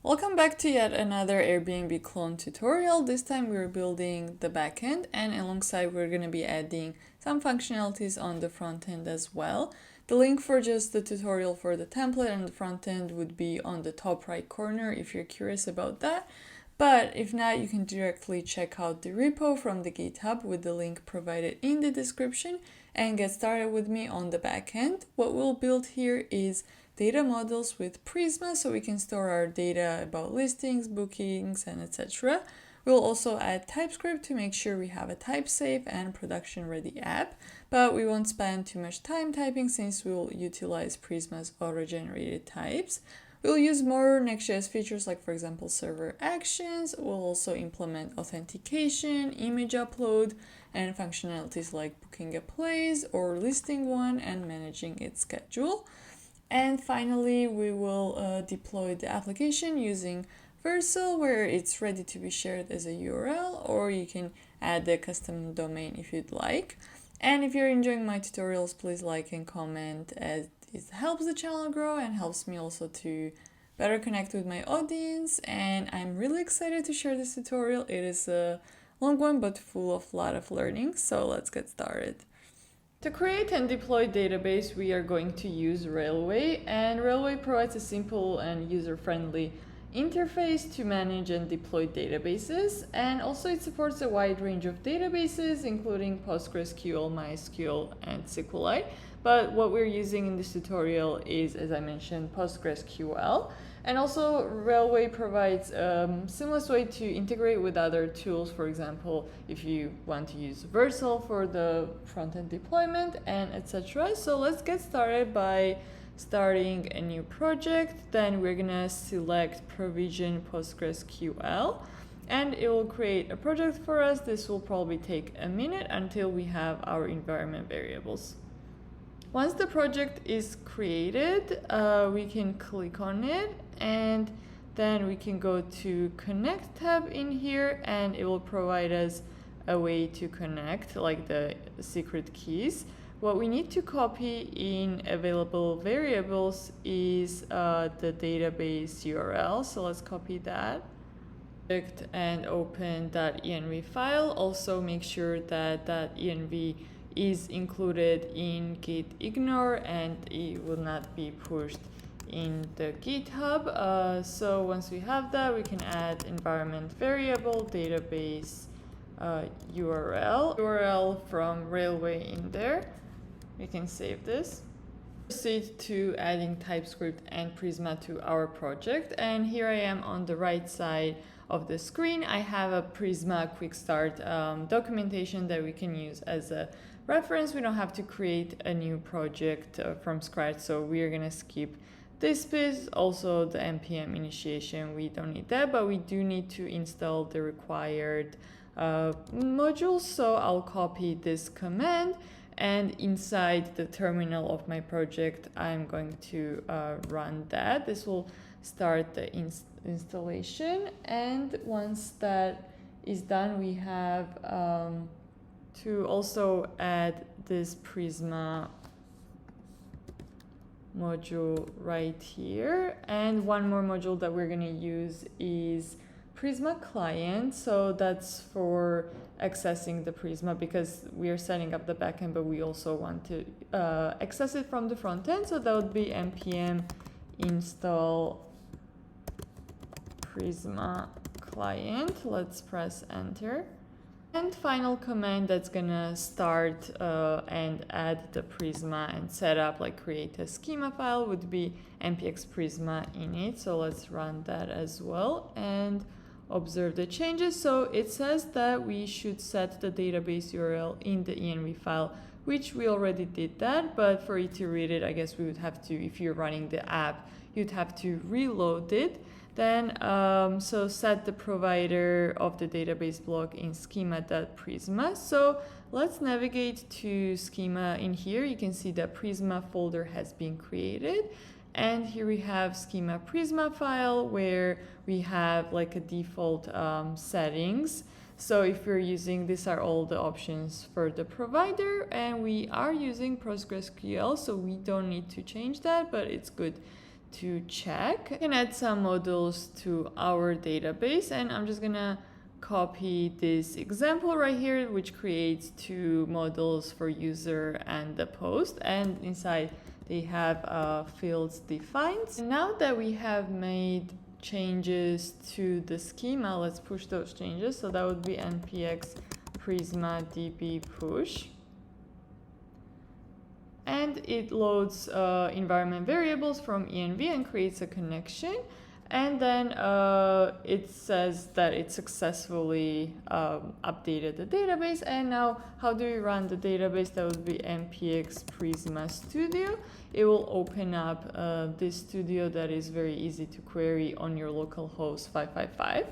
Welcome back to yet another Airbnb clone tutorial. This time we're building the backend, and alongside we're going to be adding some functionalities on the front end as well. The link for just the tutorial for the template and the front end would be on the top right corner if you're curious about that. But if not, you can directly check out the repo from the GitHub with the link provided in the description and get started with me on the backend. What we'll build here is data models with Prisma, so we can store our data about listings, bookings, and etc. We'll also add TypeScript to make sure we have a type-safe and production-ready app, but we won't spend too much time typing since we'll utilize Prisma's auto-generated types. We'll use more Next.js features like, for example, server actions. We'll also implement authentication, image upload, and functionalities like booking a place or listing one and managing its schedule. And finally, we will deploy the application using Vercel, where it's ready to be shared as a URL, or you can add a custom domain if you'd like. And if you're enjoying my tutorials, please like and comment, as it helps the channel grow and helps me also to better connect with my audience. And I'm really excited to share this tutorial. It is a long one, but full of a lot of learning. So let's get started. To create and deploy database, we are going to use Railway, and Railway provides a simple and user-friendly interface to manage and deploy databases, and also it supports a wide range of databases including PostgreSQL, MySQL, and SQLite. But what we're using in this tutorial is, as I mentioned, PostgreSQL. And also Railway provides a seamless way to integrate with other tools. For example, if you want to use Vercel for the front-end deployment and etc. So let's get started by starting a new project. Then we're gonna select provision PostgreSQL and it will create a project for us. This will probably take a minute until we have our environment variables. Once the project is created, we can click on it and then we can go to Connect tab in here and it will provide us a way to connect, like the secret keys. What we need to copy in available variables is the database URL. So let's copy that and open .env file. Also make sure that .env is included in git ignore and it will not be pushed in the GitHub. So once we have that, we can add environment variable database URL from Railway in there. We can save this. Proceed to adding TypeScript and Prisma to our project, and here I am on the right side of the screen. I have a Prisma quick start documentation that we can use as a reference. We don't have to create a new project from scratch, so we are gonna skip this piece. Also the npm initiation, we don't need that, but we do need to install the required modules. So I'll copy this command and inside the terminal of my project I'm going to run that. This will start the installation, and once that is done, we have to also add this Prisma module right here. And one more module that we're going to use is Prisma client. So that's for accessing the Prisma, because we are setting up the backend, but we also want to access it from the front end. So that would be npm install Prisma client. Let's press enter. And final command that's gonna start and add the Prisma and set up, like create a schema file, would be npx prisma init. So let's run that as well and observe the changes. So it says that we should set the database URL in the env file, which we already did that, but for you to read it, I guess we would have to, if you're running the app, you'd have to reload it. Then, so set the provider of the database block in schema.prisma. So let's navigate to schema. In here, you can see that Prisma folder has been created. And here we have schema Prisma file where we have like a default settings. So if you're using, these are all the options for the provider, and we are using PostgreSQL, so we don't need to change that, but it's good to check. We can add some models to our database, and I'm just gonna copy this example right here, which creates two models for user and the post, and inside they have fields defined. And now that we have made changes to the schema, let's push those changes. So that would be npx prisma db push. And it loads environment variables from env and creates a connection. And then it says that it successfully updated the database. And now how do we run the database? That would be npx prisma studio. It will open up this studio that is very easy to query on your local host 555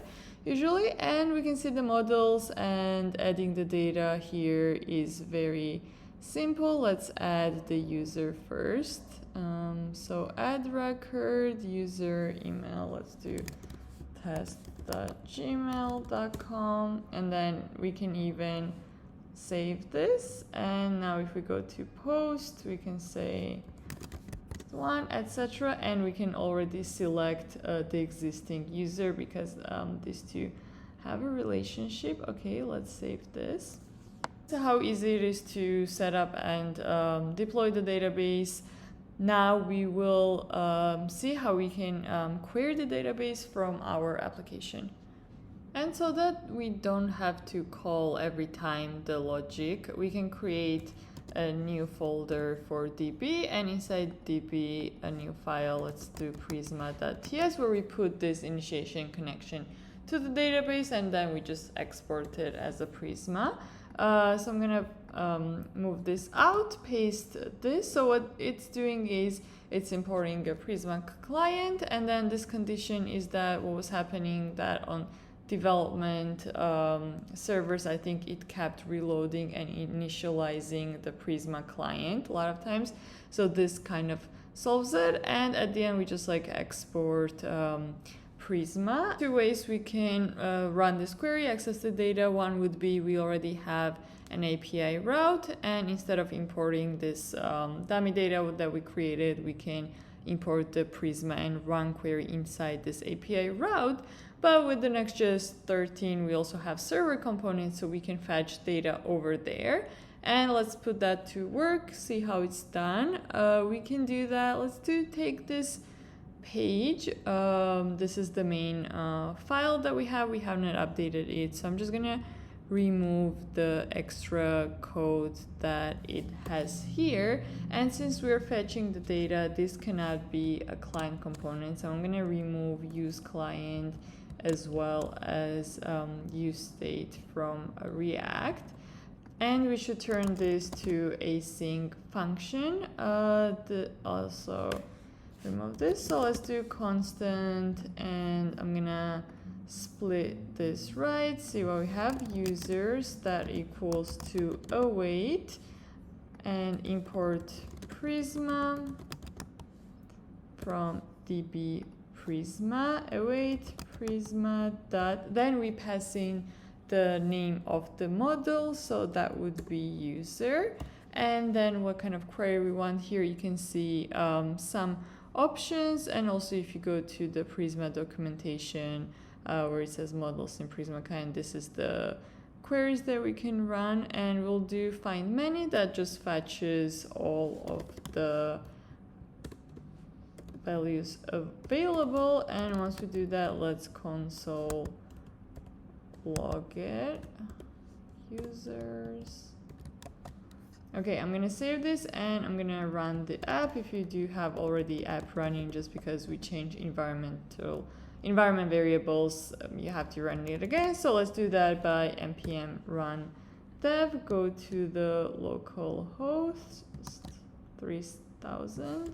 usually. And we can see the models, and adding the data here is very simple. Let's add the user first. So add record, user, email. Let's do test.gmail.com, and then we can even save this. And now if we go to post, we can say one, etc., and we can already select the existing user because these two have a relationship. Okay, let's save this. So how easy it is to set up and deploy the database. Now we will see how we can query the database from our application. And so that we don't have to call every time the logic, we can create a new folder for db, and inside db a new file. Let's do prisma.ts, where we put this initiation connection to the database, and then we just export it as a Prisma. So I'm gonna move this out, paste this. So what it's doing is it's importing a Prisma client, and then this condition is that what was happening that on development servers, I think it kept reloading and initializing the Prisma client a lot of times. So this kind of solves it, and at the end we just like export Prisma. Two ways we can run this query, access the data. One would be we already have an API route, and instead of importing this dummy data that we created, we can import the Prisma and run query inside this API route. But with the Next.js 13, we also have server components, so we can fetch data over there. And let's put that to work, see how it's done. We can do that. Let's take this page. This is the main file that we have. We haven't updated it, so I'm just gonna remove the extra code that it has here. And since we're fetching the data, this cannot be a client component, so I'm gonna remove use client as well as use state from React. And we should turn this to async function. Also remove this. So let's do constant, and I'm gonna split this right. See what we have. Users that equals to await, and import Prisma from db Prisma await Prisma dot. Then we pass in the name of the model, so that would be user. And then what kind of query we want here, you can see some options. And also if you go to the Prisma documentation where it says models in Prisma kind, this is the queries that we can run. And we'll do find many, that just fetches all of the values available. And once we do that, let's console log it. Users. Okay, I'm gonna save this and I'm gonna run the app. If you do have already app running, just because we change environment variables, you have to run it again. So let's do that by npm run dev. Go to the local host 3000.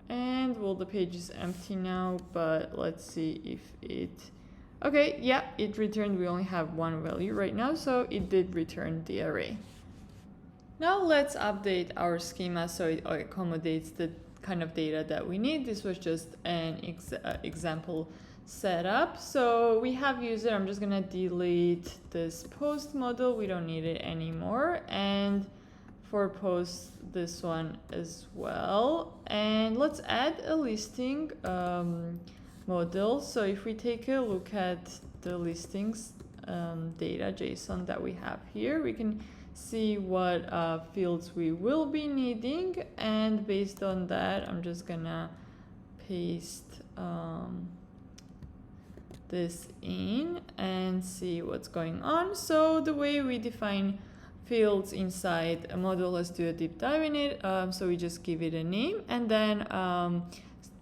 And well, the page is empty now, but let's see if it, okay, yeah, it returned. We only have one value right now, so it did return the array. Now let's update our schema so it accommodates the kind of data that we need. This was just an example setup. So we have user. I'm just gonna delete this post model. We don't need it anymore. And for post this one as well. And let's add a listing model. So if we take a look at the listings data JSON that we have here, we can see what fields we will be needing, and based on that I'm just gonna paste this in and see what's going on. So the way we define fields inside a model, let's do a deep dive in it. So we just give it a name, and then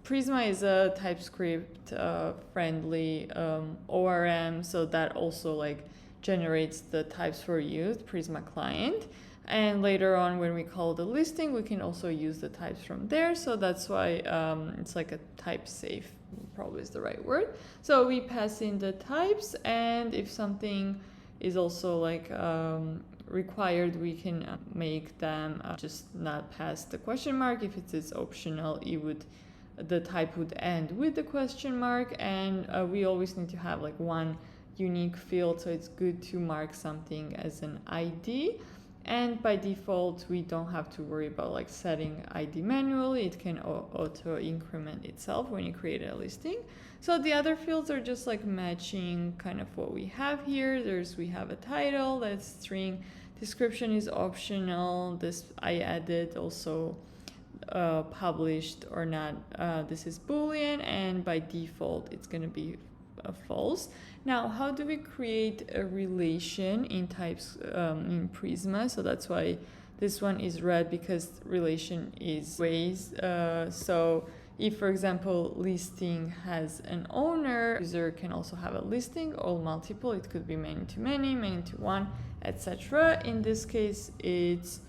Prisma is a TypeScript friendly ORM, so that also like generates the types for you, Prisma client. And later on when we call the listing, we can also use the types from there. So that's why it's like a type safe, probably is the right word. So we pass in the types, and if something is also like required, we can make them just not pass the question mark. If it is optional, the type would end with the question mark. And we always need to have like one unique field, so it's good to mark something as an ID. And by default, we don't have to worry about like setting ID manually. It can auto increment itself when you create a listing. So the other fields are just like matching kind of what we have here. We have a title, that's string. Description is optional. This I added also published or not. This is Boolean, and by default, it's going to be false. Now, how do we create a relation in types in Prisma? So that's why this one is red, because relation is ways. So if, for example, listing has an owner, user can also have a listing or multiple. It could be many to many, many to one, etc. In this case, it's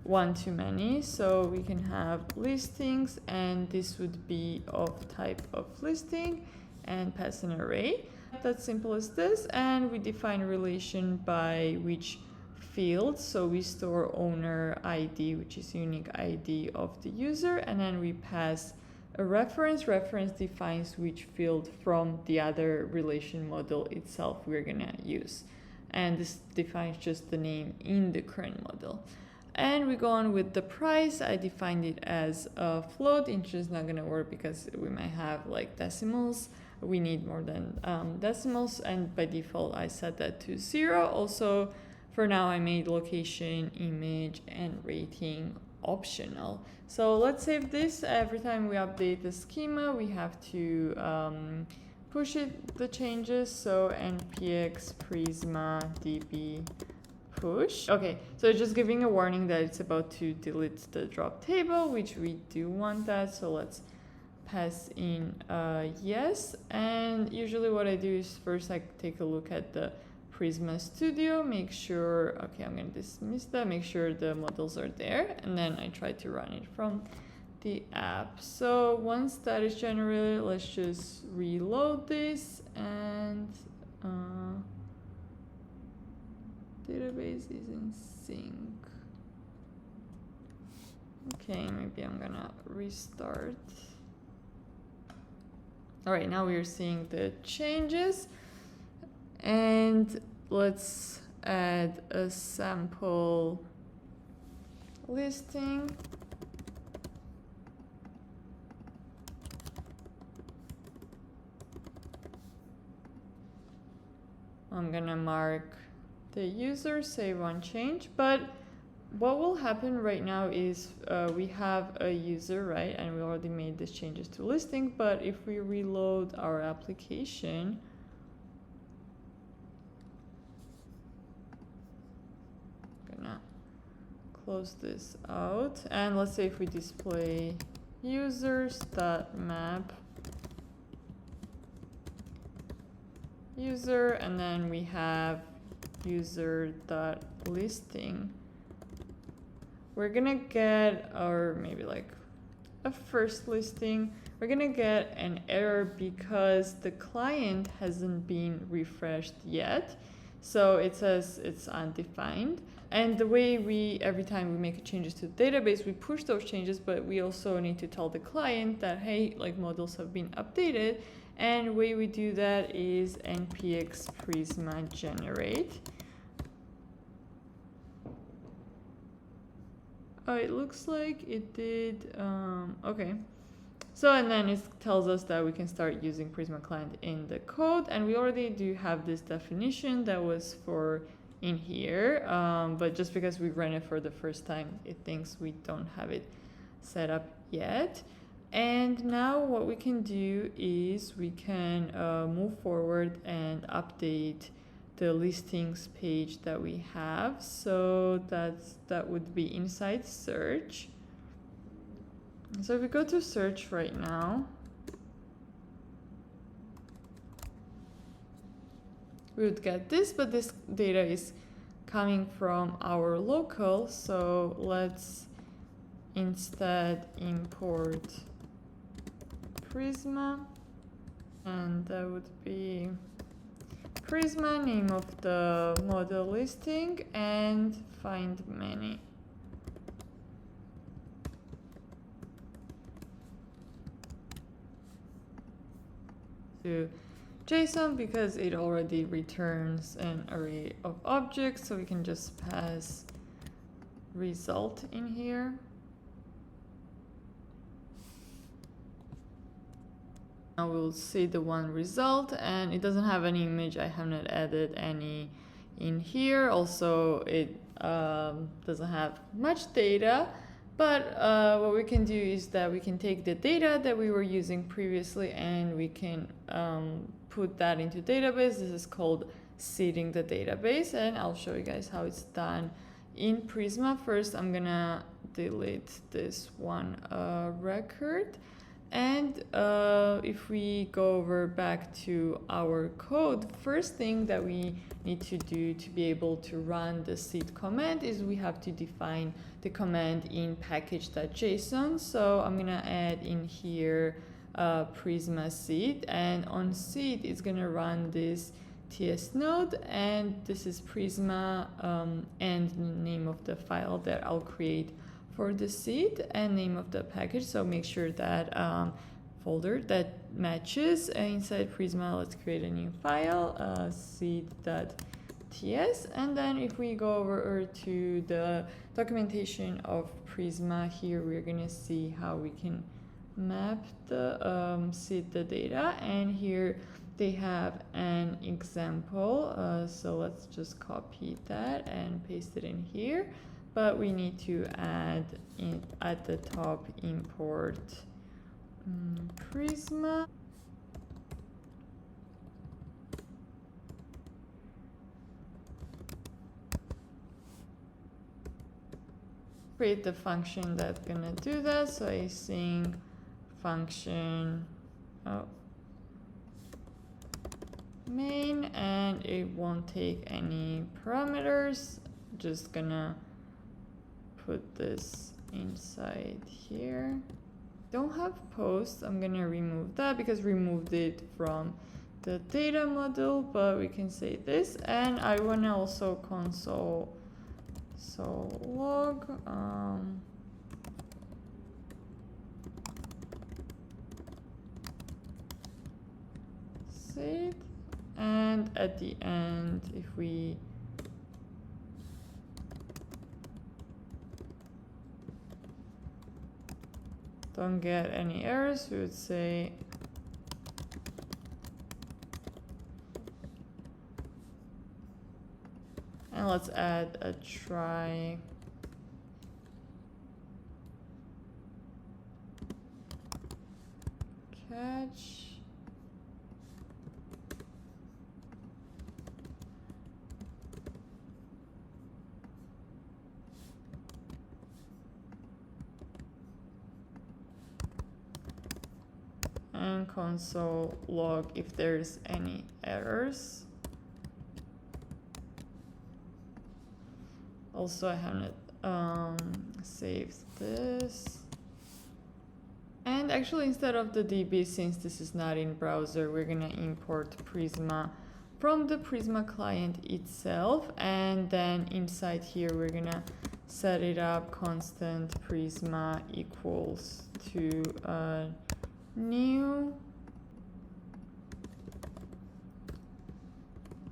one to many. So we can have listings, and this would be of type of listing, and pass an array. That's simple as this. And we define relation by which field. So we store owner ID, which is unique ID of the user, and then we pass a reference. Reference defines which field from the other relation model itself we're gonna use, and this defines just the name in the current model. And we go on with the price. I defined it as a float. Integer is not gonna work because we might have like decimals. We need more than decimals, and by default I set that to 0. Also, for now I made location, image, and rating optional. So let's save this. Every time we update the schema, we have to push the changes. So npx prisma db push. Okay, so it's just giving a warning that it's about to delete the drop table, which we do want that. So let's pass in yes. And usually what I do is first I take a look at the Prisma Studio, make sure, okay, I'm gonna dismiss that, make sure the models are there, and then I try to run it from the app. So once that is generated, let's just reload this, and database is in sync. Okay, maybe I'm gonna restart. All right, now we are seeing the changes, and let's add a sample listing. I'm gonna mark the user, save one change, but what will happen right now is we have a user, right? And we already made these changes to listing, but if we reload our application, I'm gonna close this out. And let's say if we display users.map user, and then we have user.listing, we're gonna get, or maybe like a first listing, we're gonna get an error because the client hasn't been refreshed yet. So it says it's undefined. And the way every time we make changes to the database, we push those changes, but we also need to tell the client that, hey, like models have been updated. And the way we do that is npx prisma generate. it looks like it did. Okay. So, and then it tells us that we can start using Prisma client in the code, and we already do have this definition that was for in here, but just because we ran it for the first time, it thinks we don't have it set up yet. And now what we can do is we can move forward and update the listings page that we have. So that would be inside search. So if we go to search right now, we would get this, but this data is coming from our local. So let's instead import Prisma, and that would be Prisma, name of the model listing, and find many. To JSON because it already returns an array of objects, so we can just pass result in here. Now we'll see the one result, and it doesn't have any image. I have not added any in here. Also, it doesn't have much data. But what we can do is that we can take the data that we were using previously and we can put that into database. This is called seeding the database, and I'll show you guys how it's done in Prisma. First, I'm gonna delete this one record. And if we go over back to our code, first thing that we need to do to be able to run the seed command is we have to define the command in package.json. So I'm gonna add in here Prisma seed, and on seed it's gonna run this TS node, and this is Prisma and the name of the file that I'll create for the seed and name of the package. So make sure that folder that matches inside Prisma. Let's create a new file, seed.ts, and then if we go over to the documentation of Prisma, here we're gonna see how we can map the seed the data, and here they have an example. So let's just copy that and paste it in here. But we need to add in at the top import Prisma. Create the function that's gonna do that. So async function main, and it won't take any parameters. Just gonna put this inside here. Don't have post. I'm gonna remove that because removed it from the data model, but we can say this, and I wanna also console log seed, and at the end, if we don't get any errors, we would say and let's add a try catch. And console log if there's any errors. Also, I haven't saved this. And actually, instead of the DB, since this is not in browser, we're gonna import Prisma from the Prisma client itself, and then inside here we're gonna set it up constant Prisma equals to new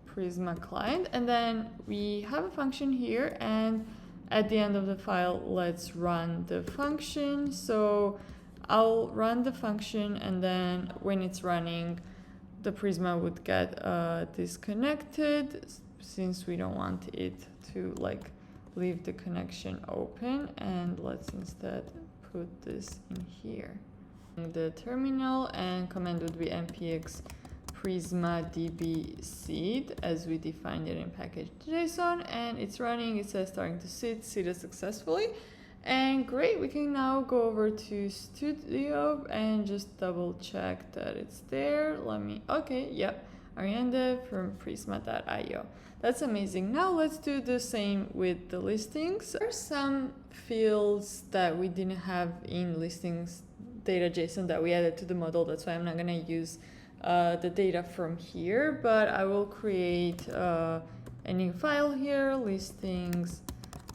Prisma client, and then we have a function here, and at the end of the file, let's run the function. So I'll run the function, and then when it's running, the Prisma would get disconnected, since we don't want it to like leave the connection open. And let's instead put this in here. The terminal, and command would be npx prisma db seed as we defined it in package.json, and it's running. It says starting to seeded successfully. And great, we can now go over to Studio and just double check that it's there. Okay, yep, Arianda from prisma.io. That's amazing. Now let's do the same with the listings. There are some fields that we didn't have in listings data.json that we added to the model. That's why I'm not gonna use the data from here, but I will create a new file here, listings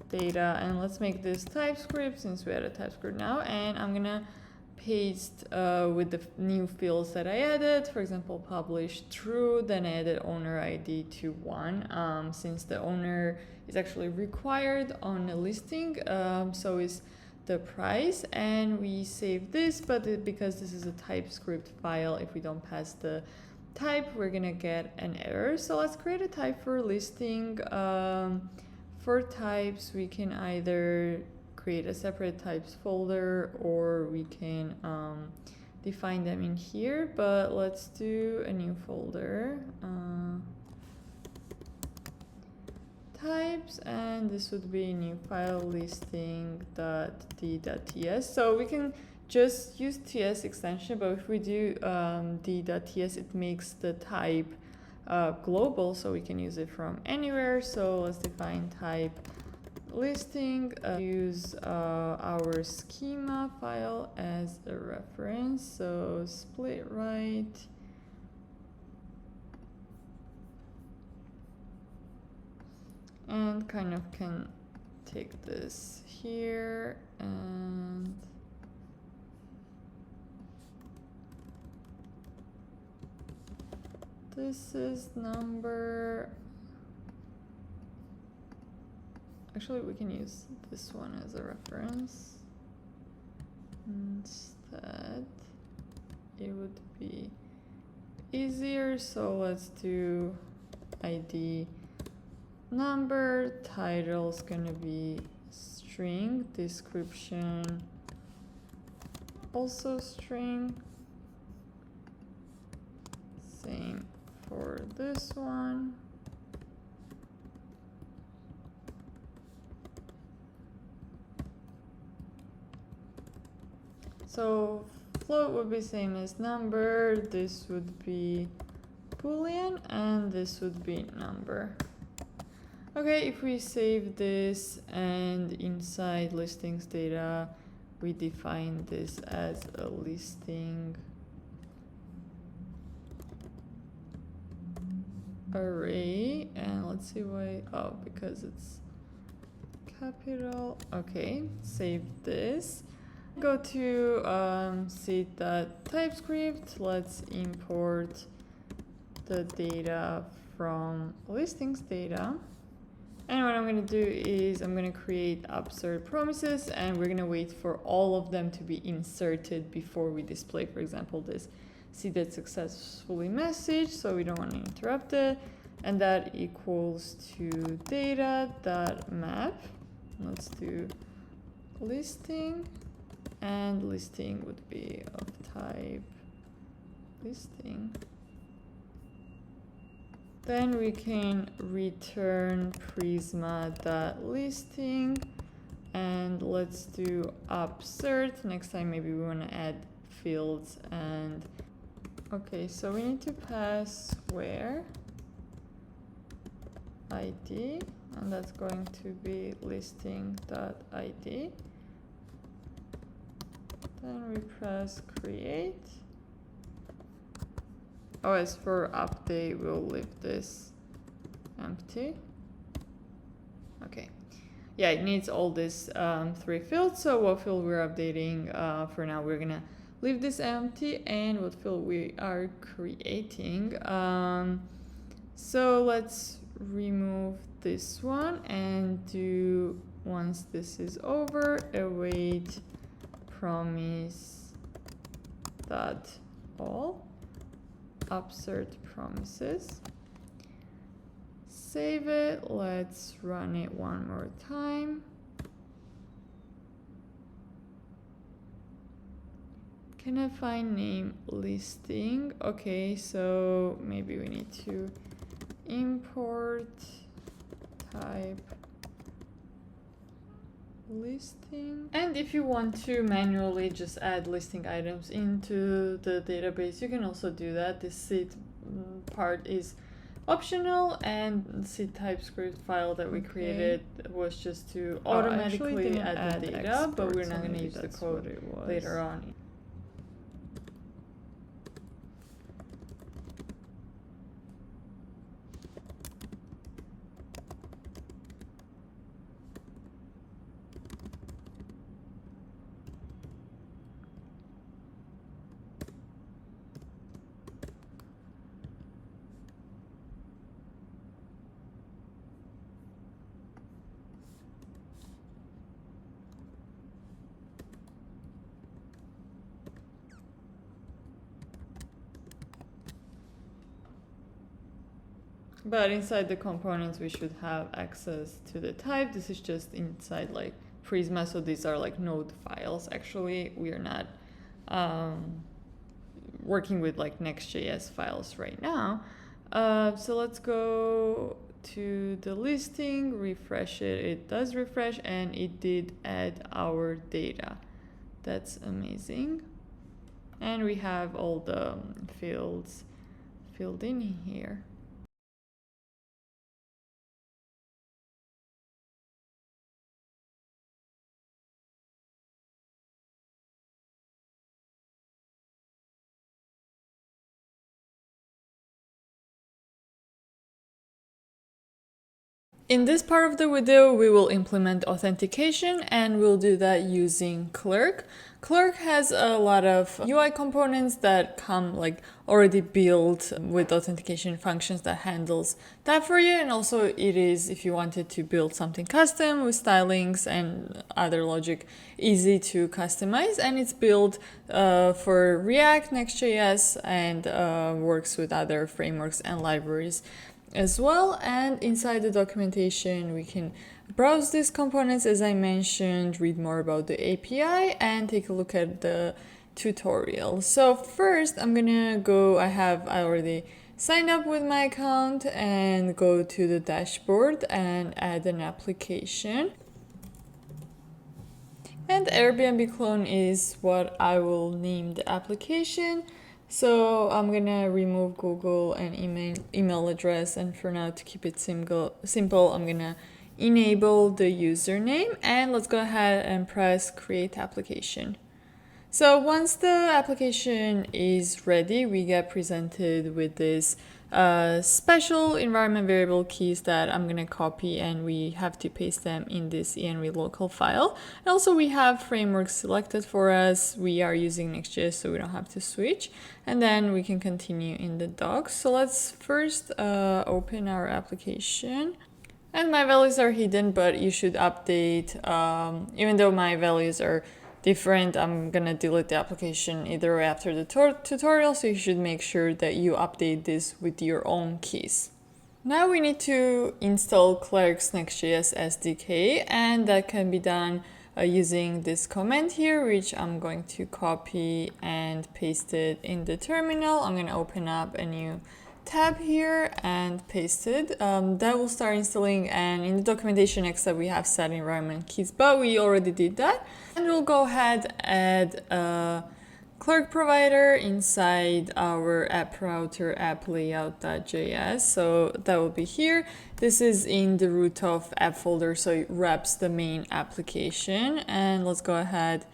data, and let's make this TypeScript since we had a TypeScript now, and I'm gonna paste with the new fields that I added. For example, publish true, then I added owner ID to 1, since the owner is actually required on a listing, so is the price. And we save this, but because this is a TypeScript file, if we don't pass the type, we're gonna get an error. So let's create a type for listing. For types, we can either create a separate types folder, or we can define them in here, but let's do a new folder, types, and this would be a new file, listing.d.ts. So we can just use ts extension, but if we do d.ts, it makes the type global, so we can use it from anywhere. So let's define type listing, use our schema file as a reference, so split right, and kind of can take this here, and this is number. Actually, we can use this one as a reference. Instead, it would be easier. So let's do ID number. Title's gonna be string. Description also string. Same for this one. So float would be same as number, this would be boolean, and this would be number. Okay, if we save this and inside listings data, we define this as a listing array, and let's see why, oh, because it's capital. Okay, save this. Go to seed.typescript. Let's import the data from listings data. And what I'm going to do is I'm going to create absurd promises, and we're going to wait for all of them to be inserted before we display, for example, this seeded successfully message, so we don't want to interrupt it. And that equals to data.map. Let's do listing. And listing would be of type listing. Then we can return prisma.listing, and let's do absurd. Next time maybe we want to add fields, and okay, so we need to pass where ID, and that's going to be listing.id. Then we press create. Oh, as for update, we'll leave this empty. Okay. Yeah, it needs all these 3 fields. So what field we're updating, for now, we're gonna leave this empty, and what field we are creating. So let's remove this one and do once this is over, await promise dot all upsert promises. Save it. Let's run it one more time. Can I find name listing? Okay, so maybe we need to import type listing. And if you want to manually just add listing items into the database, you can also do that. This seed part is optional, and seed TypeScript file that we created was just to automatically add the data, but we're not going to use the code later on. But inside the components, we should have access to the type. This is just inside like Prisma, so these are like node files. Actually, we are not working with like Next.js files right now. So let's go to the listing, refresh it. It does refresh, and it did add our data. That's amazing. And we have all the fields filled in here. In this part of the video, we will implement authentication, and we'll do that using Clerk. Clerk has a lot of UI components that come like already built with authentication functions that handles that for you. And also it is, if you wanted to build something custom with stylings and other logic, easy to customize. And it's built for React, Next.js, and works with other frameworks and libraries as well. And inside the documentation, we can browse these components, as I mentioned, read more about the API, and take a look at the tutorial. So first, I'm gonna go, I already signed up with my account, and go to the dashboard and add an application. And Airbnb clone is what I will name the application. So I'm gonna remove Google and email address, and for now, to keep it simple, I'm gonna enable the username, and let's go ahead and press create application. So once the application is ready, we get presented with this special environment variable keys that I'm gonna copy, and we have to paste them in this env local file. And also we have frameworks selected for us. We are using Next.js, so we don't have to switch. And then we can continue in the docs. So let's first open our application. And my values are hidden, but you should update, even though my values are different, I'm gonna delete the application either way after the tutorial, so you should make sure that you update this with your own keys. Now we need to install Clerk's Next.js SDK, and that can be done using this command here, which I'm going to copy and paste it in the terminal. I'm gonna open up a new tab here and paste it. That will start installing, and in the documentation next step we have set environment keys, but we already did that. And we'll go ahead and add a Clerk provider inside our app router app layout.js. So that will be here. This is in the root of app folder, so it wraps the main application. And let's go ahead,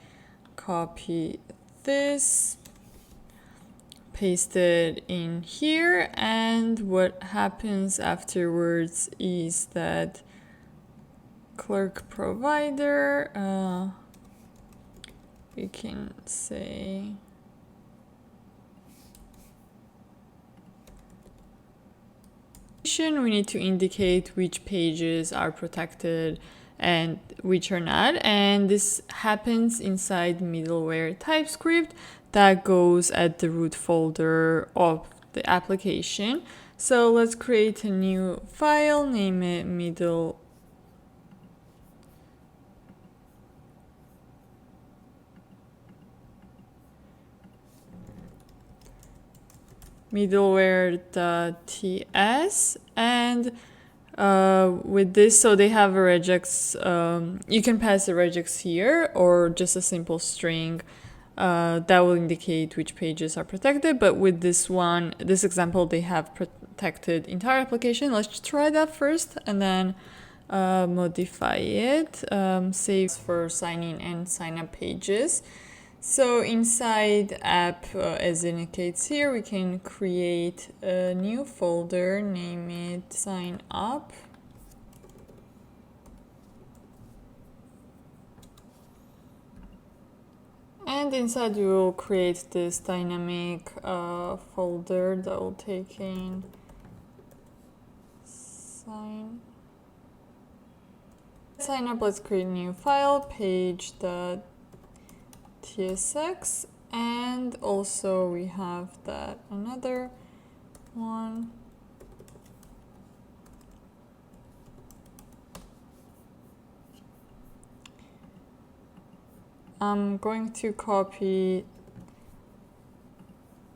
copy this, paste it in here, and what happens afterwards is that Clerk provider, we can say we need to indicate which pages are protected and which are not. And this happens inside middleware TypeScript that goes at the root folder of the application. So let's create a new file, name it middleware.ts, and with this, so they have a regex, you can pass the regex here or just a simple string that will indicate which pages are protected. But with this one, this example, they have protected entire application. Let's try that first and then modify it, save for sign in and sign up pages. So inside app, as indicates here, we can create a new folder, name it sign up. And inside we will create this dynamic folder that will take in sign up. Let's create a new file, page.tsx, and also we have that another one. I'm going to copy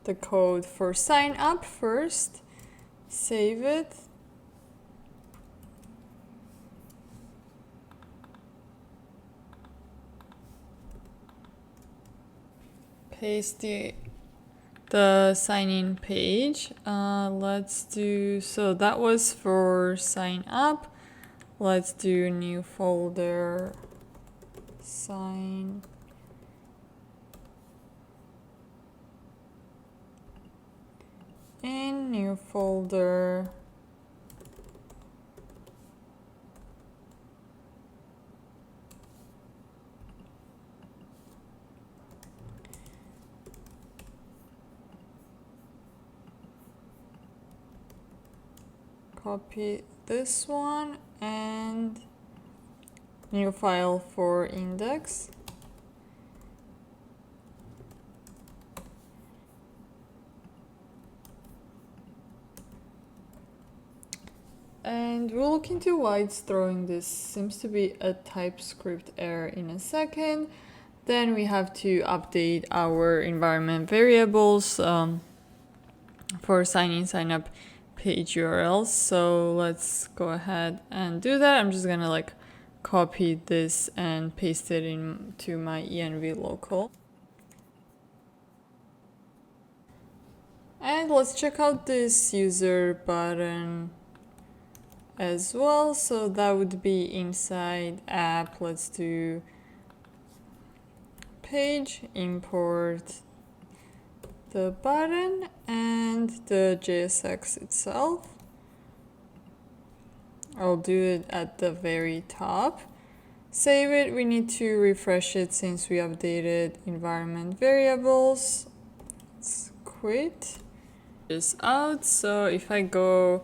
the code for sign up first, save it. Paste the sign in page. Let's do, so that was for sign up. Let's do new folder, sign in, new folder, copy this one, and new file for index. And we'll look into why it's throwing this. Seems to be a TypeScript error in a second. Then we have to update our environment variables for sign in, sign up page URLs. So let's go ahead and do that. I'm just gonna like copy this and paste it into my env local. And let's check out this user button as well. So that would be inside app. Let's do page, import the button and the JSX itself. I'll do it at the very top. Save it. We need to refresh it since we updated environment variables. Let's quit this out. So if I go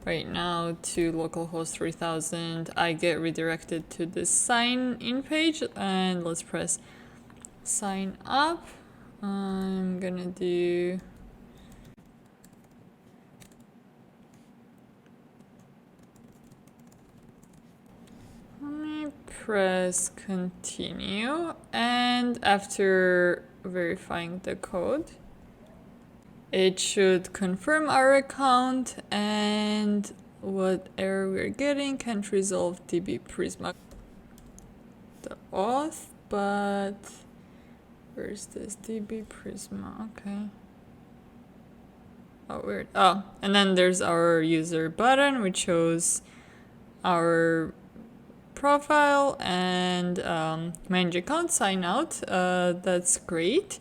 right now to localhost 3000, I get redirected to this sign in page, and let's press sign up. I'm gonna do press continue, and after verifying the code, it should confirm our account. And what error we're getting, can't resolve DB Prisma the auth, but where's this DB Prisma? Okay. Oh, weird. Oh, and then there's our user button, which shows our profile and manage account, sign out. That's great.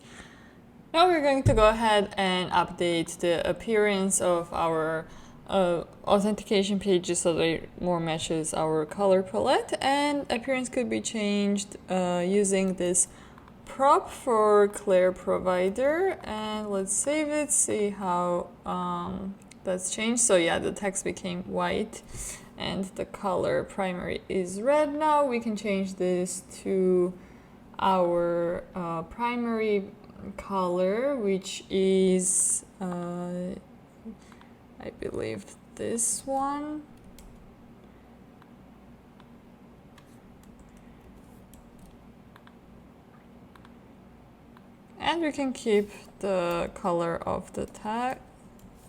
Now we're going to go ahead and update the appearance of our authentication pages so that it more matches our color palette, and appearance could be changed using this prop for Claire provider. And let's save it, see how that's changed. So yeah, the text became white. and the color primary is red. Now we can change this to our primary color, which is I believe this one. And we can keep the color of the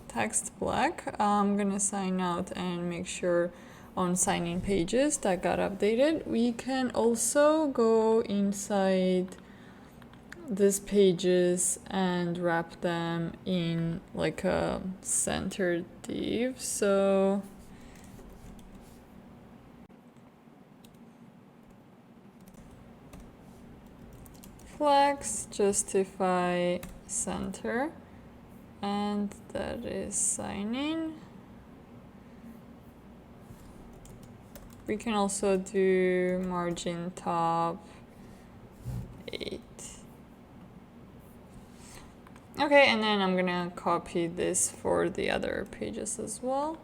text black. I'm gonna sign out and make sure on sign-in pages that got updated. We can also go inside these pages and wrap them in like a center div. So flex, justify, center, and that is sign in. We can also do margin top 8. Okay, and then I'm gonna copy this for the other pages as well.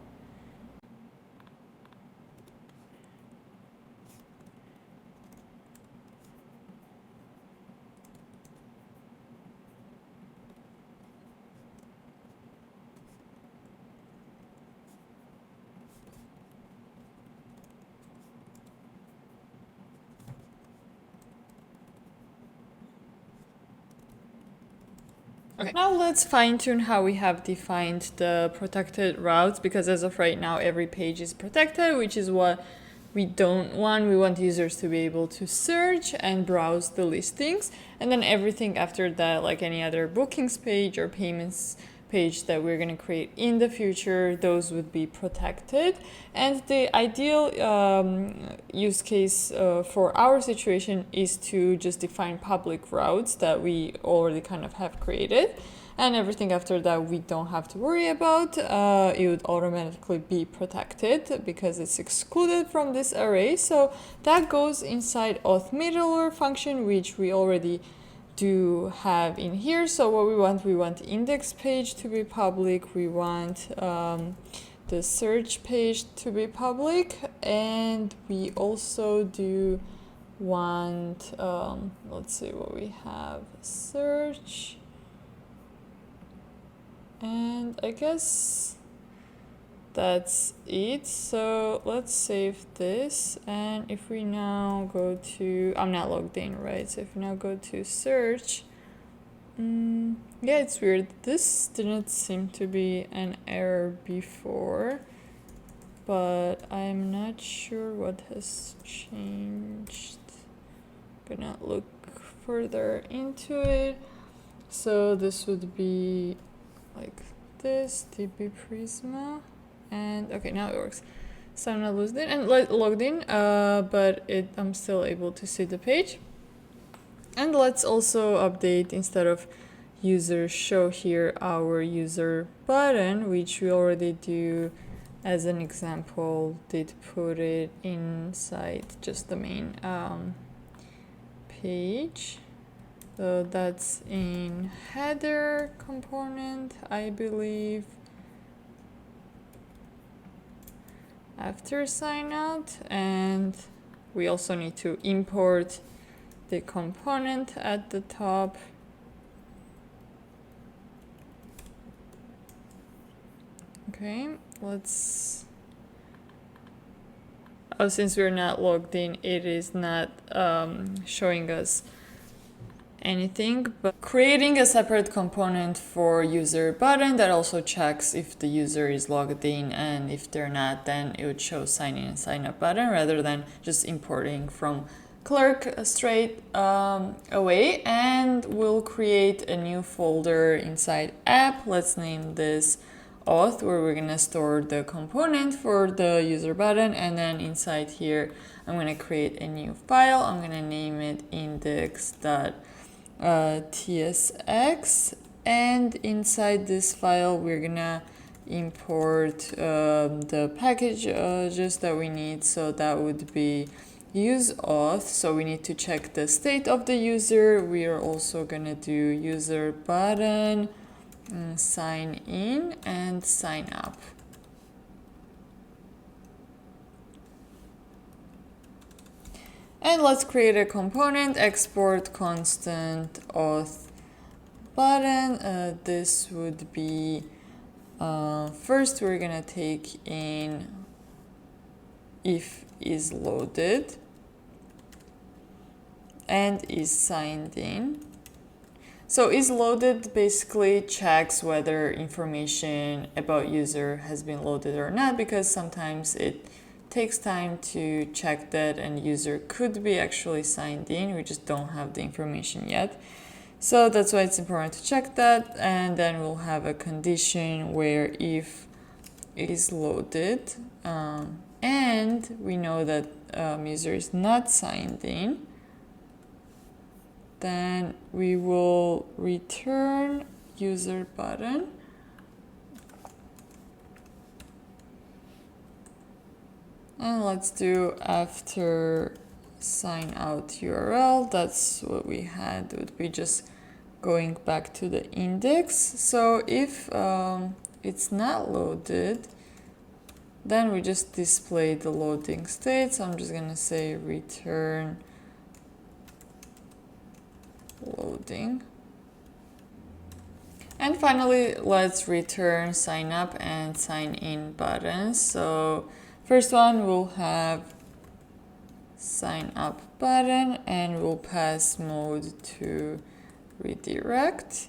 Okay, now let's fine tune how we have defined the protected routes, because as of right now, every page is protected, which is what we don't want. We want users to be able to search and browse the listings, and then everything after that, like any other bookings page or payments page that we're going to create in the future, those would be protected. And the ideal use case for our situation is to just define public routes that we already kind of have created, and everything after that we don't have to worry about. It would automatically be protected because it's excluded from this array. So that goes inside auth middleware function, which we already do have in here. So what we want index page to be public, we want the search page to be public, and we also do want let's see what we have, search, and I guess that's it. So let's save this, and if we now go to, I'm not logged in, right? So if we now go to search, yeah, it's weird. This didn't seem to be an error before, but I'm not sure what has changed. Gonna look further into it. So this would be like this, DB Prisma. And okay, now it works. So I'm not logged in and logged in, but I'm still able to see the page. And let's also update, instead of user show here, our user button, which we already do as an example, did put it inside just the main page. So that's in header component, I believe. After sign out, and we also need to import the component at the top. Okay, let's, since we're not logged in, it is not showing us anything, but creating a separate component for user button that also checks if the user is logged in, and if they're not, then it would show sign in and sign up button, rather than just importing from clerk straight away. And we'll create a new folder inside app. Let's name this auth, where we're gonna store the component for the user button, and then inside here I'm gonna create a new file. I'm gonna name it index.tsx, and inside this file we're gonna import the packages that we need. So that would be use auth, so we need to check the state of the user. We are also gonna do user button, sign in and sign up. And let's create a component, export constant auth button. This would be, first we're gonna take in if is loaded and is signed in. So is loaded basically checks whether information about user has been loaded or not, because sometimes it takes time to check that and user could be actually signed in. We just don't have the information yet. So that's why it's important to check that. And then we'll have a condition where if is loaded and we know that user is not signed in, then we will return user button. And let's do after sign out URL. That's what we had. It would be just going back to the index. So if it's not loaded, then we just display the loading state. So I'm just gonna say return loading. And finally, let's return sign up and sign in buttons. So first one will have sign up button and we'll pass mode to redirect.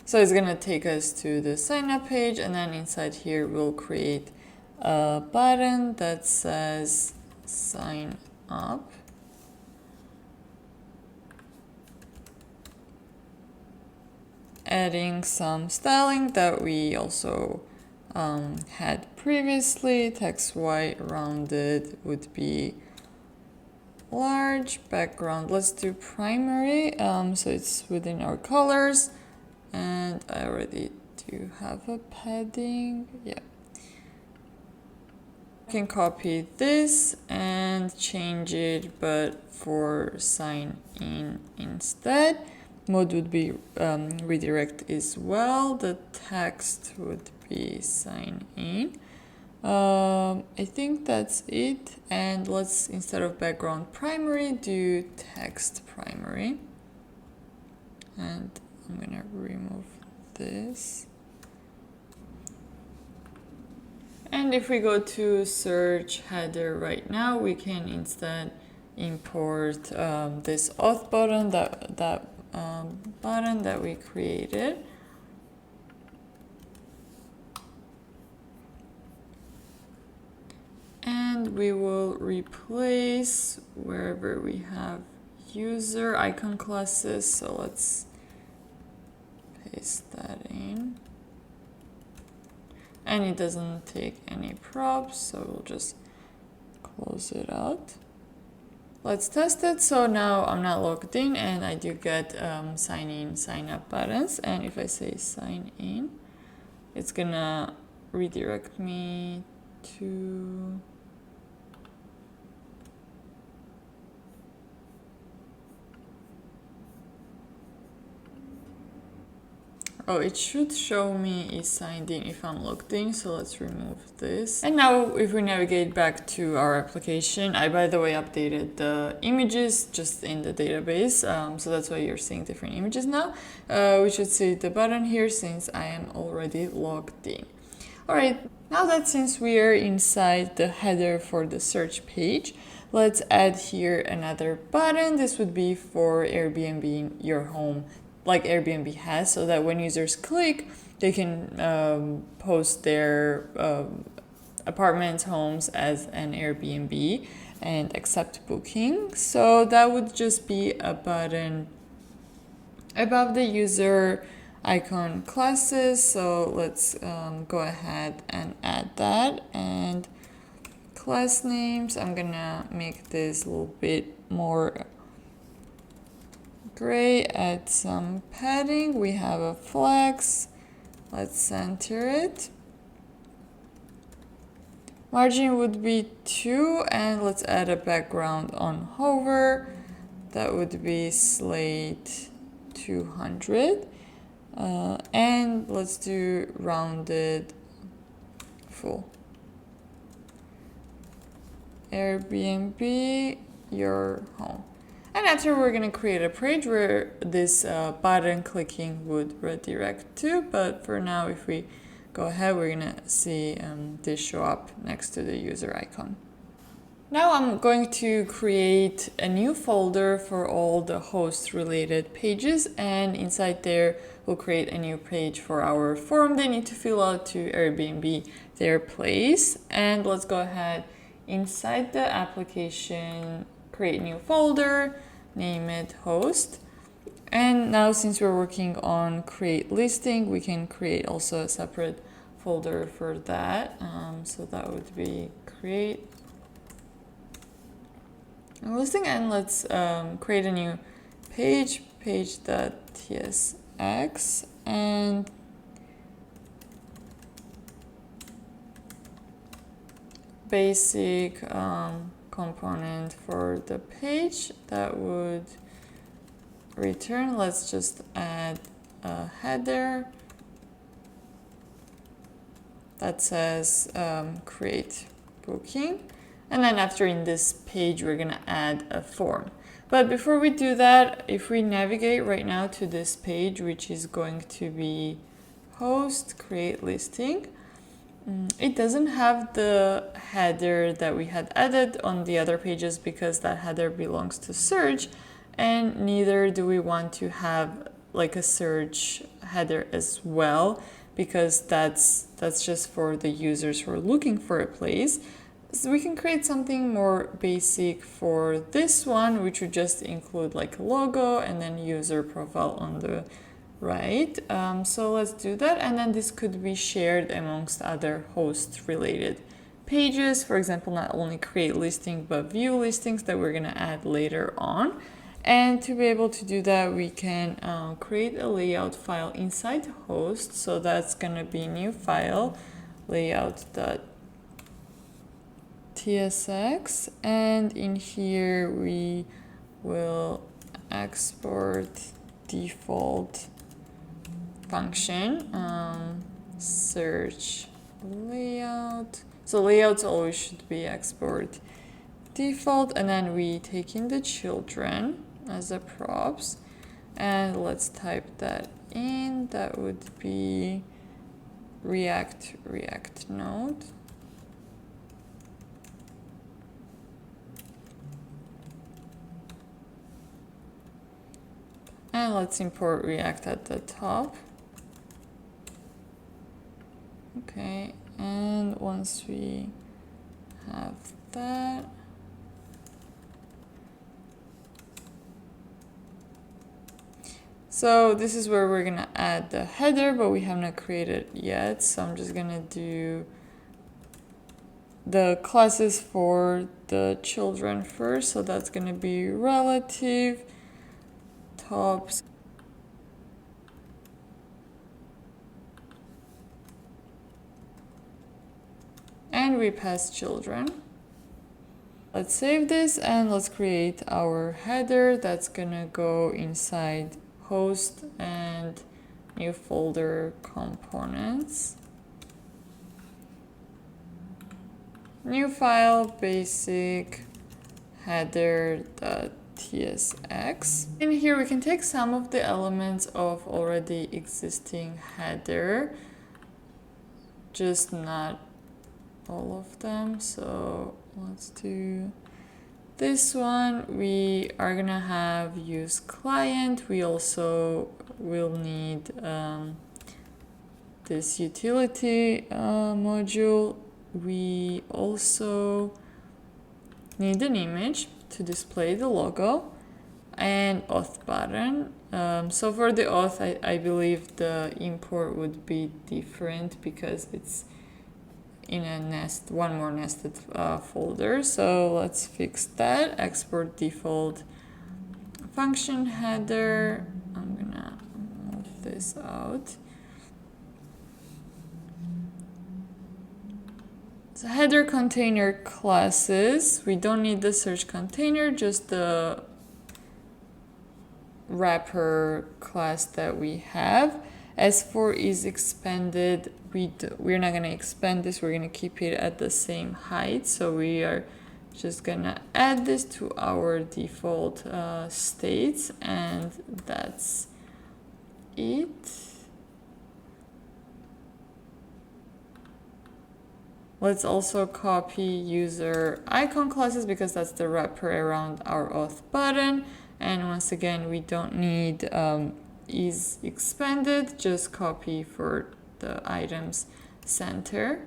So it's gonna take us to the sign up page, and then inside here we'll create a button that says sign up. Adding some styling that we also had previously. Text white rounded would be large. Background, let's do primary, so it's within our colors, and I already do have a padding. Yeah, I can copy this and change it, but for sign in instead. Mode would be redirect as well. The text would be sign in. I think that's it. And let's, instead of background primary, do text primary. And I'm gonna remove this. And if we go to search header right now, we can instead import this auth button button that we created. And we will replace wherever we have user icon classes. So let's paste that in. And it doesn't take any props, so we'll just close it out. Let's test it. So now I'm not logged in and I do get sign in, sign up buttons. And if I say sign in, it's gonna redirect me to it should show me is signed in if I'm logged in, so let's remove this. And now if we navigate back to our application, I by the way updated the images just in the database, so that's why you're seeing different images now. We should see the button here since I am already logged in. Alright, now that since we are inside the header for the search page, let's add here another button. This would be for Airbnb in your home, like Airbnb has, so that when users click, they can post their apartments, homes as an Airbnb and accept booking. So that would just be a button above the user icon classes. So let's go ahead and add that. And class names, I'm gonna make this a little bit more gray, add some padding. We have a flex. Let's center it. Margin would be 2, and let's add a background on hover. That would be slate 200. And let's do rounded full. Airbnb, your home. And after, we're going to create a page where this button clicking would redirect to. But for now, if we go ahead, we're going to see this show up next to the user icon. Now I'm going to create a new folder for all the host related pages, and inside there we'll create a new page for our form they need to fill out to Airbnb their place. And let's go ahead inside the application, create a new folder, name it host. And now, since we're working on create listing, we can create also a separate folder for that. So that would be create listing, and let's create a new page, page.tsx, and basic component for the page that would return. Let's just add a header that says create booking. And then after, in this page, we're going to add a form. But before we do that, if we navigate right now to this page, which is going to be host, create listing, it doesn't have the header that we had added on the other pages because that header belongs to search, and neither do we want to have like a search header as well, because that's just for the users who are looking for a place. So we can create something more basic for this one, which would just include like a logo and then user profile on the right. So let's do that. And then this could be shared amongst other host related pages. For example, not only create listing, but view listings that we're going to add later on. And to be able to do that, we can create a layout file inside the host. So that's going to be new file, layout.tsx, and in here we will export default function, search layout. So layouts always should be export default, and then we take in the children as a props, and let's type that in. That would be React node. And let's import React at the top. Okay, and once we have that, so this is where we're gonna add the header, but we have not created yet. So I'm just gonna do the classes for the children first. So that's gonna be relative, tops, and we pass children. Let's save this and let's create our header that's gonna go inside host and new folder components. New file, basic header.tsx. In here we can take some of the elements of already existing header, just not all of them. So let's do this one. We are gonna have use client. We also will need this utility module. We also need an image to display the logo and auth button. So for the auth, I believe the import would be different because it's in a one more nested folder. So let's fix that. Export default function header. I'm gonna move this out. So header container classes. We don't need the search container, just the wrapper class that we have. S4 is expanded. We're not going to expand this. We're going to keep it at the same height. So we are Just gonna add this to our default states, and that's it. Let's also copy user icon classes because that's the wrapper around our auth button. And once again, we don't need is expanded, just copy for the items center.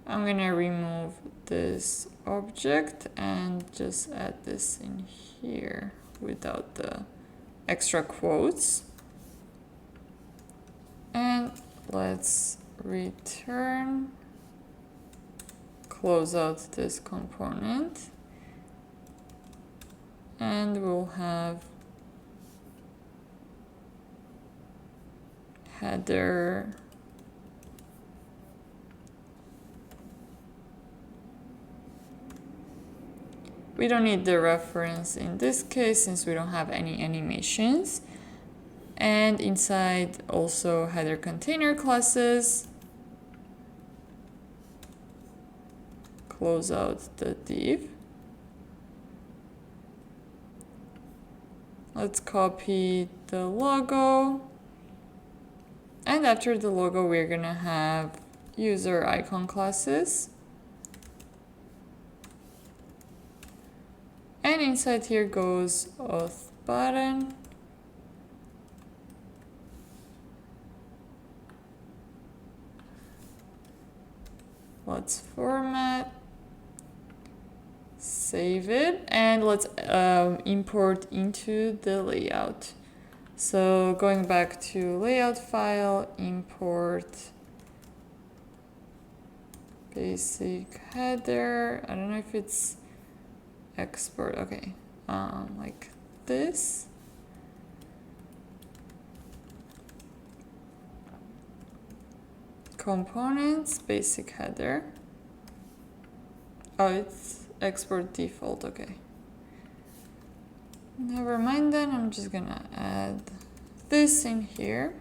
I'm gonna remove this object and just add this in here without the extra quotes. And let's return, close out this component, and we'll have header we don't need the reference in this case since we don't have any animations. And inside also header container classes. Close out the div. Let's copy the logo. And after the logo, we're gonna have user icon classes. And inside here goes auth button. Let's format, save it, and let's import into the layout. So going back to layout file, import basic header. I don't know if it's export. Okay, like this. Components, basic header. Oh, it's export default. Okay. Never mind then. I'm just gonna add this in here.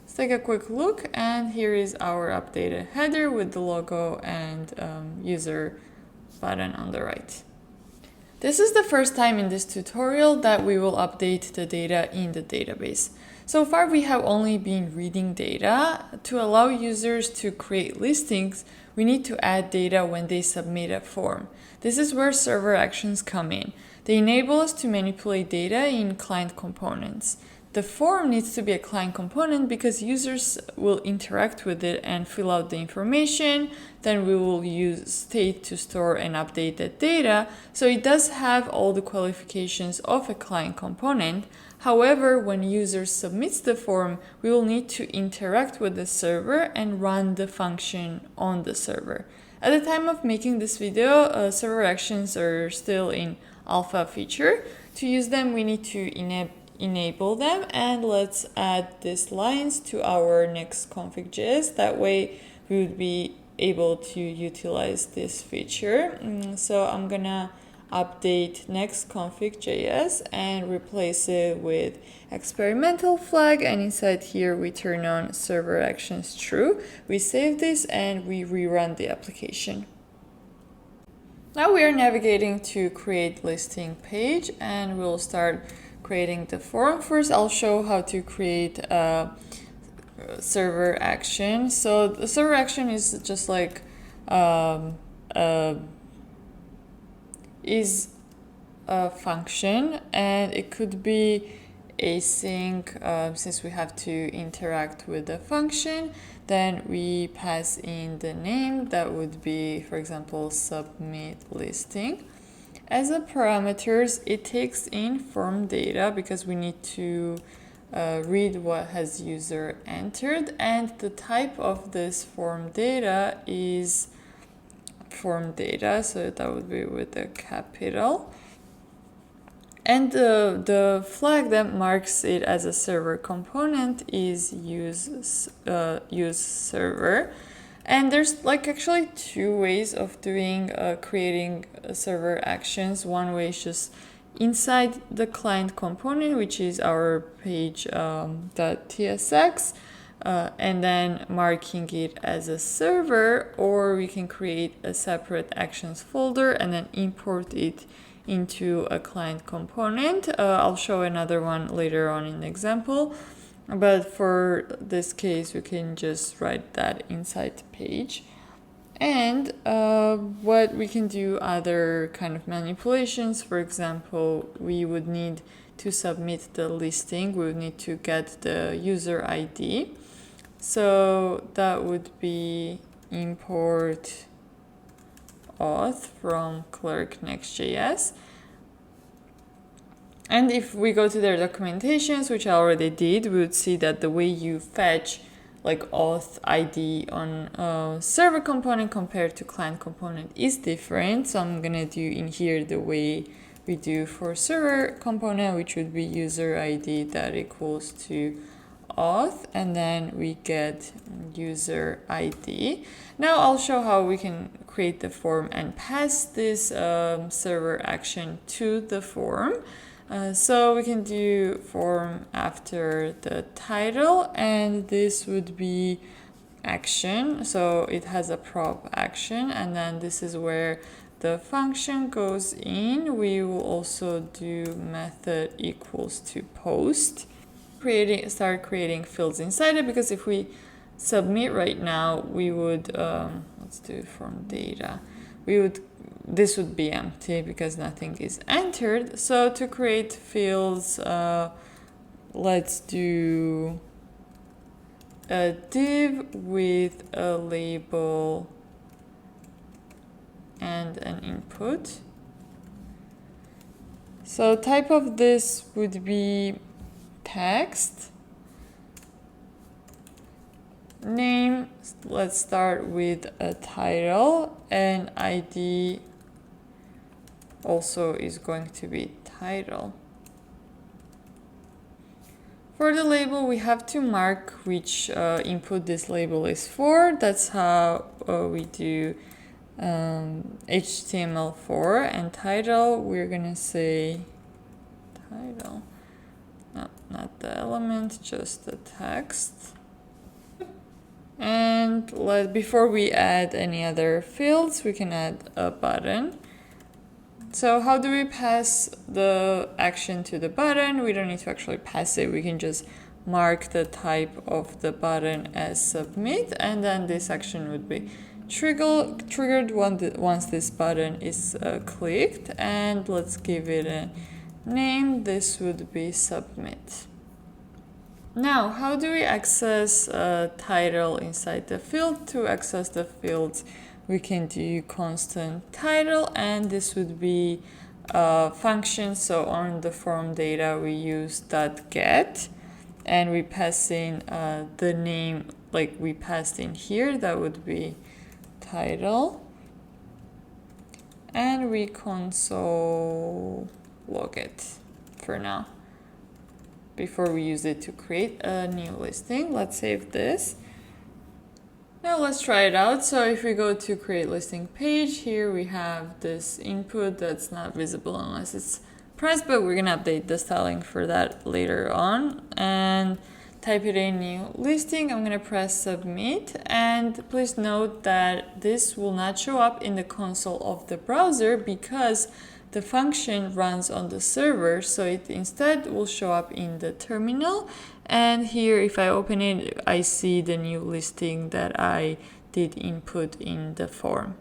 Let's take a quick look, and here is our updated header with the logo and user button on the right. This is the first time in this tutorial that we will update the data in the database. So far, we have only been reading data. To allow users to create listings, we need to add data when they submit a form. This is where server actions come in. They enable us to manipulate data in client components. The form needs to be a client component because users will interact with it and fill out the information. Then we will use state to store and update that data. So it does have all the qualifications of a client component. However, when user submits the form, we will need to interact with the server and run the function on the server. At the time of making this video, server actions are still in alpha feature. To use them, we need to enable them, and let's add these lines to our next config.js. That way we would be able to utilize this feature. So I'm gonna update next config.js and replace it with experimental flag, and inside here we turn on server actions true. We save this and we rerun the application. Now we are navigating to create listing page, and we'll start creating the form. First, I'll show how to create a server action. So the server action is just like is a function, and it could be async since we have to interact with the function. Then we pass in the name. That would be, for example, submit listing. As a parameters, it takes in form data because we need to read what has user entered, and the type of this form data is form data, so that would be with a capital. And the flag that marks it as a server component is use server. And there's like actually two ways of doing creating server actions. One way is just inside the client component, which is our page .tsx, and then marking it as a server, or we can create a separate actions folder and then import it into a client component. I'll show another one later on in the example, but for this case we can just write that inside the page. And what we can do other kind of manipulations. For example, we would need to submit the listing, we would need to get the user ID. So that would be import auth from clerk next.js. And if we go to their documentations, which I already did, we would see that the way you fetch like auth ID on server component compared to client component is different. So I'm gonna do in here the way we do for server component, which would be user ID that equals to auth, and then we get user ID. Now I'll show how we can create the form and pass this server action to the form. So we can do form after the title, and this would be action. So it has a prop action, and then this is where the function goes in. We will also do method equals to post. Start creating fields inside it, because if we submit right now, we would let's do from data. This would be empty because nothing is entered. So to create fields, let's do a div with a label and an input. So type of this would be text. Name, let's start with a title, and ID also is going to be title. For the label, we have to mark which input this label is for. That's how we do HTML4. And title, we're gonna say title. No, not the element, just the text. And before we add any other fields, we can add a button. So how do we pass the action to the button? We don't need to actually pass it. We can just mark the type of the button as submit, and then this action would be triggered once this button is clicked. And let's give it a name. This would be submit. Now, how do we access a title inside the field? To access the fields, we can do constant title, and this would be a function. So on the form data, we use .get, and we pass in the name like we passed in here. That would be title, and we console log it for now before we use it to create a new listing. Let's save this. Now let's try it out. So if we go to create listing page, here we have this input that's not visible unless it's pressed, but we're gonna update the styling for that later on. And type it in new listing. I'm gonna press submit, and please note that this will not show up in the console of the browser because the function runs on the server, so it instead will show up in the terminal. And here, if I open it, I see the new listing that I did input in the form.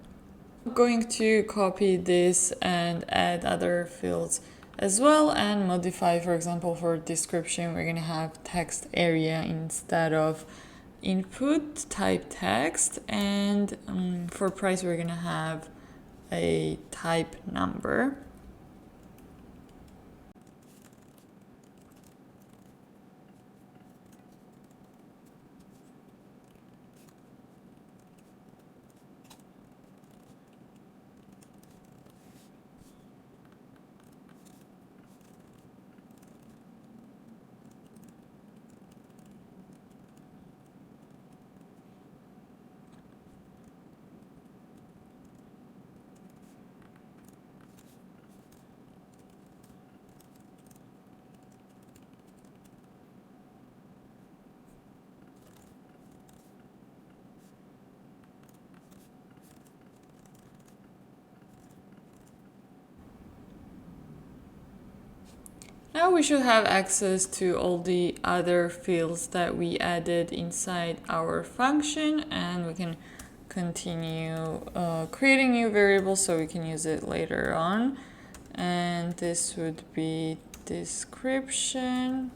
I'm going to copy this and add other fields as well and modify. For example, for description, we're gonna have text area instead of input type text, and for price, we're gonna have a type number. Now we should have access to all the other fields that we added inside our function, and we can continue creating new variables so we can use it later on. And this would be description.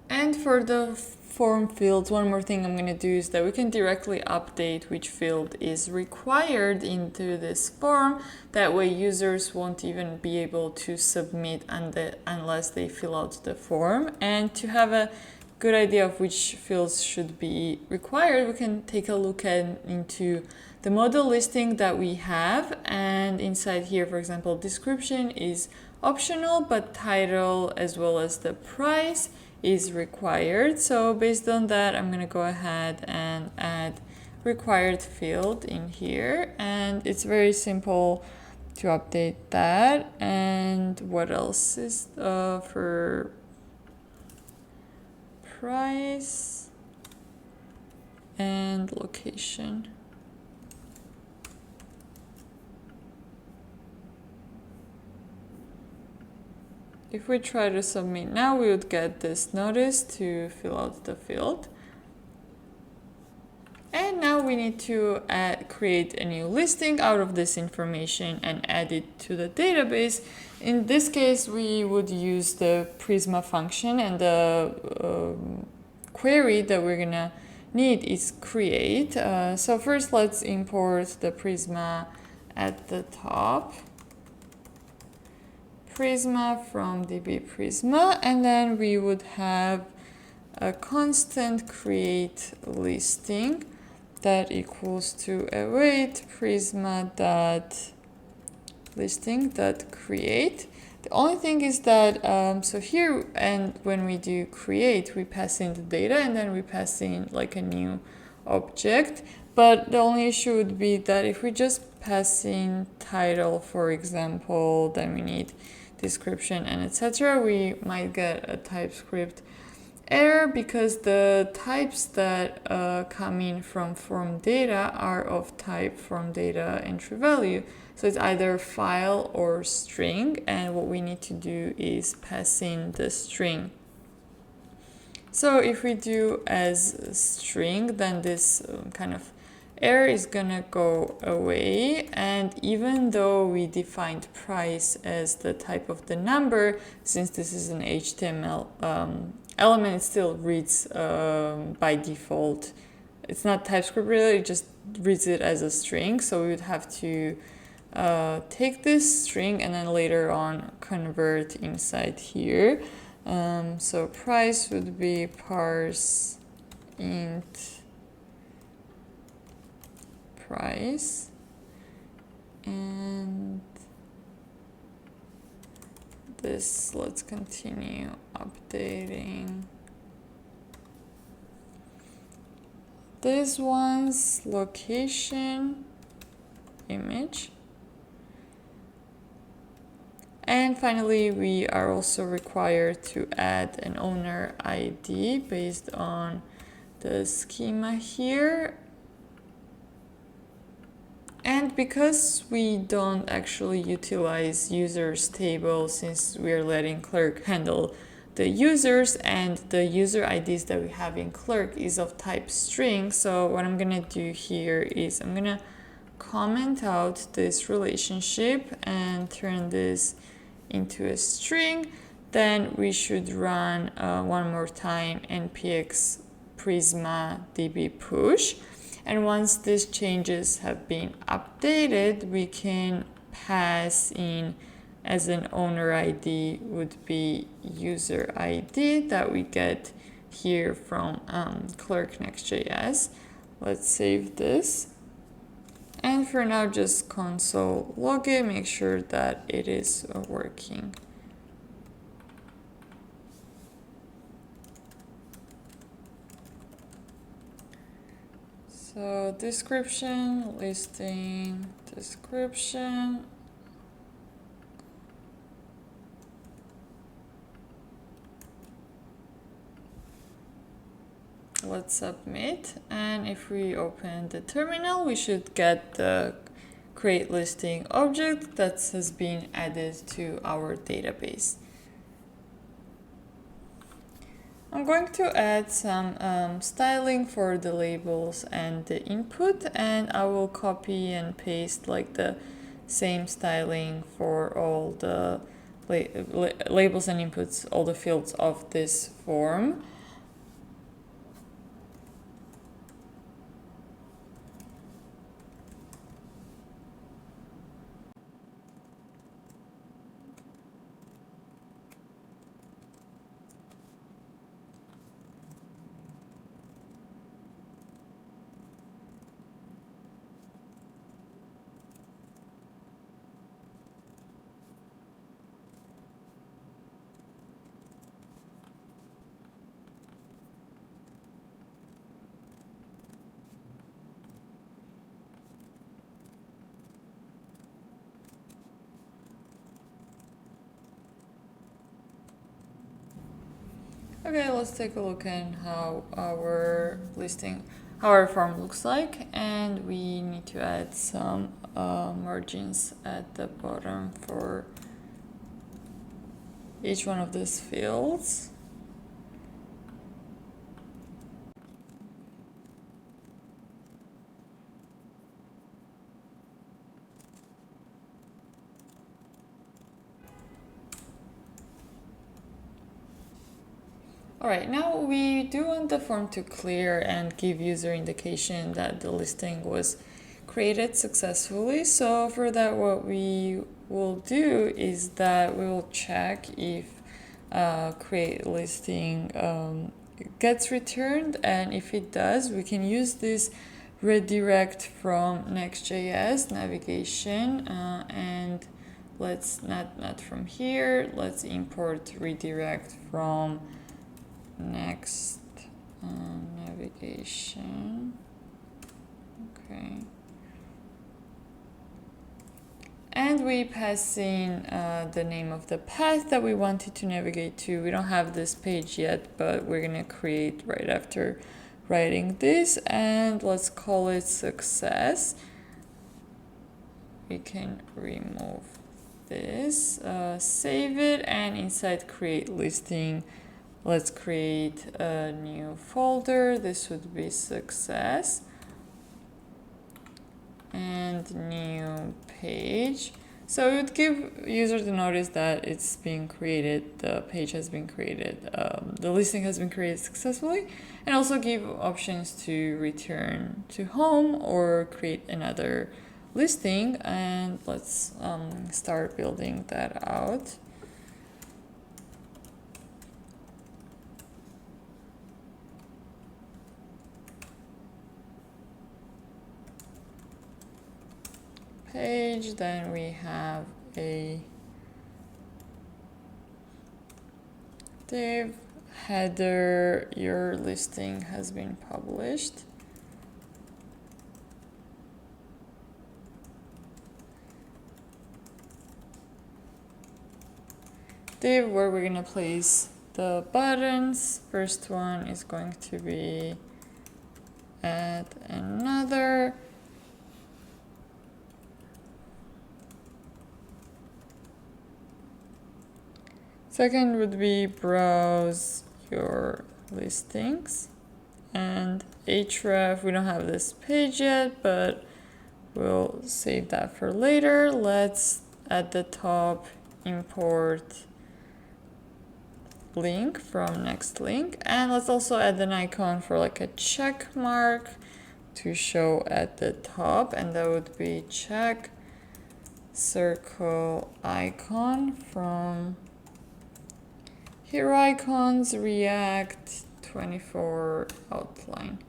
And for the form fields, one more thing I'm going to do is that we can directly update which field is required into this form. That way users won't even be able to submit unless they fill out the form. And to have a good idea of which fields should be required, we can take a look into the model listing that we have. And inside here, for example, description is optional, but title as well as the price is required. So based on that, I'm going to go ahead and add required field in here, and it's very simple to update that. And what else is for price and location? If we try to submit now, we would get this notice to fill out the field. And now we need to create a new listing out of this information and add it to the database. In this case, we would use the Prisma function, and the query that we're gonna need is create. So first let's import the Prisma at the top. Prisma from DB Prisma, and then we would have a constant create listing that equals to await prisma dot listing dot create. The only thing is that so here, and when we do create, we pass in the data and then we pass in like a new object. But the only issue would be that if we just pass in title, for example, then we need description and etc., we might get a TypeScript error because the types that come in from form data are of type form data entry value. So it's either file or string, and what we need to do is pass in the string. So if we do as string, then this kind of error is gonna go away. And even though we defined price as the type of the number, since this is an HTML element, it still reads by default. It's not TypeScript related, it just reads it as a string. So we would have to take this string and then later on convert inside here. So price would be parse int price, and this, let's continue updating this one's location image. And finally, we are also required to add an owner ID based on the schema here. And because we don't actually utilize users table, since we're letting clerk handle the users, and the user IDs that we have in clerk is of type string, so what I'm gonna do here is I'm gonna comment out this relationship and turn this into a string. Then we should run one more time npx prisma db push. And once these changes have been updated, we can pass in as an owner ID would be user ID that we get here from clerk next.js. Let's save this. And for now, just console log it, make sure that it is working. So description, listing, description. let's submit. And if we open the terminal, we should get the create listing object that has been added to our database. I'm going to add some styling for the labels and the input, and I will copy and paste like the same styling for all the labels and inputs, all the fields of this form. Okay, let's take a look at how our form looks like, and we need to add some margins at the bottom for each one of these fields. Alright, now we do want the form to clear and give user indication that the listing was created successfully. So for that, what we will do is that we will check if create listing gets returned, and if it does, we can use this redirect from Next.js navigation and let's not from here, let's import redirect from Next navigation. Okay. And we pass in the name of the path that we wanted to navigate to. We don't have this page yet, but we're gonna create right after writing this, and let's call it success. We can remove this, save it, and inside create listing, let's create a new folder. This would be success and new page. So it would give user the notice that it's being created, the page has been created, the listing has been created successfully, and also give options to return to home or create another listing. And let's start building that out. Page, then we have a div header, your listing has been published. Div where we're gonna place the buttons. First one is going to be add another. Second would be browse your listings, and href, we don't have this page yet, but we'll save that for later. Let's at the top import link from next link, and let's also add an icon for like a check mark to show at the top, and that would be check circle icon from Hero Icons React 24 outline.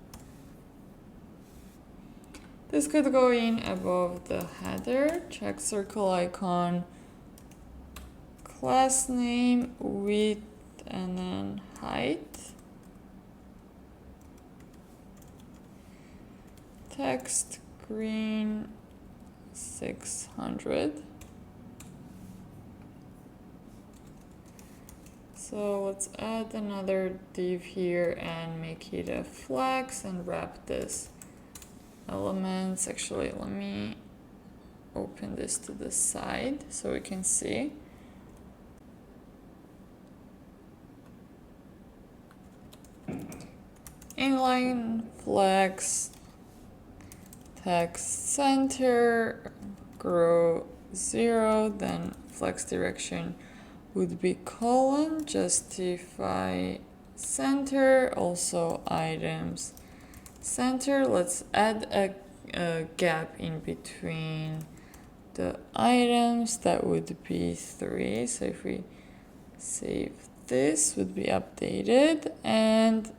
This could go in above the header, check circle icon, class name, width, and then height. Text green 600. So let's add another div here and make it a flex and wrap this elements. Actually, let me open this to the side so we can see. Inline flex, text center, grow 0, then flex direction would be colon, justify center, also items center. Let's add a gap in between the items. That would be 3. So if we save this, would be updated, and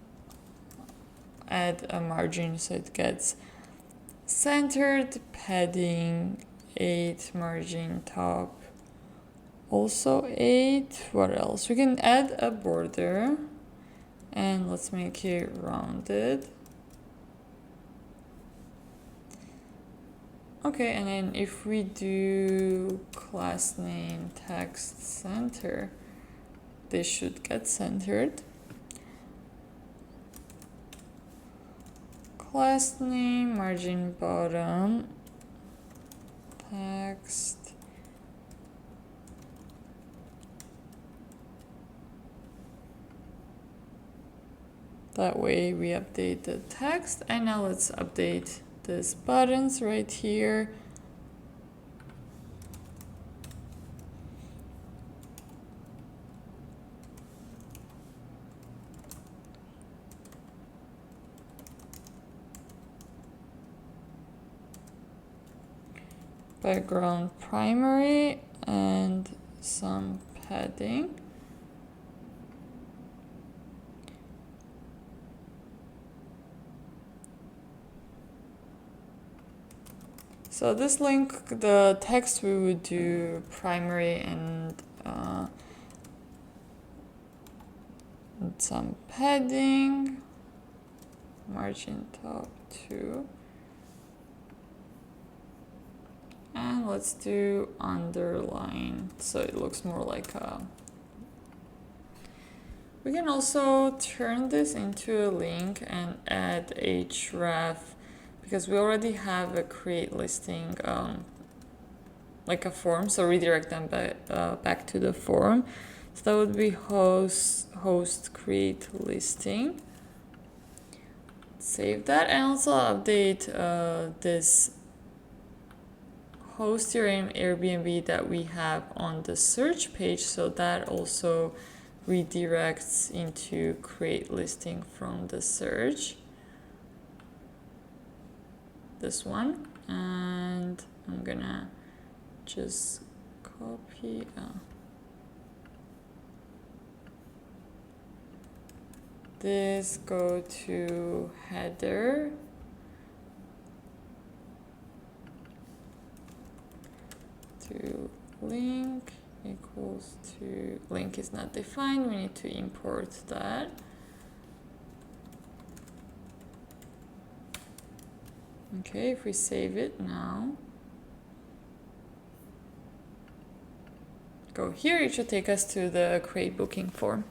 add a margin so it gets centered, padding 8, margin top also 8. What else? We can add a border, and let's make it rounded. Okay, and then if we do class name text center, this should get centered. Class name, margin bottom, text. That way we update the text, and now let's update these buttons right here. Background primary and some padding. So this link, the text we would do primary and some padding, margin top 2. And let's do underline so it looks more like a... We can also turn this into a link and add href, because we already have a create listing, like a form, so redirect them back to the form. So that would be host create listing. Save that, and also update this host your Airbnb that we have on the search page, so that also redirects into create listing from the search. This one, and I'm gonna just copy this, go to header, to link equals to, link is not defined, we need to import that. Okay, if we save it now, go here, it should take us to the create booking form.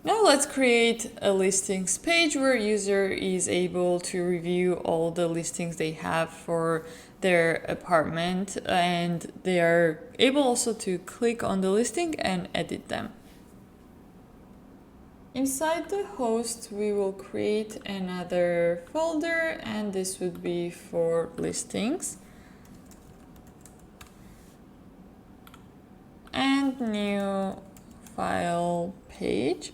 Now let's create a listings page where user is able to review all the listings they have for their apartment, and they are able also to click on the listing and edit them. Inside the host, we will create another folder, and this would be for listings. And new file page.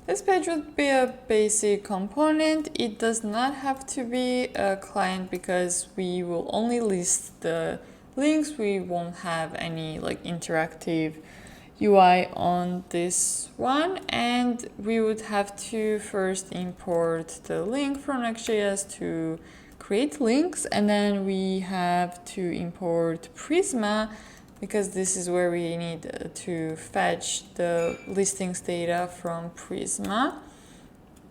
This page would be a basic component. It does not have to be a client because we will only list the links. We won't have any like interactive UI on this one, and we would have to first import the link from Next.js to create links, and then we have to import Prisma because this is where we need to fetch the listings data from Prisma.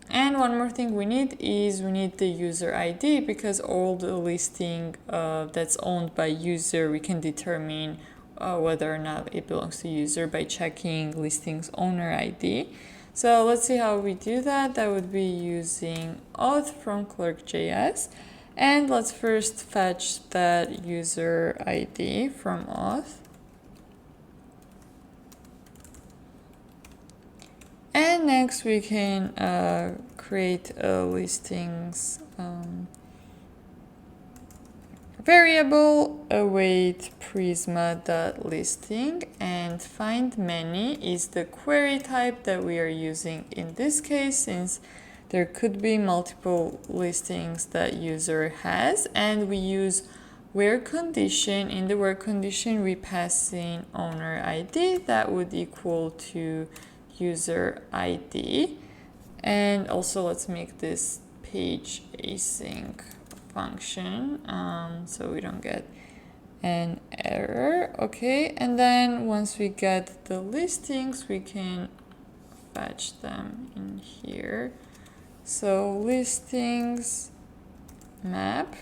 And one more thing we need is we need the user ID, because all the listing that's owned by user, we can determine whether or not it belongs to user by checking listings owner ID. So let's see how we do that. That would be using auth from clerk.js. And let's first fetch that user ID from auth. And next we can create a listings variable, await prisma.listing, and find many is the query type that we are using in this case, since there could be multiple listings that user has, and we use where condition. In the where condition we pass in owner ID that would equal to user ID. And also let's make this page async function so we don't get an error. Okay, and then once we get the listings we can fetch them in here. So listings map,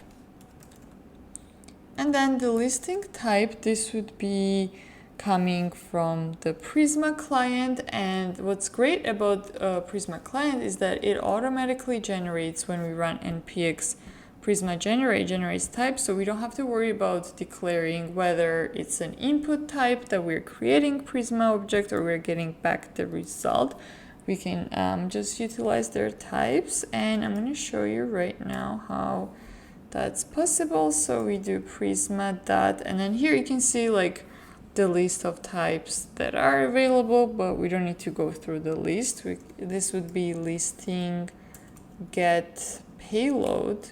and then the listing type, this would be coming from the Prisma client. And what's great about Prisma client is that it automatically generates, when we run npx Prisma generates type, so we don't have to worry about declaring whether it's an input type that we're creating Prisma object or we're getting back the result. We can just utilize their types, and I'm going to show you right now how that's possible. So we do Prisma dot, and then here you can see like the list of types that are available, but we don't need to go through the list. This would be listing get payload,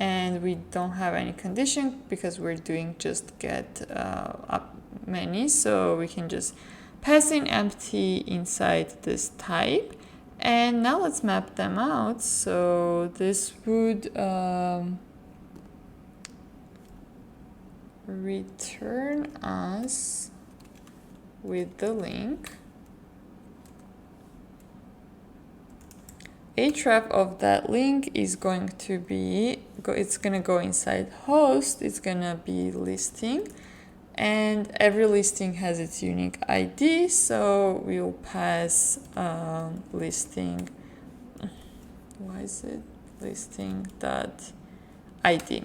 and we don't have any condition because we're doing just get up many, so we can just pass in empty inside this type. And now let's map them out. So this would return us with the link. Href of that link is going to be, it's going to go inside host, it's going to be listing, and every listing has its unique ID, so we'll pass listing, why is it listing dot ID.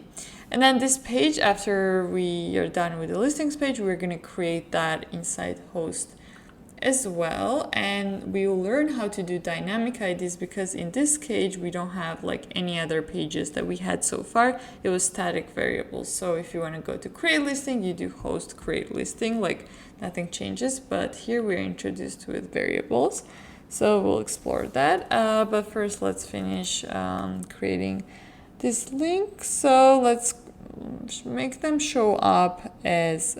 And then this page, after we are done with the listings page, we're going to create that inside host as well, and we will learn how to do dynamic IDs, because in this case we don't have like any other pages that we had so far. It was static variables. So if you want to go to create listing, you do host create listing, like nothing changes, but here we're introduced with variables, so we'll explore that. But first let's finish creating this link. So let's make them show up as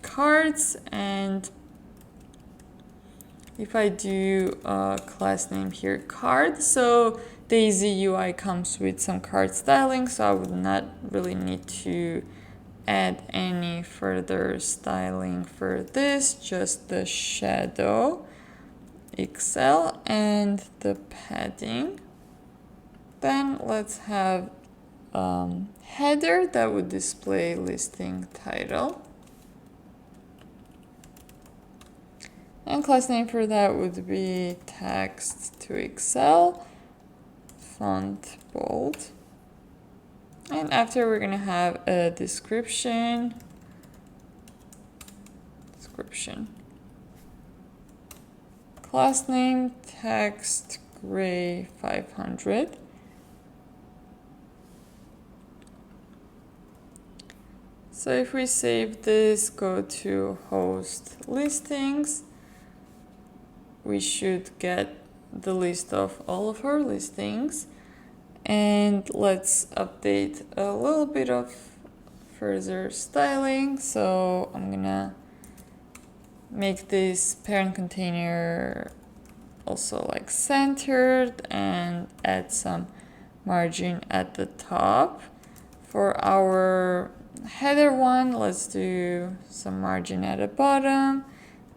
cards, and if I do class name here card, so Daisy UI comes with some card styling, so I would not really need to add any further styling for this, just the shadow, XL, and the padding. Then let's have header that would display listing title. And class name for that would be text to Excel, font bold. And after we're gonna have a description. Class name text gray 500. So if we save this, go to host listings, we should get the list of all of our listings. And let's update a little bit of further styling. So I'm gonna make this parent container also like centered and add some margin at the top. For our header one, let's do some margin at the bottom,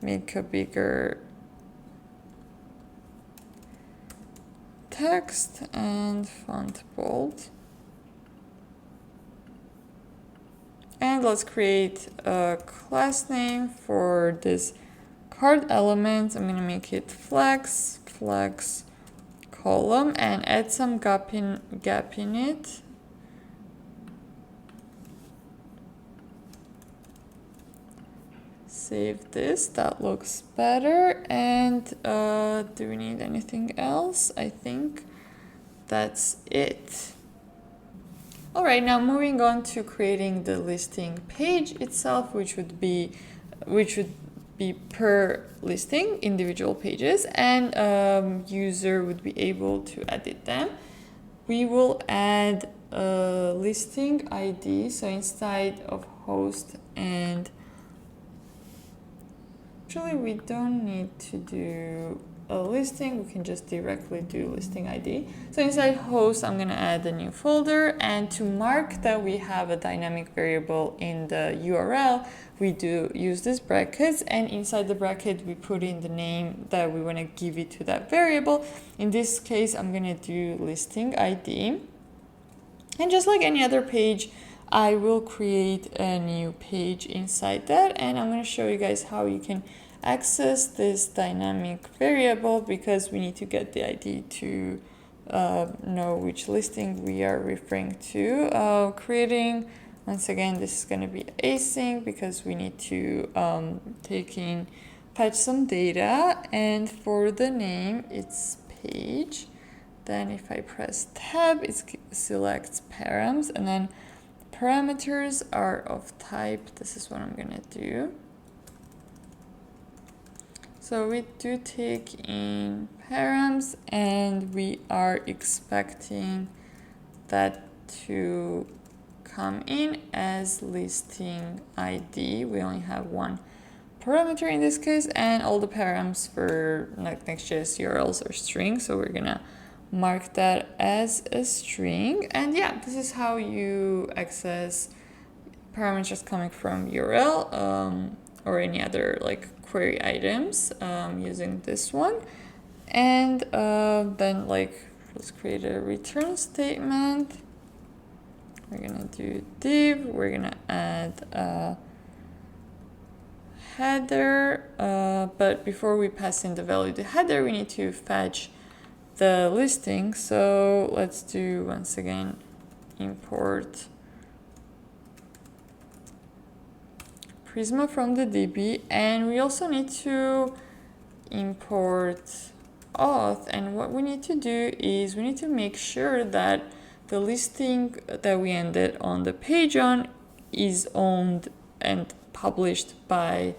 make a bigger text and font bold. And let's create a class name for this card element. I'm gonna make it flex column and add some gap in it. Save this, that looks better. And do we need anything else? I think that's it. All right, now moving on to creating the listing page itself, which would be per listing, individual pages, and user would be able to edit them. We will add a listing ID, so inside of host, and actually we don't need to do a listing, we can just directly do listing ID. So inside host, I'm gonna add a new folder, and to mark that we have a dynamic variable in the URL, we do use these brackets, and inside the bracket we put in the name that we wanna give it to that variable. In this case, I'm gonna do listing ID. And just like any other page, I will create a new page inside that, and I'm gonna show you guys how you can access this dynamic variable, because we need to get the ID to know which listing we are referring to. Creating, once again, this is going to be async because we need to fetch some data, and for the name it's page. Then if I press tab, it selects params, and then parameters are of type, this is what I'm gonna do. So we do take in params, and we are expecting that to come in as listing ID. We only have one parameter in this case, and all the params for Next.js URLs are string, so we're gonna mark that as a string. And yeah, this is how you access parameters coming from URL or any other like query items using this one. And then let's create a return statement. We're gonna do div, we're gonna add a header, but before we pass in the value to header, we need to fetch the listing. So let's do, once again, import Prisma from the DB, and we also need to import auth. And what we need to do is we need to make sure that the listing that we ended on the page on is owned and published by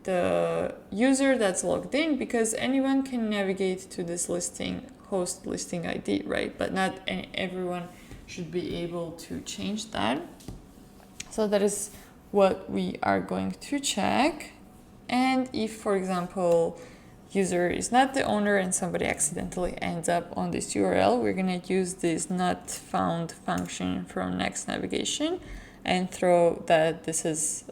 the user that's logged in, because anyone can navigate to this listing, host listing ID, right? But not everyone should be able to change that. So that is what we are going to check. And if, for example, user is not the owner and somebody accidentally ends up on this URL, we're going to use this not found function from next navigation and throw that this is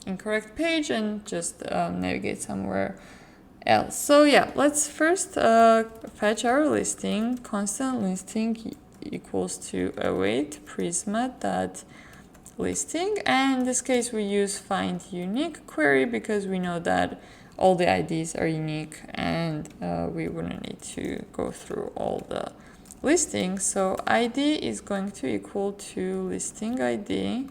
incorrect page and just navigate somewhere else. So yeah, let's first fetch our listing. Constant listing equals to await prisma dot listing, and in this case we use find unique query because we know that all the IDs are unique, and we wouldn't need to go through all the listings. So ID is going to equal to listing ID.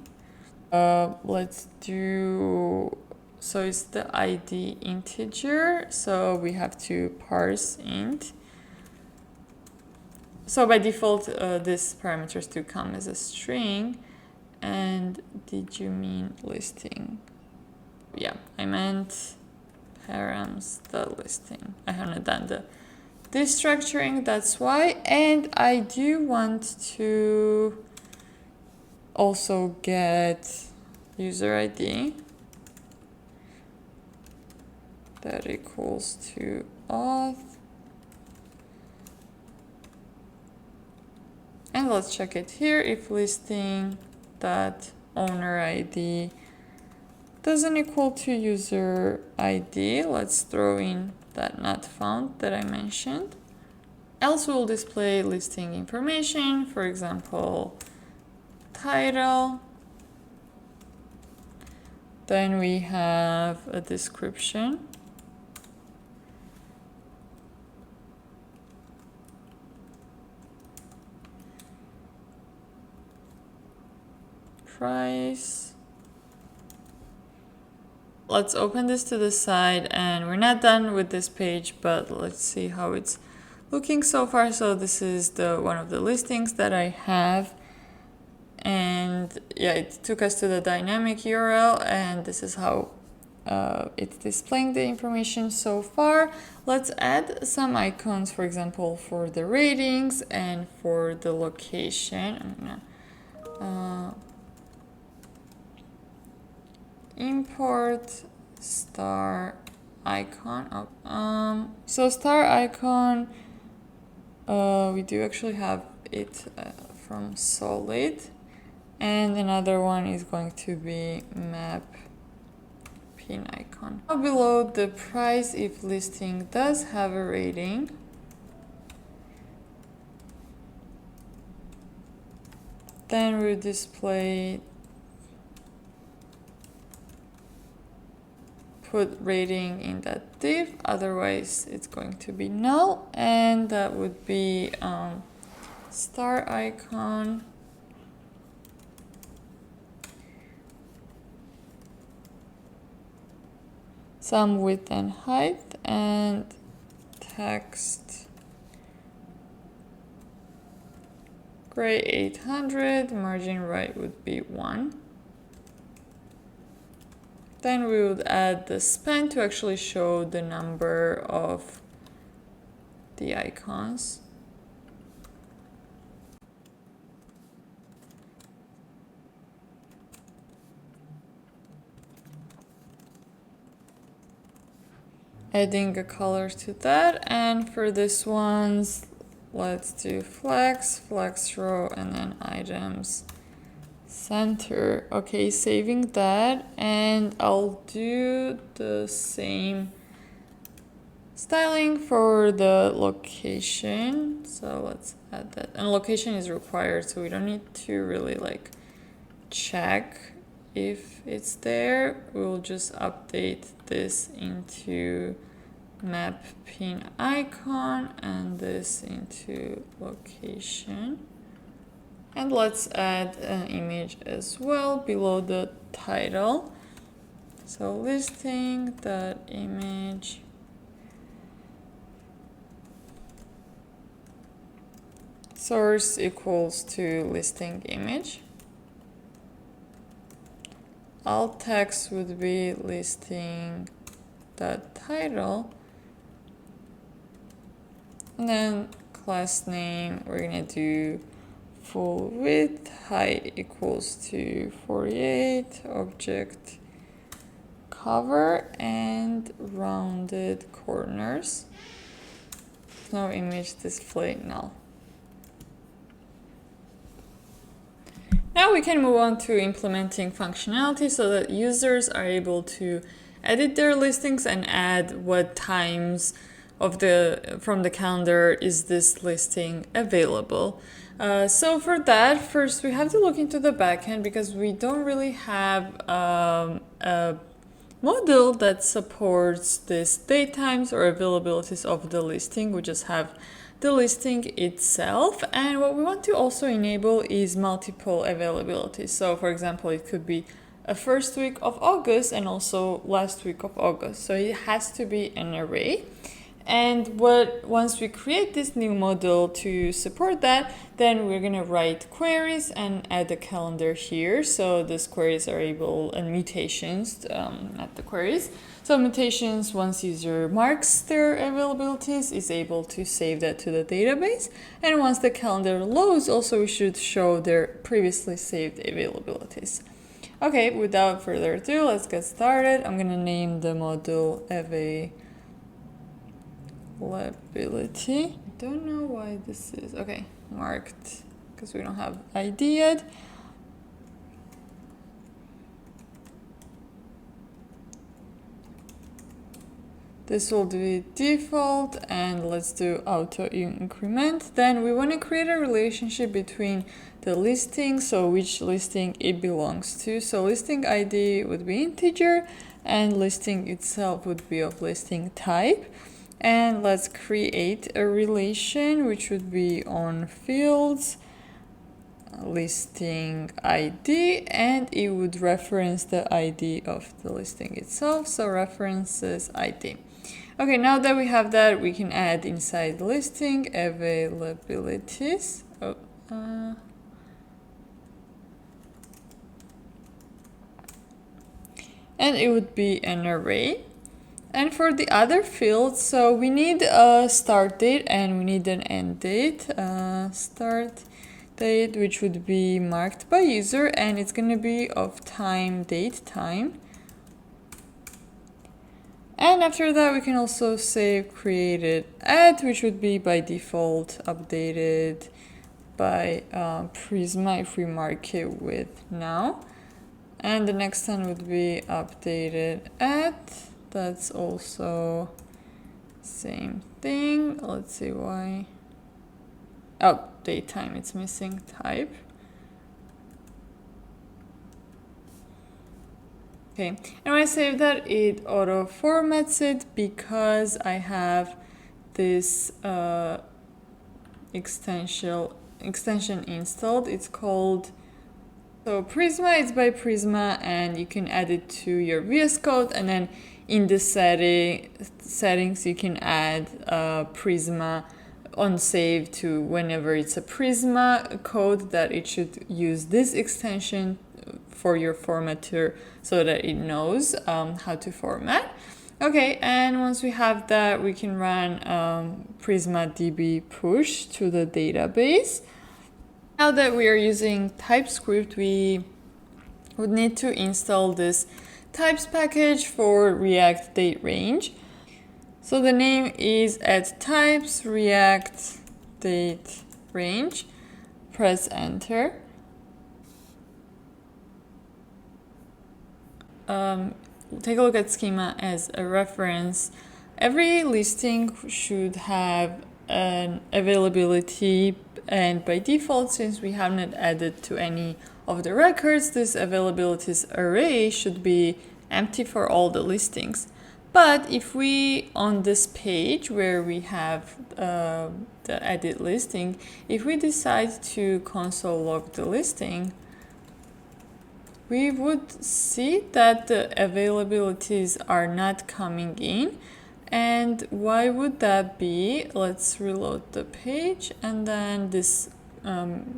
Let's do, so it's the ID integer, so we have to parse int. So by default this parameters do come as a string. And did you mean listing? Yeah, I meant params the listing. I haven't done the destructuring, that's why. And I do want to also get user ID. that equals to auth. And let's check it here. If listing that owner ID doesn't equal to user ID, let's throw in that not found that I mentioned. Else we'll display listing information, for example, title. Then we have a description. Price. Let's open this to the side, and we're not done with this page, but let's see how it's looking so far. So this is one of the listings that I have, and yeah, it took us to the dynamic URL, and this is how it's displaying the information so far. Let's add some icons, for example, for the ratings and for the location. I'm gonna import star icon. So star icon, we do actually have it from solid, and another one is going to be map pin icon. Now below the price, if listing does have a rating, then we display put rating in that div, otherwise it's going to be null, and that would be star icon, some width and height, and text gray 800, margin right would be 1. Then we would add the span to actually show the number of the icons. Adding a color to that, and for this ones, let's do flex row, and then items center. Okay, saving that, and I'll do the same styling for the location. So let's add that, and location is required, so we don't need to really like check if it's there. We'll just update this into map pin icon and this into location. And let's add an image as well below the title. So listing that image. Source equals to listing image. Alt text would be listing that title. And then class name, we're gonna do full width, height equals to 48, object cover, and rounded corners. No image display null. Now we can move on to implementing functionality so that users are able to edit their listings and add what times of from the calendar is this listing available. So for that, first we have to look into the backend because we don't really have a model that supports this date times or availabilities of the listing. We just have the listing itself, and what we want to also enable is multiple availabilities. So for example, it could be a first week of August and also last week of August. So it has to be an array. And once we create this new model to support that, then we're going to write queries and add a calendar here. So these queries are able, and mutations, not the queries. So mutations, once user marks their availabilities, is able to save that to the database. And once the calendar loads, also we should show their previously saved availabilities. Okay, without further ado, let's get started. I'm gonna name the module availability. I don't know why this is, okay, marked, because we don't have ID yet. This will be default, and let's do auto increment. Then we want to create a relationship between the listing, so which listing it belongs to. So listing ID would be integer, and listing itself would be of listing type. And let's create a relation which would be on fields listing ID, and it would reference the ID of the listing itself, so references ID. Okay, now that we have that, we can add inside the listing availabilities. And it would be an array. And for the other fields, so we need a start date and we need an end date. Start date, which would be marked by user, and it's going to be of time, date, time. And after that, we can also save created at, which would be by default updated by Prisma if we mark it with now. And the next one would be updated at. That's also same thing. Let's see why. Oh, date time, it's missing type. Okay, and when I save that, it auto formats it because I have this extension installed. It's called, so Prisma, it's by Prisma, and you can add it to your VS Code, and then in the settings you can add Prisma on save to whenever it's a Prisma code that it should use this extension for your formatter so that it knows how to format. Okay, and once we have that, we can run Prisma DB push to the database. Now that we are using TypeScript, we would need to install this types package for React date range. So the name is add types React date range. Press enter. Take a look at schema as a reference. Every listing should have an availability, and by default, since we haven't added to any of the records, this availabilities array should be empty for all the listings. But if we, on this page where we have the edit listing, if we decide to console log the listing, we would see that the availabilities are not coming in. And why would that be? Let's reload the page, and then this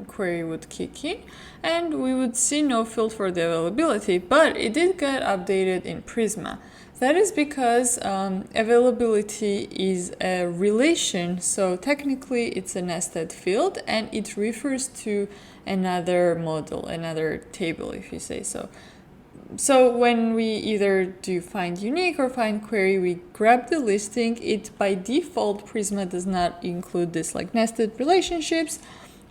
query would kick in, and we would see no field for the availability, but it did get updated in Prisma. That is because availability is a relation, so technically it's a nested field, and it refers to another model, another table, if you say so. So when we either do find unique or find query, we grab the listing. It by default, Prisma does not include this like nested relationships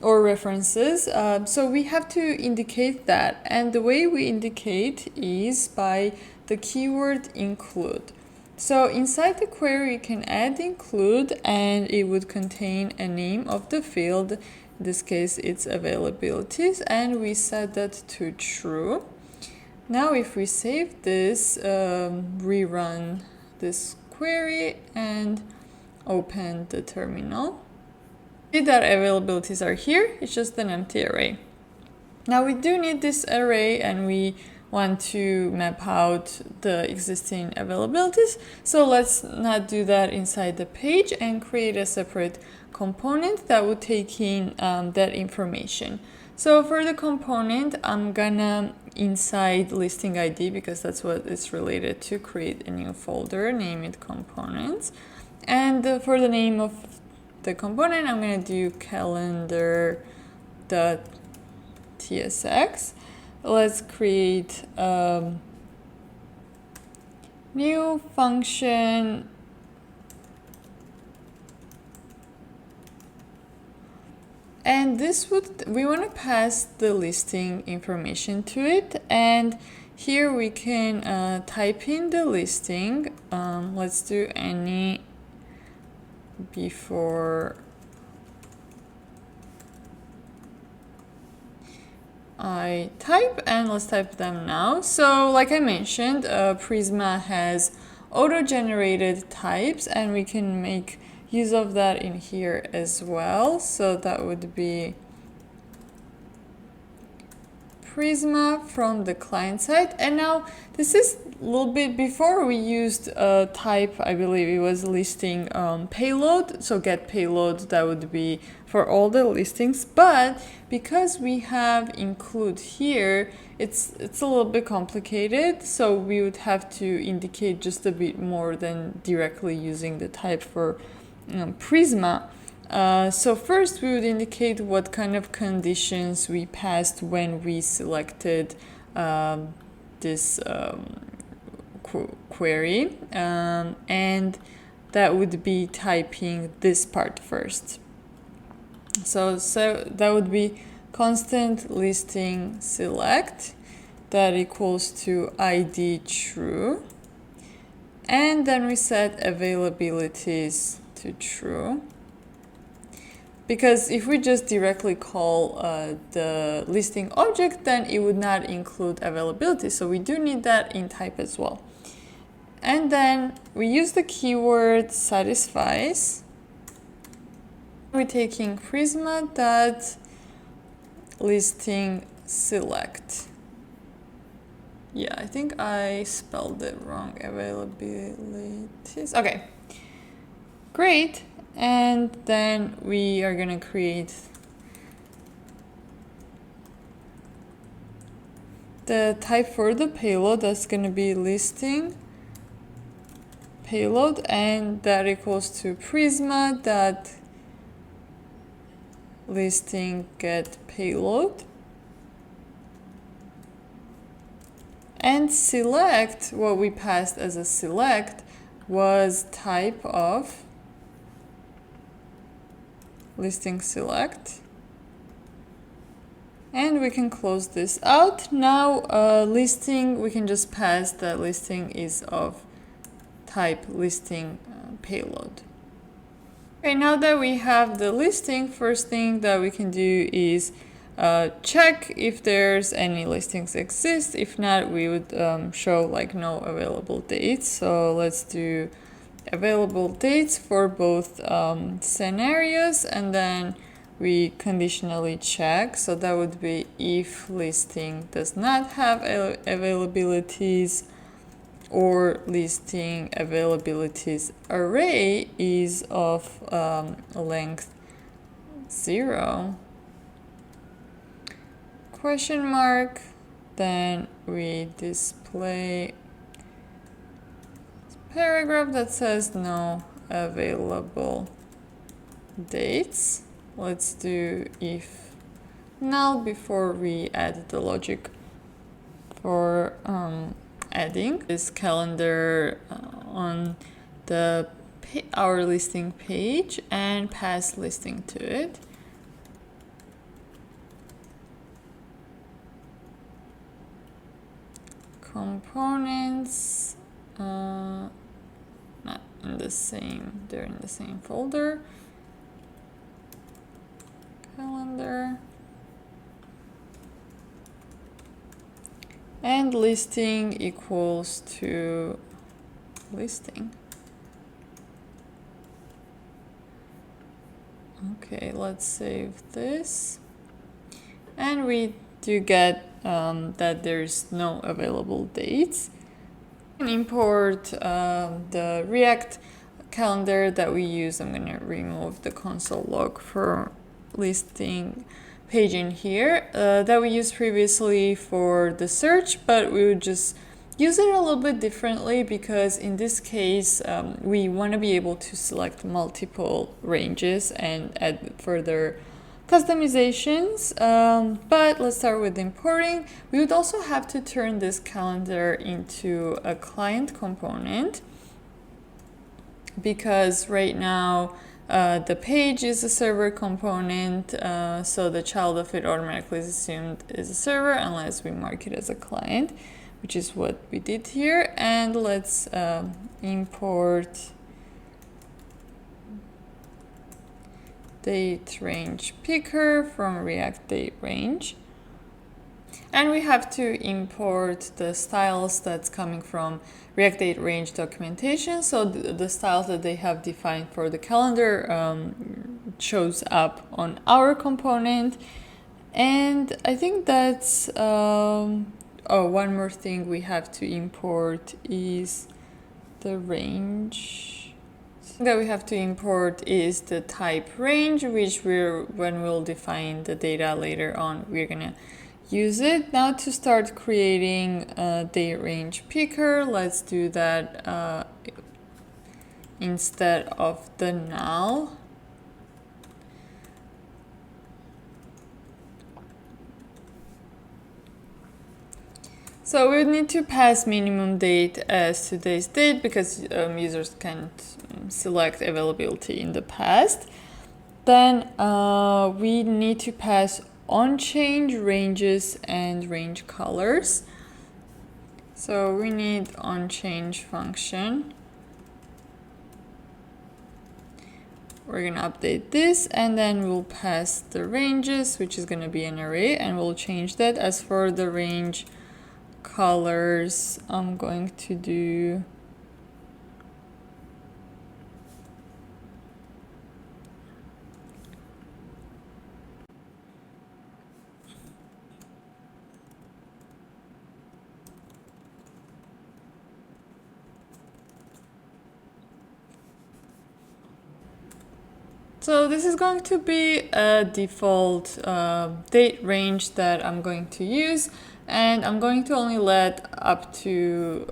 or references. So we have to indicate that. And the way we indicate is by the keyword include. So inside the query, you can add include, and it would contain a name of the field. In this case, it's availabilities, and we set that to true. Now, if we save this, rerun this query and open the terminal, see that availabilities are here. It's just an empty array. Now we do need this array, and we want to map out the existing availabilities. So let's not do that inside the page and create a separate component that would take in that information. So for the component, I'm gonna inside listing ID, because that's what it's related to, create a new folder, name it components. And for the name of the component, I'm gonna do calendar.tsx. let's create a new function. And this we want to pass the listing information to it, and here we can type in the listing. Let's do any before I type, and let's type them now. So like I mentioned, Prisma has auto-generated types, and we can make use of that in here as well. So that would be Prisma from the client side. And now this is a little bit before we used a type, I believe it was listing payload. So get payload, that would be for all the listings. But because we have include here, it's a little bit complicated. So we would have to indicate just a bit more than directly using the type for Prisma. So first we would indicate what kind of conditions we passed when we selected this query, and that would be typing this part first. So that would be constant listing select, that equals to ID true, and then we set availabilities to true. Because if we just directly call the listing object, then it would not include availability. So we do need that in type as well. And then we use the keyword satisfies. We're taking Prisma.listing select. Yeah, I think I spelled it wrong. Availabilities. Okay, great. And then we are going to create the type for the payload. That's going to be listing payload, and that equals to Prisma.listing get payload. And select, what we passed as a select was type of listing select, and we can close this out. Now listing, we can just pass that listing is of type listing payload. Okay, now that we have the listing, first thing that we can do is check if there's any listings exist. If not, we would show like no available dates. So let's do available dates for both scenarios, and then we conditionally check. So that would be if listing does not have availabilities, or listing availabilities array is of length 0 ? Then we display paragraph that says no available dates. Let's do if null before we add the logic for adding this calendar on the our listing page, and pass listing to it. Components, not in the same, they're in the same folder. Calendar. And listing equals to listing. Okay, let's save this. And we do get that there's no available dates. And import the React calendar that we use. I'm going to remove the console log for listing page in here that we used previously for the search, but we would just use it a little bit differently, because in this case we want to be able to select multiple ranges and add further customizations, but let's start with importing. We would also have to turn this calendar into a client component, because right now the page is a server component, so the child of it automatically is assumed is a server unless we mark it as a client, which is what we did here. And let's import date range picker from React date range. And we have to import the styles that's coming from React date range documentation. So the styles that they have defined for the calendar shows up on our component. And I think that's, oh, one more thing we have to import is the range. That we have to import is the type range, which when we'll define the data later on, we're gonna use it. Now to start creating a date range picker, let's do that instead of the null. So we need to pass minimum date as today's date, because users can't select availability in the past. Then we need to pass on-change ranges and range colors. So we need on-change function. We're gonna update this, and then we'll pass the ranges, which is gonna be an array, and we'll change that. As for the range colors, I'm going to do so this is going to be a default date range that I'm going to use, and I'm going to only let up to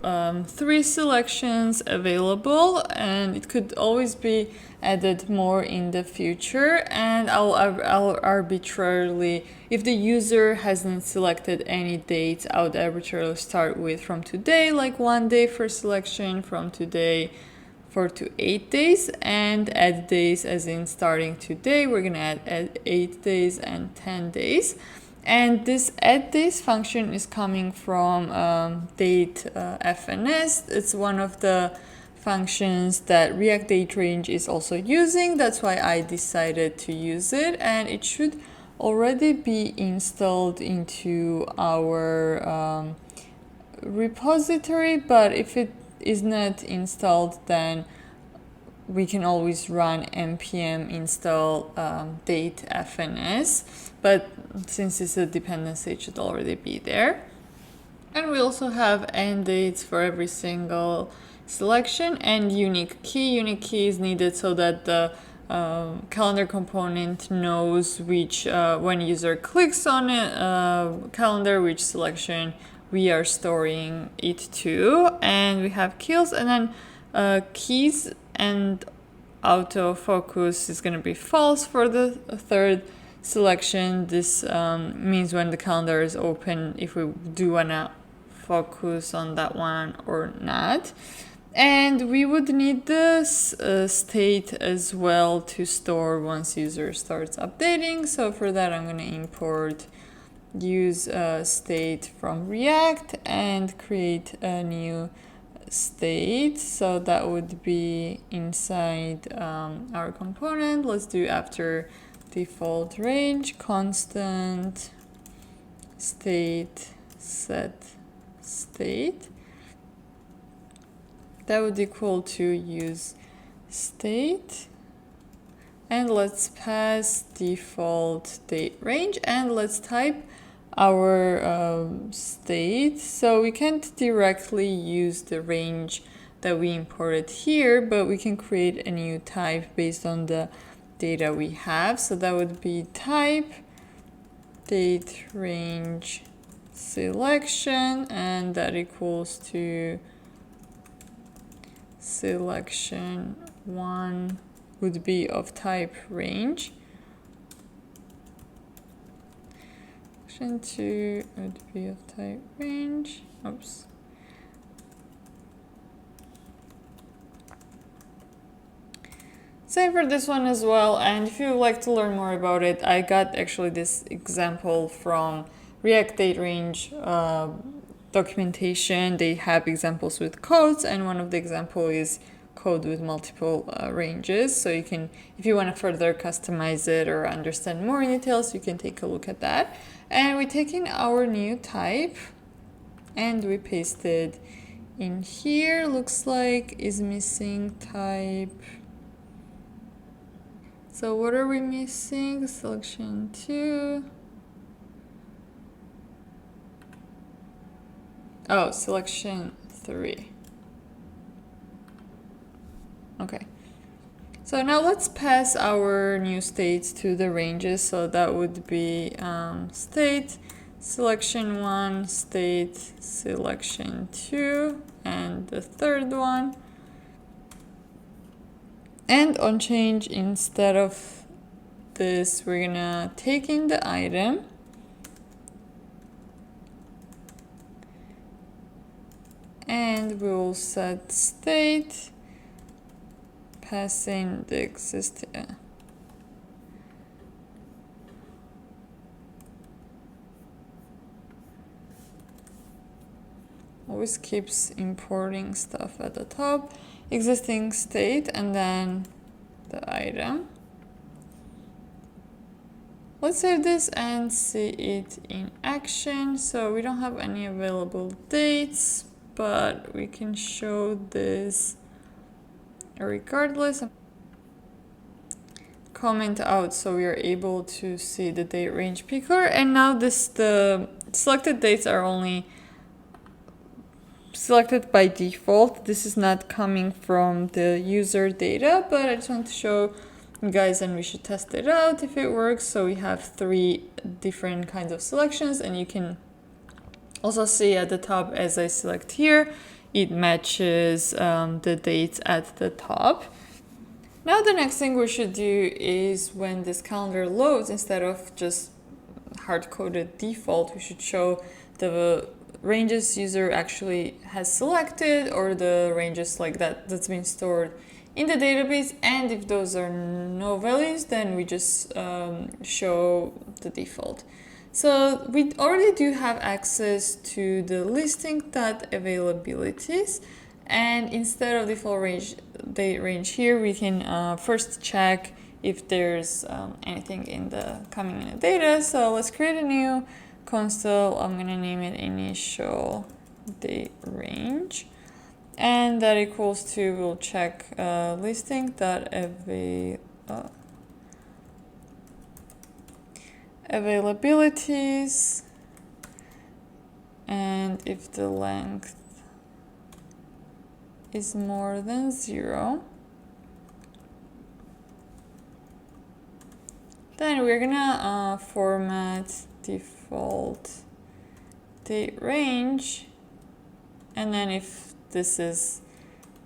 3 selections available, and it could always be added more in the future. And I'll arbitrarily, if the user hasn't selected any dates, I would arbitrarily start with from today, like 1 day for selection, from today 4 to 8 days, and add days as in starting today. We're gonna add 8 days and 10 days. And this add days function is coming from date FNS. It's one of the functions that React date range is also using. That's why I decided to use it, and it should already be installed into our repository, but if it is not installed, then we can always run npm install date fns, but since it's a dependency, it should already be there. And we also have end dates for every single selection, and unique key. Unique key is needed so that the calendar component knows which when user clicks on a calendar, which selection we are storing it to. And we have kills, and then keys and autofocus is going to be false for the third selection. This means when the calendar is open, if we do want to focus on that one or not. And we would need this state as well to store once user starts updating. So for that, I'm going to import use state from React and create a new state. So that would be inside our component. Let's do after default range constant state set state. That would equal to use state. And let's pass default date range, and let's type our state. So we can't directly use the range that we imported here, but we can create a new type based on the data we have. So that would be type date range selection, and that equals to selection 1 would be of type range. selection 2 would be of type range. Oops. Same for this one as well, and if you would like to learn more about it, I got actually this example from React Date Range documentation. They have examples with codes, and one of the example is code with multiple ranges. So you can, if you want to further customize it or understand more in details, you can take a look at that. And we take in our new type and we paste it in here. Looks like is missing type. So what are we missing? Selection 2. Oh, selection 3. Okay. So now let's pass our new states to the ranges. So that would be state, selection 1, state, selection 2, and the third one. And on change, instead of this, we're gonna take in the item. And we'll set state, passing the existing. Always keeps importing stuff at the top. Existing state and then the item. Let's save this and see it in action. So we don't have any available dates, but we can show this regardless. Comment out so we are able to see the date range picker. And now the selected dates are only selected by default. This is not coming from the user data, but I just want to show you guys, and we should test it out if it works. So we have 3 different kinds of selections, and you can also see at the top as I select here, it matches the dates at the top. Now the next thing we should do is when this calendar loads, instead of just hard-coded default, we should show the ranges user actually has selected, or the ranges like that's been stored in the database. And if those are no values, then we just show the default. So we already do have access to the listing.availabilities, and instead of default range date range here, we can first check if there's anything coming in the data. So let's create a new console. I'm gonna name it initial date range, and that equals to, we'll check availabilities, and if the length is more than 0, then we're gonna format default date range, and then if this is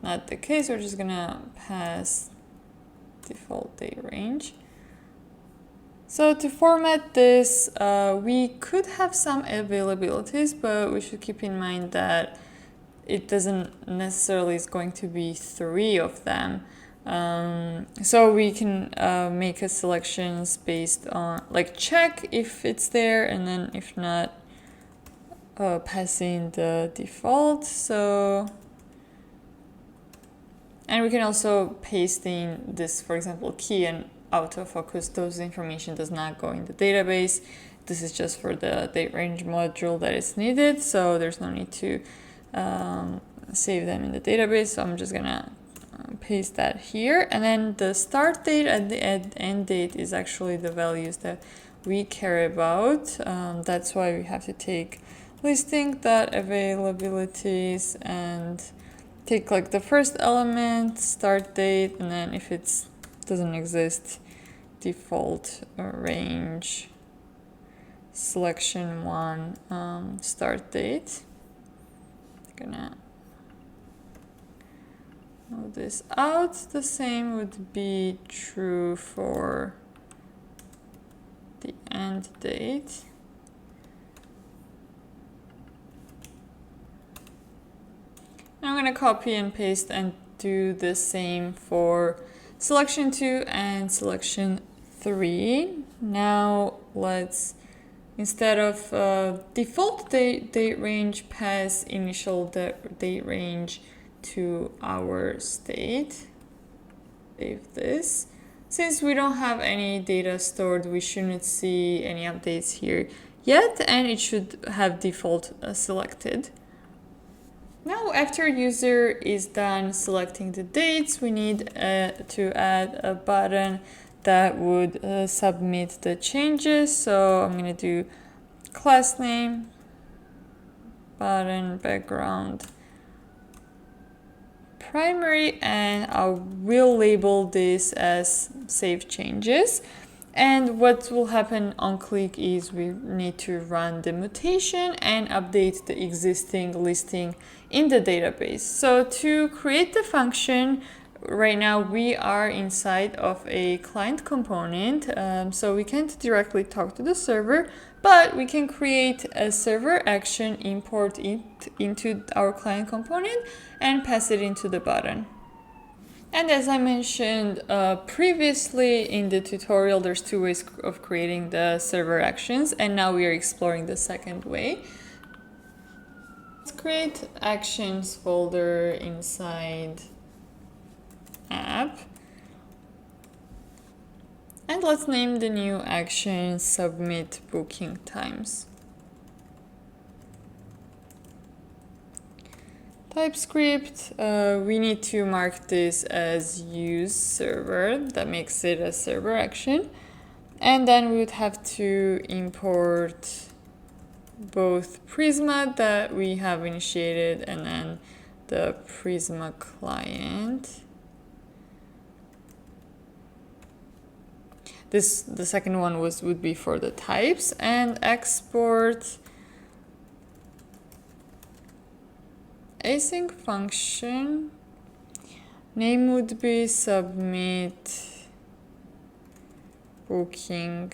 not the case, we're just gonna pass default date range. So to format this, we could have some availabilities, but we should keep in mind that it doesn't necessarily is going to be 3 of them. So we can make a selections based on, like, check if it's there, and then if not, passing the default. So, and we can also paste in this, for example, key and autofocus. Those information does not go in the database. This is just for the date range module that is needed, so there's no need to save them in the database. So I'm just gonna paste that here, and then the start date and the end date is actually the values that we care about. That's why we have to take listing.availabilities and take like the first element, start date, and then if it doesn't exist, default range selection 1 start date. Gonna move this out. The same would be true for the end date. I'm going to copy and paste and do the same for selection 2 and selection 3. Now let's, instead of default date range, pass initial date range to our state. Save this. Since we don't have any data stored, we shouldn't see any updates here yet, and it should have default selected. Now, after user is done selecting the dates, we need to add a button that would submit the changes. So I'm going to do class name, button, background, primary, and I will label this as save changes. And what will happen on click is we need to run the mutation and update the existing listing in the database. So to create the function, right now we are inside of a client component, so we can't directly talk to the server, but we can create a server action, import it into our client component, and pass it into the button. And as I mentioned previously in the tutorial, there's 2 ways of creating the server actions, and now we are exploring the second way. Let's create actions folder inside app. And let's name the new action submit booking times. TypeScript, we need to mark this as use server. That makes it a server action. And then we would have to import both Prisma that we have initiated and then the Prisma client. The second one would be for the types, and export async function. Name would be submit booking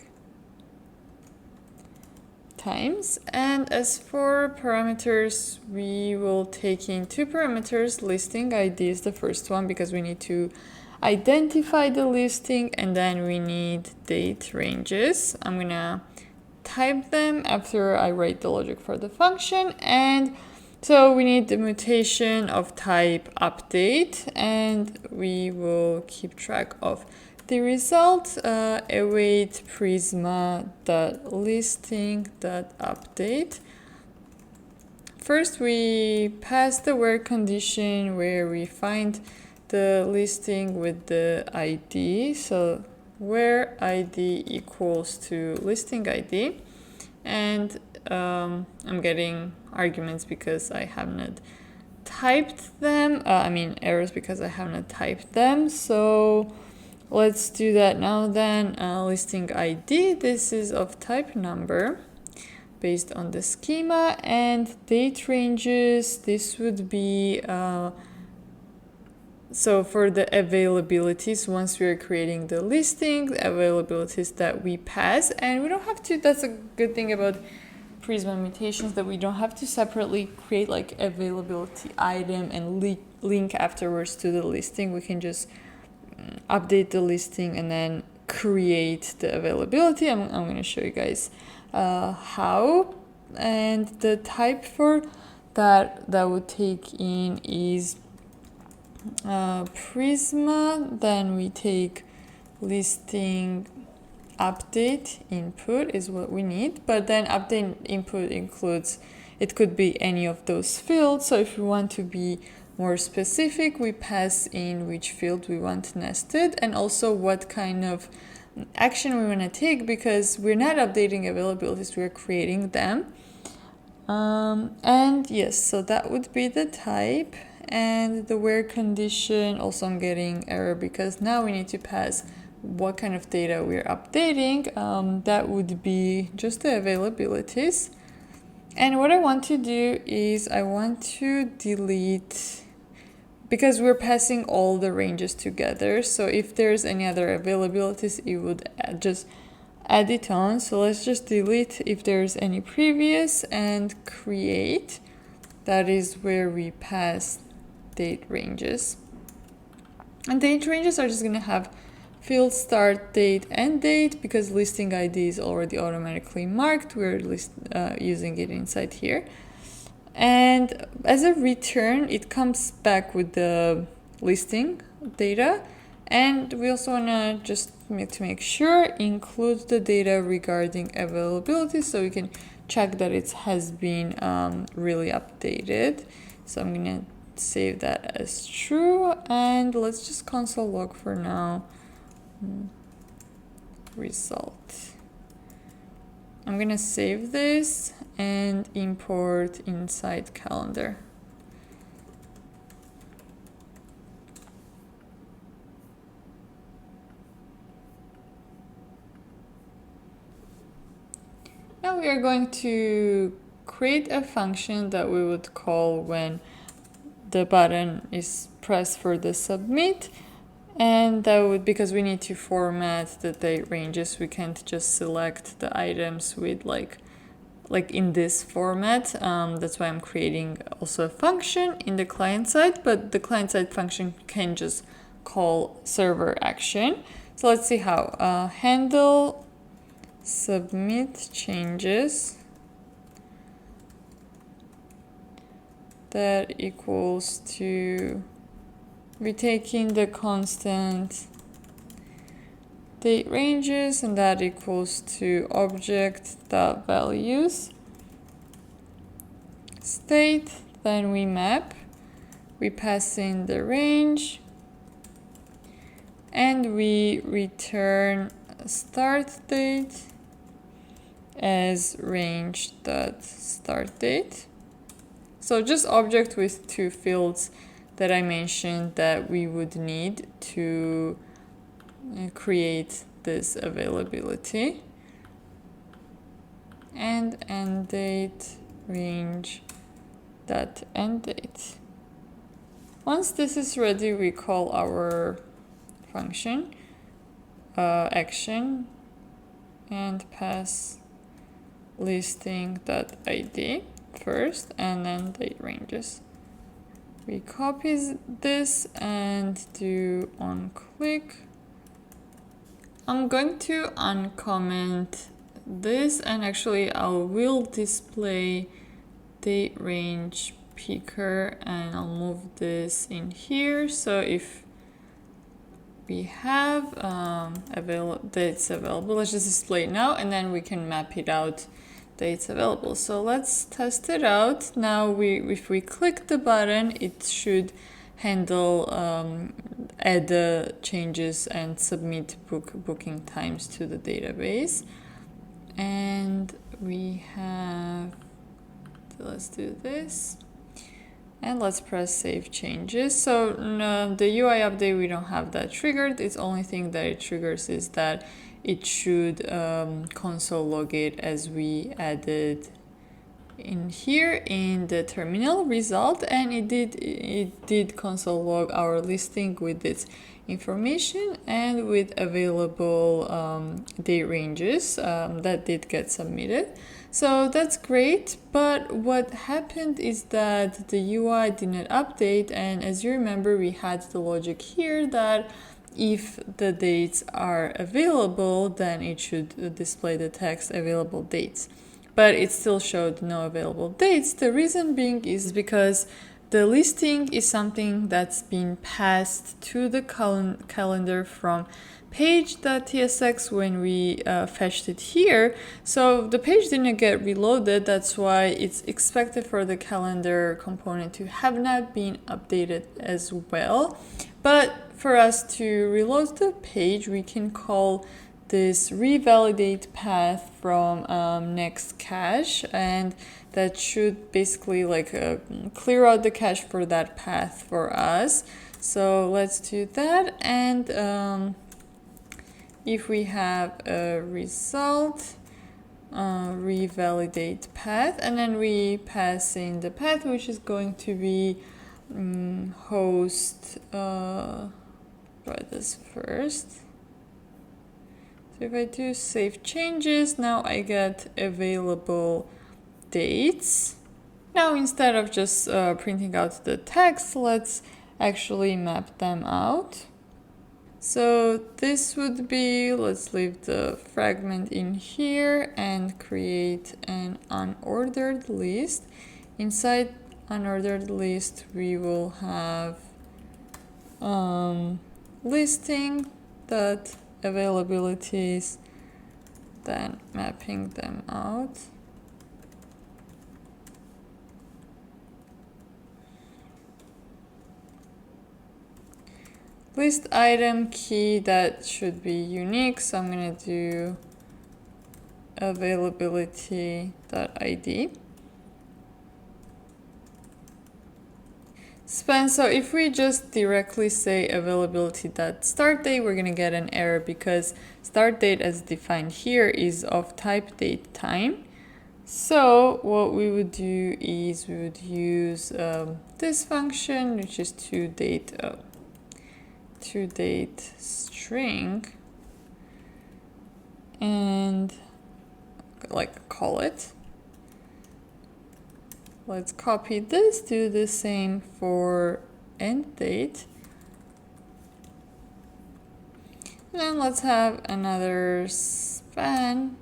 times. And as for parameters, we will take in 2 parameters. Listing ID is the first one because we need to identify the listing, and then we need date ranges. I'm gonna type them after I write the logic for the function. And so we need the mutation of type update, and we will keep track of the result. Await prisma.listing.update. First, we pass the where condition where we find the listing with the ID. So where ID equals to listing ID. And I'm getting arguments because I have not typed them. Errors because I have not typed them. So let's do that now then. Listing ID, this is of type number based on the schema, and date ranges, this would be so for the availabilities, once we are creating the listing, the availabilities that we pass, and we don't have to, that's a good thing about Prisma mutations, that we don't have to separately create like availability item and link afterwards to the listing. We can just update the listing and then create the availability. I'm going to show you guys how. And the type for that would take in is Prisma, then we take listing update input is what we need, but then update input includes, it could be any of those fields. So if we want to be more specific, we pass in which field we want nested and also what kind of action we want to take, because we're not updating availabilities, we're creating them. And yes, so that would be the type. And the where condition, also I'm getting error because now we need to pass what kind of data we're updating. That would be just the availabilities. And what I want to do is I want to delete, because we're passing all the ranges together. So if there's any other availabilities, it would just add it on. So let's just delete if there's any previous and create. That is where we pass date ranges. And date ranges are just going to have field start date, end date, because listing ID is already automatically marked. We're using it inside here. And as a return, it comes back with the listing data. And we also want to just to make sure include the data regarding availability, so we can check that it has been really updated. So I'm going to save that as true, and let's just console log for now. Result. I'm gonna save this and import inside calendar. Now we are going to create a function that we would call when the button is pressed for the submit. And that would, because we need to format the date ranges, we can't just select the items with like in this format. That's why I'm creating also a function in the client side, but the client side function can just call server action. So let's see how. Handle submit changes that equals to, we're taking the constant date ranges, and that equals to object.values state. Then we map, we pass in the range, and we return start date as range.start date. So just object with two fields that I mentioned that we would need to create this availability. And end date range dot end date. Once this is ready, we call our function action and pass listing.id first, and then date ranges. We copy this and do on click. I'm going to uncomment this, and actually I will display date range picker, and I'll move this in here. So if we have dates available, let's just display it now, and then we can map it out dates available. So let's test it out. Now if we click the button, it should handle add the changes and submit booking times to the database. And we have, let's do this, and let's press save changes. So no, the UI update, we don't have that triggered. It's only thing that it triggers is that it should console log it as we added in here in the terminal result, and it did console log our listing with its information and with available date ranges that did get submitted. So that's great, but what happened is that the UI did not update, and as you remember, we had the logic here that if the dates are available, then it should display the text available dates. But it still showed no available dates. The reason being is because the listing is something that's been passed to the calendar from page.tsx when we fetched it here. So the page didn't get reloaded. That's why it's expected for the calendar component to have not been updated as well. But for us to reload the page, we can call this revalidate path from next cache, and that should basically clear out the cache for that path for us. So let's do that, and if we have a result, revalidate path, and then we pass in the path, which is going to be host, try this first. So if I do save changes, now I get available dates. Now, instead of just printing out the text, let's actually map them out. So this would be, let's leave the fragment in here and create an unordered list. Inside unordered list, we will have listing that availabilities, then mapping them out. List item key, that should be unique, so I'm going to do availability.id. Span, so if we just directly say availability.startDate, we're going to get an error because start date as defined here is of type date time. So what we would do is we would use this function, which is toDate string, and like call it. Let's copy this, do the same for end date. Then let's have another span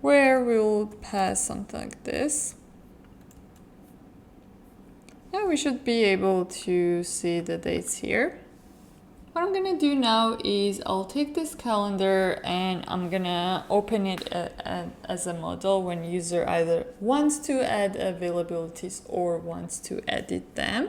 where we'll pass something like this. Now we should be able to see the dates here. What I'm gonna do now is I'll take this calendar and I'm gonna open it as a model when user either wants to add availabilities or wants to edit them.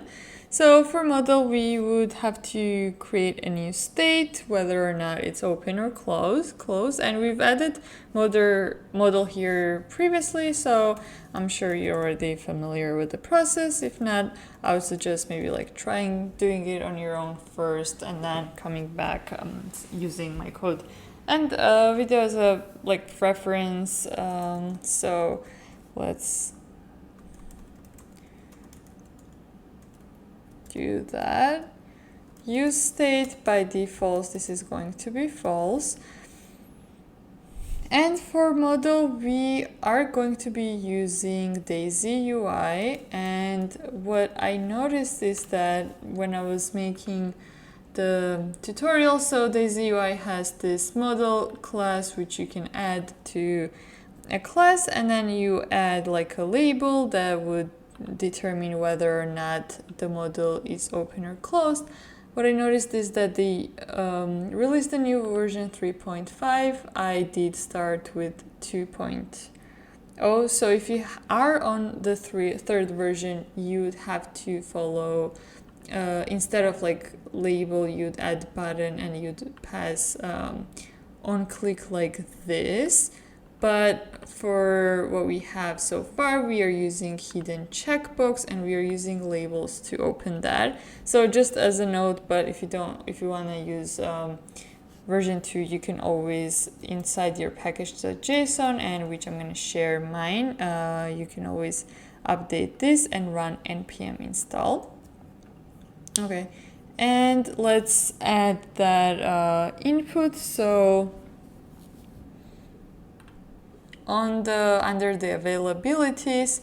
So for model, we would have to create a new state, whether or not it's open or close. And we've added model here previously, so I'm sure you're already familiar with the process. If not, I would suggest maybe like doing it on your own first and then coming back using my code and video as a reference. So let's do that. Use state, by default this is going to be false. And for model, we are going to be using Daisy UI. And what I noticed is that when I was making the tutorial, so Daisy UI has this model class which you can add to a class, and then you add like a label that would determine whether or not the model is open or closed. What I noticed is that they released a new version 3.5. I did start with 2.0. So if you are on the third version, you'd have to follow, instead of like label, you'd add button and you'd pass on click like this. But for what we have so far, we are using hidden checkbox and we are using labels to open that. So just as a note, but if you want to use version 2, you can always, inside your package.json, and which I'm going to share mine, you can always update this and run npm install. Okay, and let's add that input. So under the availabilities,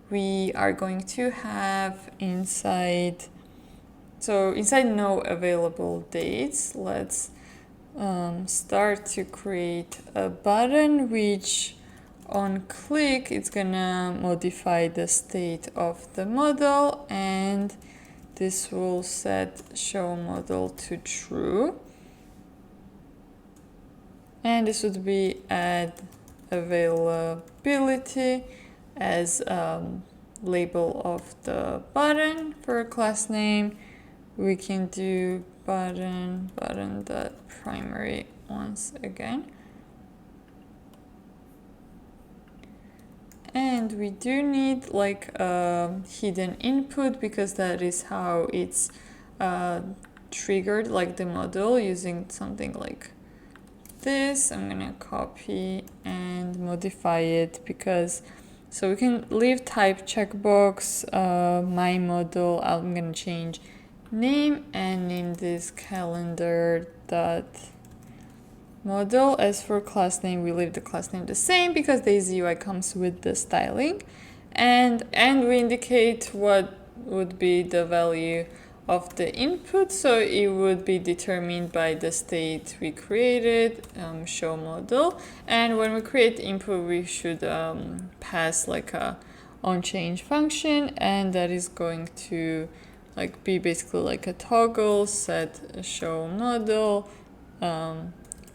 we are going to have inside no available dates, let's start to create a button which on click it's gonna modify the state of the model, and this will set show model to true, and this would be add availability as label of the button. For class name, we can do button.primary once again. And we do need like a hidden input because that is how it's triggered, like the model, using something like this. I'm gonna copy and modify it so we can leave type checkbox, my model. I'm gonna change name and name this calendar.model. As for class name, we leave the class name the same because Daisy UI comes with the styling. and we indicate what would be the value of the input, so it would be determined by the state we created, show model. And when we create input, we should pass like a onChange function, and that is going to like be basically like a toggle set show model,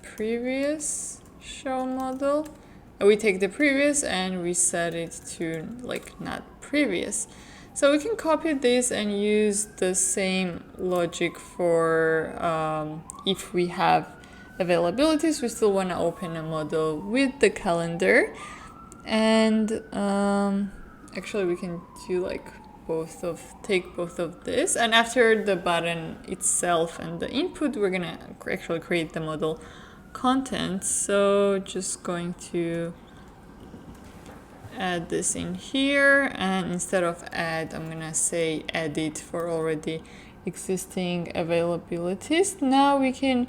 previous show model. We take the previous and we set it to like not previous. So we can copy this and use the same logic for if we have availabilities, we still want to open a model with the calendar. And actually we can do like take both of this, and after the button itself and the input, we're gonna actually create the model content. So just going to add this in here, and instead of add, I'm gonna say edit for already existing availabilities. Now we can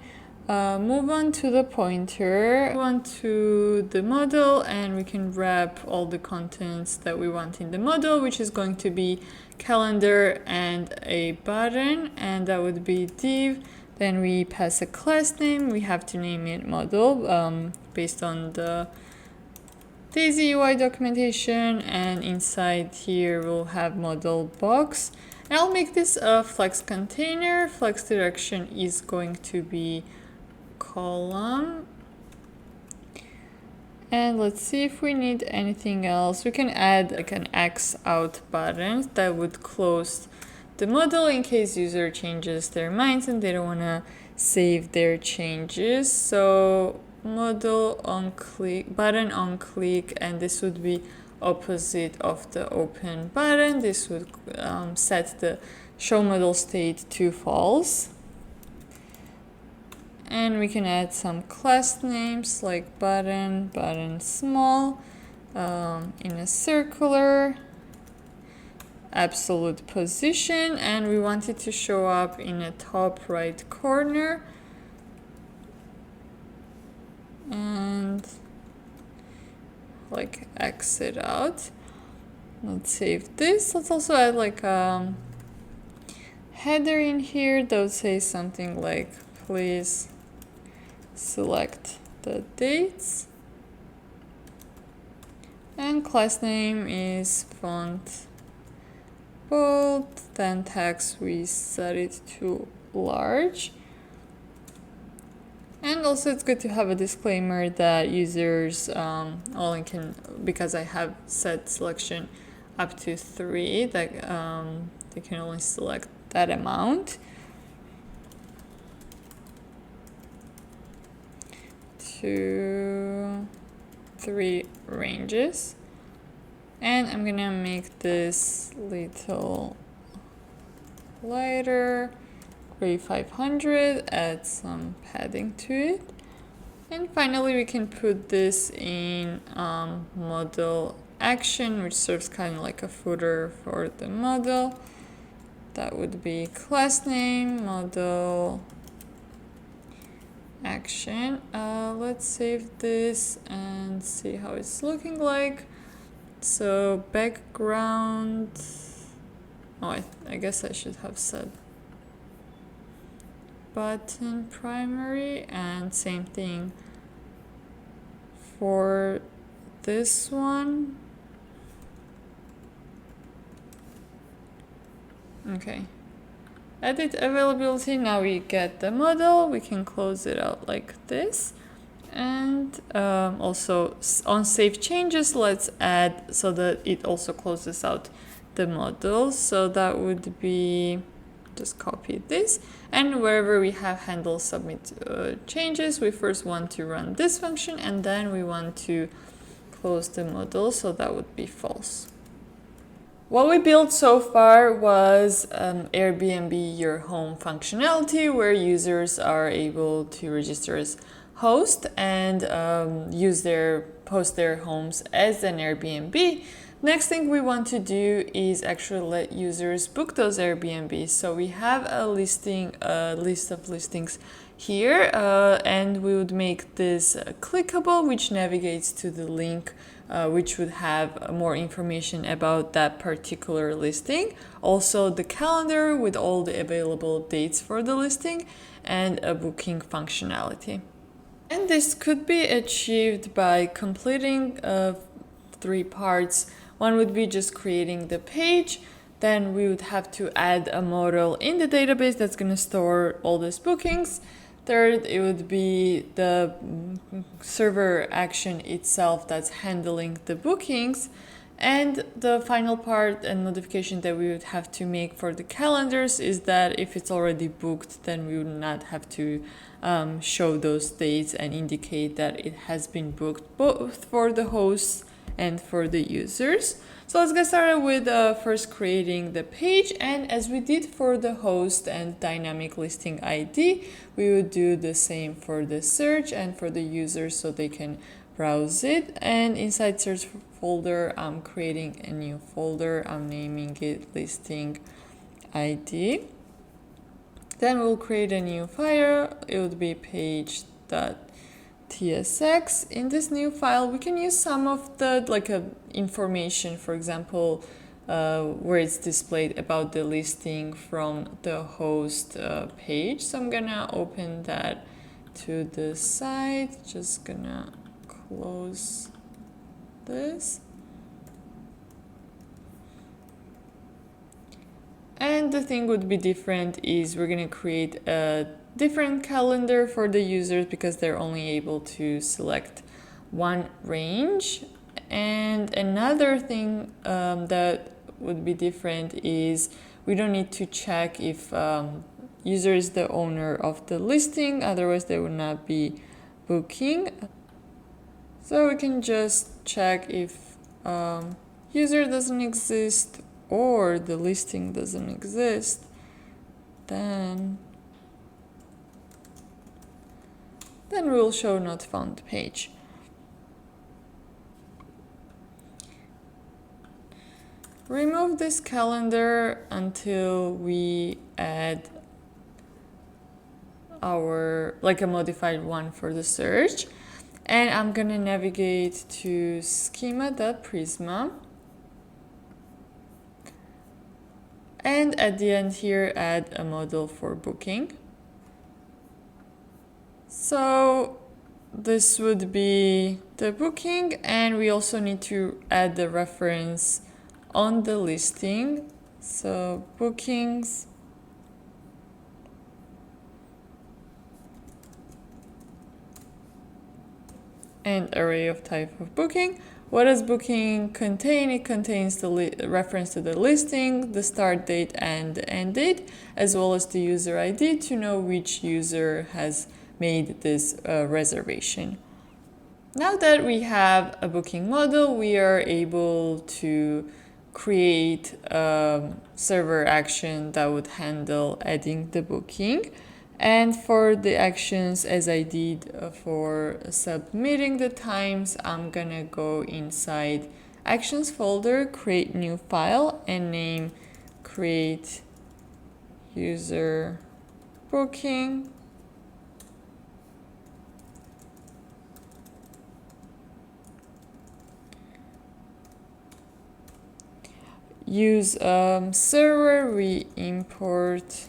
move on to the pointer, move on to the model, and we can wrap all the contents that we want in the model, which is going to be calendar and a button, and that would be div. Then we pass a class name. We have to name it model based on the Daisy UI documentation, and inside here we'll have model box. And I'll make this a flex container. Flex direction is going to be column. And let's see if we need anything else. We can add like an X out button that would close the model in case user changes their minds and they don't want to save their changes. So model on click, button on click, and this would be opposite of the open button. This would set the show model state to false. And we can add some class names like button, button small, in a circular, absolute position, and we want it to show up in a top right corner. And like exit out. Let's save this. Let's also add like a header in here that would say something like please select the dates, and class name is font bold, then text we set it to large. And also it's good to have a disclaimer that users only can, because I have set selection up to 3, that they can only select that amount. To 3 ranges. And I'm gonna make this little lighter, gray 500, add some padding to it. And finally we can put this in model action, which serves kind of like a footer for the model. That would be class name, model action. Let's save this and see how it's looking like. So background, oh, I guess I should have said button primary, and same thing for this one. Okay. Edit availability. Now we get the model. We can close it out like this. And also on save changes, let's add so that it also closes out the model. So that would be, just copy this, and wherever we have handle submit changes, we first want to run this function and then we want to close the model, so that would be false. What we built so far was Airbnb Your Home functionality, where users are able to register as host and post their homes as an Airbnb. Next thing we want to do is actually let users book those Airbnbs. So we have a list of listings here, and we would make this clickable, which navigates to the link, which would have more information about that particular listing. Also the calendar with all the available dates for the listing and a booking functionality. And this could be achieved by completing 3 parts. One would be just creating the page. Then we would have to add a model in the database that's going to store all these bookings. Third, it would be the server action itself that's handling the bookings. And the final part and modification that we would have to make for the calendars is that if it's already booked, then we would not have to show those dates and indicate that it has been booked both for the hosts and for the users. So let's get started with first creating the page, and as we did for the host and dynamic listing ID, we would do the same for the search and for the users so they can browse it. And inside search folder, I'm creating a new folder. I'm naming it listing ID. Then we'll create a new file. It would be page.tsx. In this new file, we can use some of the information, for example, where it's displayed about the listing from the host page. So I'm gonna open that to the side. Just gonna close this. And the thing would be different is we're going to create a different calendar for the users because they're only able to select one range. And another thing that would be different is we don't need to check if user is the owner of the listing, otherwise they would not be booking. So we can just check if user doesn't exist or the listing doesn't exist, then we'll show not found page. Remove this calendar until we add our a modified one for the search. And I'm gonna navigate to schema.prisma. And at the end here, add a model for booking. So this would be the booking, and we also need to add the reference on the listing. So bookings. And array of type of booking. What does booking contain? It contains the reference to the listing, the start date and the end date, as well as the user ID to know which user has made this reservation. Now that we have a booking model, we are able to create a server action that would handle adding the booking. And for the actions, as I did for submitting the times, I'm gonna go inside actions folder, create new file and name create user booking. Use server, we import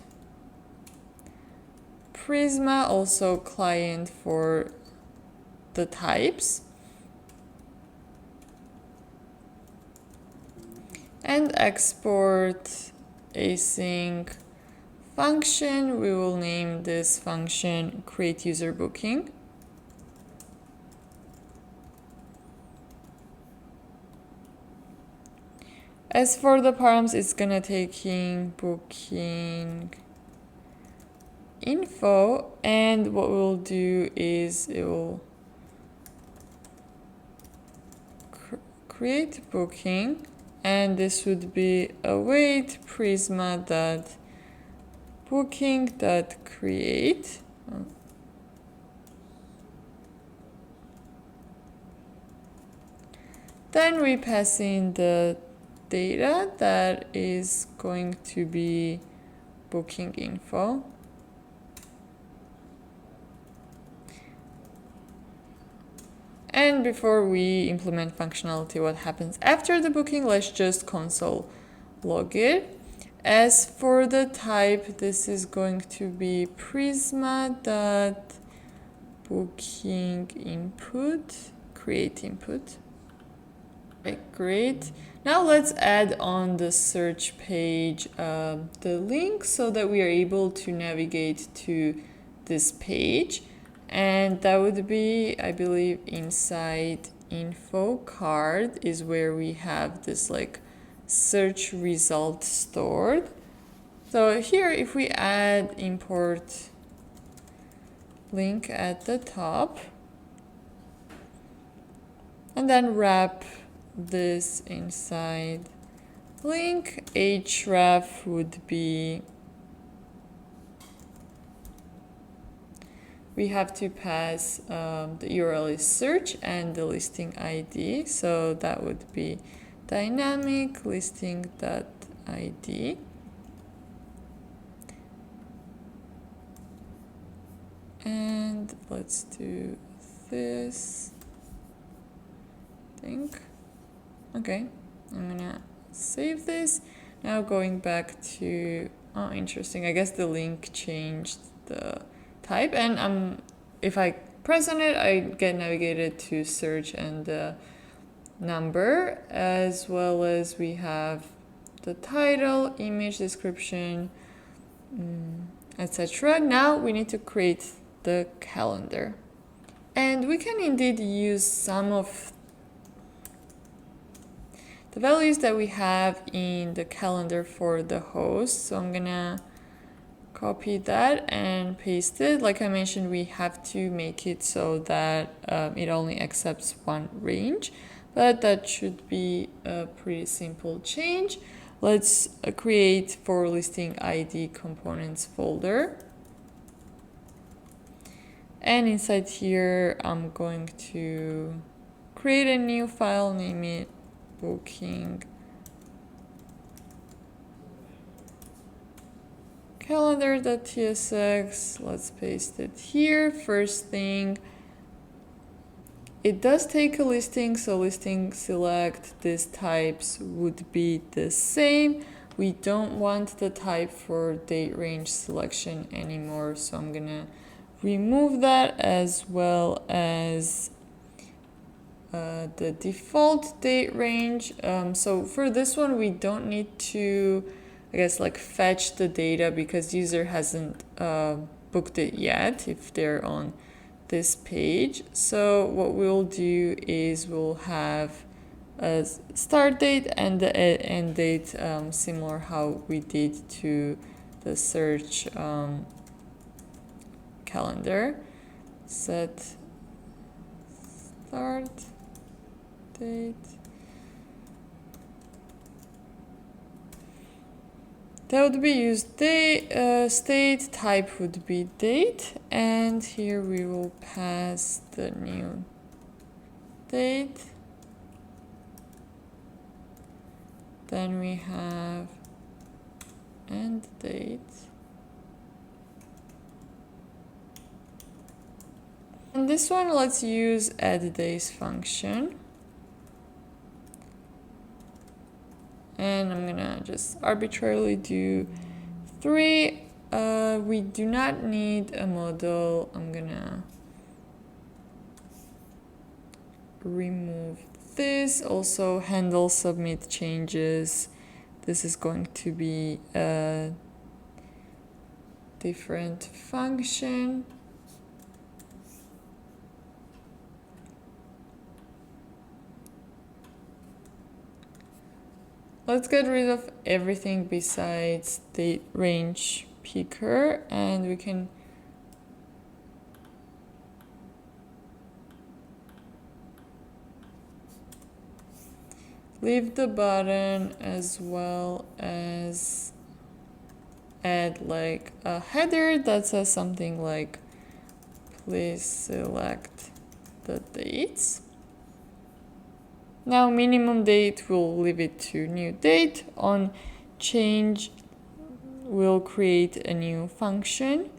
Prisma, also client for the types. And export async function. We will name this function create user booking. As for the params, it's gonna take in booking info, and what we'll do is it will create booking, and this would be await prisma.booking.create. Then we pass in the data that is going to be booking info. And before we implement functionality, what happens after the booking, let's just console log it. As for the type, this is going to be prisma.booking input, create input. Okay, great. Now let's add on the search page the link so that we are able to navigate to this page. And that would be, I believe, inside info card is where we have this like search result stored. So here, if we add import link at the top and then wrap this inside link, href would be, we have to pass the URL is search and the listing ID. So that would be dynamic listing.id. And let's do this thing. Okay, I'm gonna save this. Now going back to, oh, interesting. I guess the link changed the type, and if I press on it, I get navigated to search and the number, as well as we have the title, image description, etc. Now we need to create the calendar, and we can indeed use some of the values that we have in the calendar for the host. So I'm gonna copy that and paste it. Like I mentioned, we have to make it so that it only accepts one range, but that should be a pretty simple change. Let's create for listing ID components folder. And inside here, I'm going to create a new file, name it booking calendar.tsx. Let's paste it here. First thing, it does take a listing, so listing select, these types would be the same. We don't want the type for date range selection anymore, so I'm gonna remove that, as well as the default date range. So for this one, we don't need to, I guess, like fetch the data because user hasn't booked it yet if they're on this page. So what we'll do is we'll have a start date and the end date, similar how we did to the search calendar. Set start date. That would be used date, state, type would be date, and here we will pass the new date. Then we have end date. And this one, let's use add days function. And I'm gonna just arbitrarily do 3. We do not need a model. I'm gonna remove this. Also handle submit changes. This is going to be a different function. Let's get rid of everything besides date range picker, and we can leave the button, as well as add like a header that says something like please select the dates. Now minimum date, we'll leave it to new date. On change, we'll create a new function.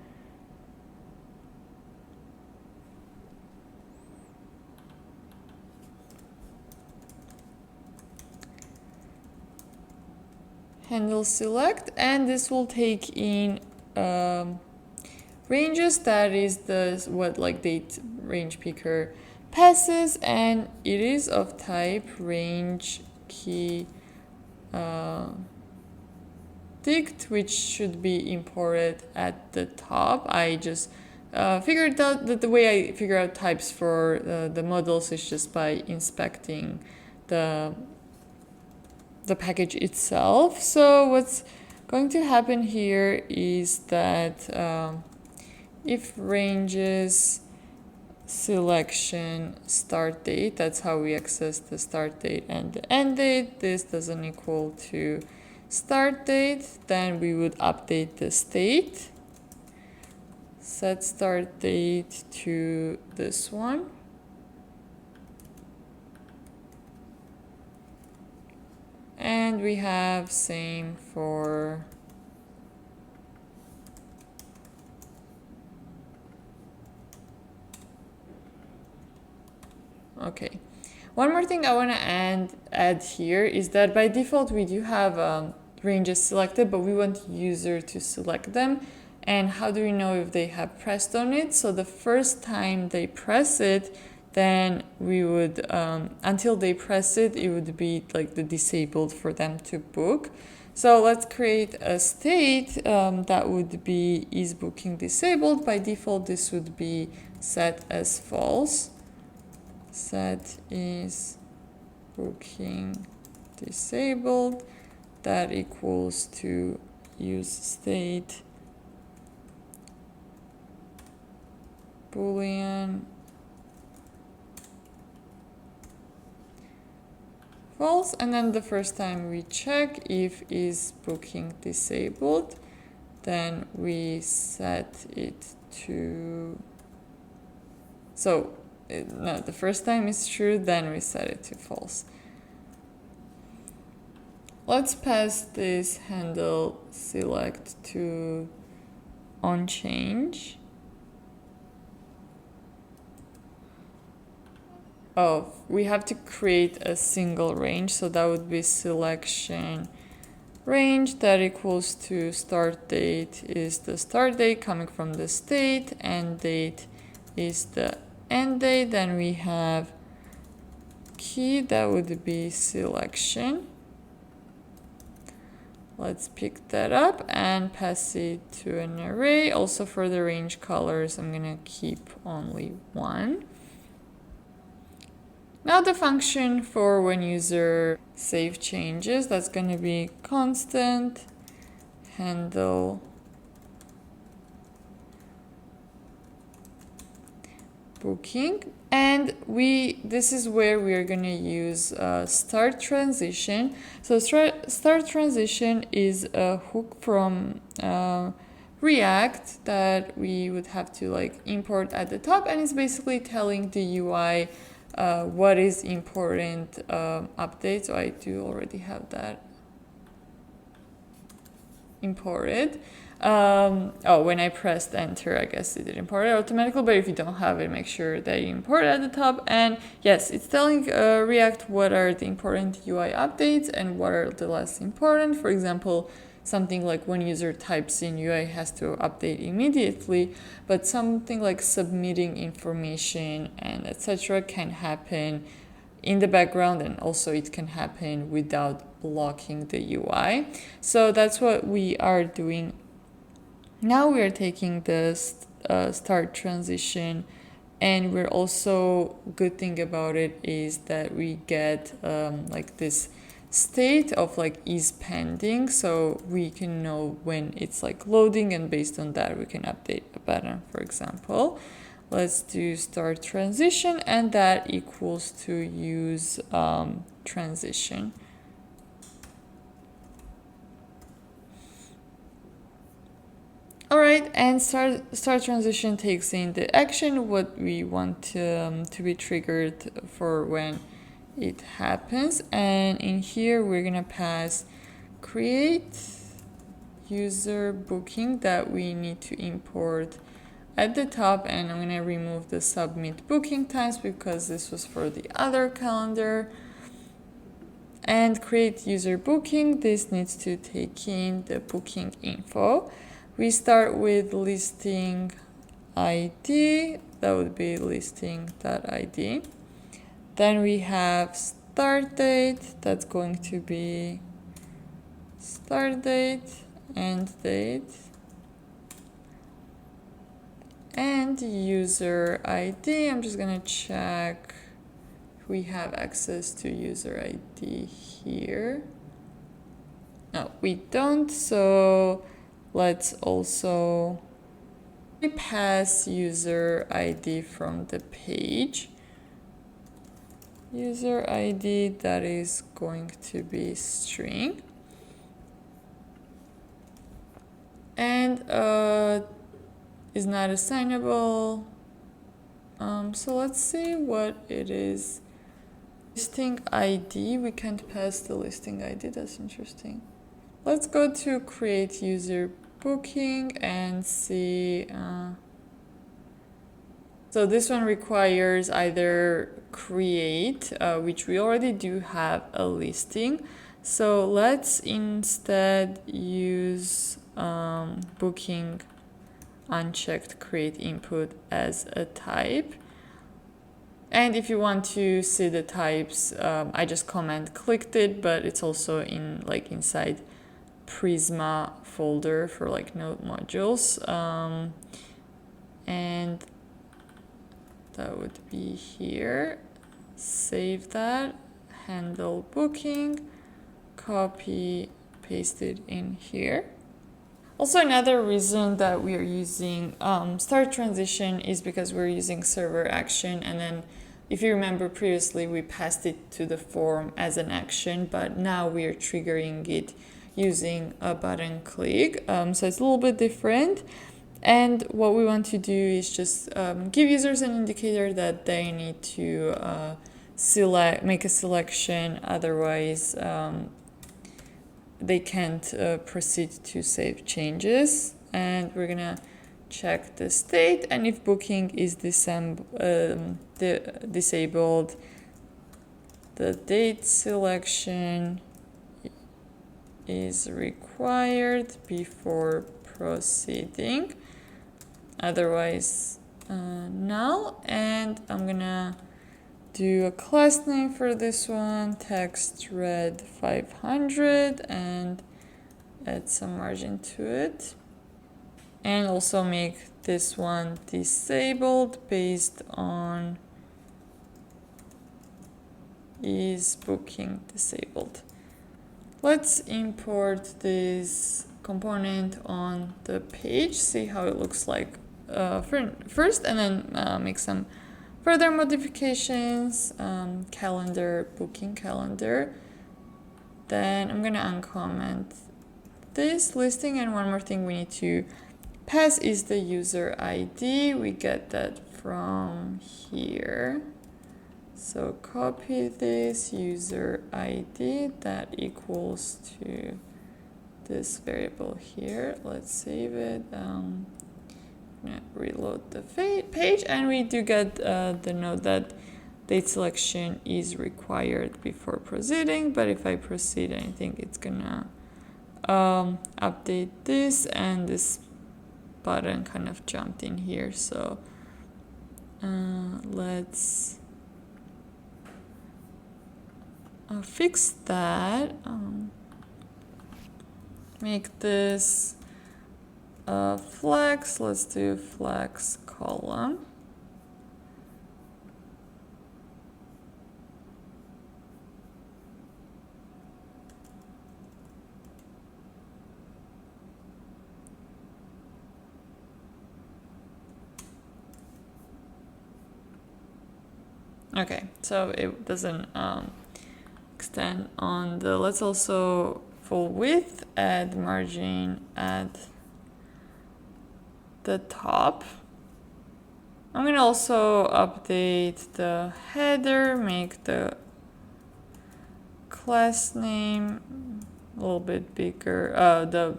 Handle select, and this will take in ranges, that is the what like date range picker passes, and it is of type range key ticked, which should be imported at the top. I just figured out that the way I figure out types for the models is just by inspecting the package itself. So what's going to happen here is that if ranges selection start date, that's how we access the start date and the end date, this doesn't equal to start date, then we would update the state, set start date to this one. And we have same for okay. One more thing I want to add here is that by default we do have ranges selected, but we want user to select them. And how do we know if they have pressed on it? So the first time they press it, then we would, until they press it, it would be like the disabled for them to book. So let's create a state that would be is booking disabled. By default, this would be set as false. Set is booking disabled. That equals to use state boolean false, and then the first time we check if is booking disabled, then we set it to, so no, the first time is true, then we set it to false. Let's pass this handle select to on change. Oh, we have to create a single range, so that would be selection range that equals to start date is the start date coming from the state, end date is the end date, then we have key that would be selection. Let's pick that up and pass it to an array. Also for the range colors, I'm gonna keep only one. Now the function for when user save changes, that's going to be constant handle booking, and this is where we are going to use start transition. So start transition is a hook from React that we would have to like import at the top, and it's basically telling the UI what is important update. So I do already have that imported. Oh, when I pressed enter, I guess it did import it automatically, but if you don't have it, make sure that you import it at the top. And yes, it's telling React what are the important UI updates and what are the less important. For example, something like when user types in, UI has to update immediately, but something like submitting information and etc. can happen in the background, and also it can happen without blocking the UI. So that's what we are doing. Now we are taking the start transition, and we're also, good thing about it is that we get like this state of like is pending, so we can know when it's like loading, and based on that we can update a pattern. For example, let's do start transition, and that equals to use transition. All right, and start transition takes in the action what we want to be triggered for when it happens. And in here, we're gonna pass create user booking that we need to import at the top, and I'm gonna remove the submit booking times because this was for the other calendar. And create user booking, this needs to take in the booking info. We start with listing ID, that would be listing.id. Then we have start date, that's going to be start date, end date, and user ID. I'm just gonna check if we have access to user ID here. No, we don't, so let's also pass user ID from the page. User ID, that is going to be string. And is not assignable. So let's see what it is. Listing ID, we can't pass the listing ID, that's interesting. Let's go to create user booking and see. So this one requires either create, which we already do have a listing. So let's instead use booking unchecked create input as a type. And if you want to see the types, I just command clicked it, but it's also in like inside Prisma folder for like node modules. And that would be here. Save that, handle booking, copy, paste it in here. Also, another reason that we are using start transition is because we're using server action, and then if you remember previously we passed it to the form as an action, but now we are triggering it using a button click. So it's a little bit different. And what we want to do is just give users an indicator that they need to make a selection, otherwise they can't proceed to save changes. And we're gonna check the state, and if booking is disabled, the date selection is required before proceeding, otherwise null. And I'm gonna do a class name for this one, text red 500, and add some margin to it. And also make this one disabled based on is booking disabled. Let's import this component on the page, see how it looks like first, and then make some further modifications. Calendar, booking calendar. Then I'm gonna uncomment this listing, and one more thing we need to pass is the user ID. We get that from here. So copy this user ID, that equals to this variable here. Let's save it. Reload the page, and we do get the note that date selection is required before proceeding. But if I proceed, I think it's gonna update this, and this button kind of jumped in here. So let's fix that. Make this flex. Let's do flex column. Okay, so it doesn't extend on the, let's also full width, add margin at the top. I'm gonna also update the header, make the class name a little bit bigger, the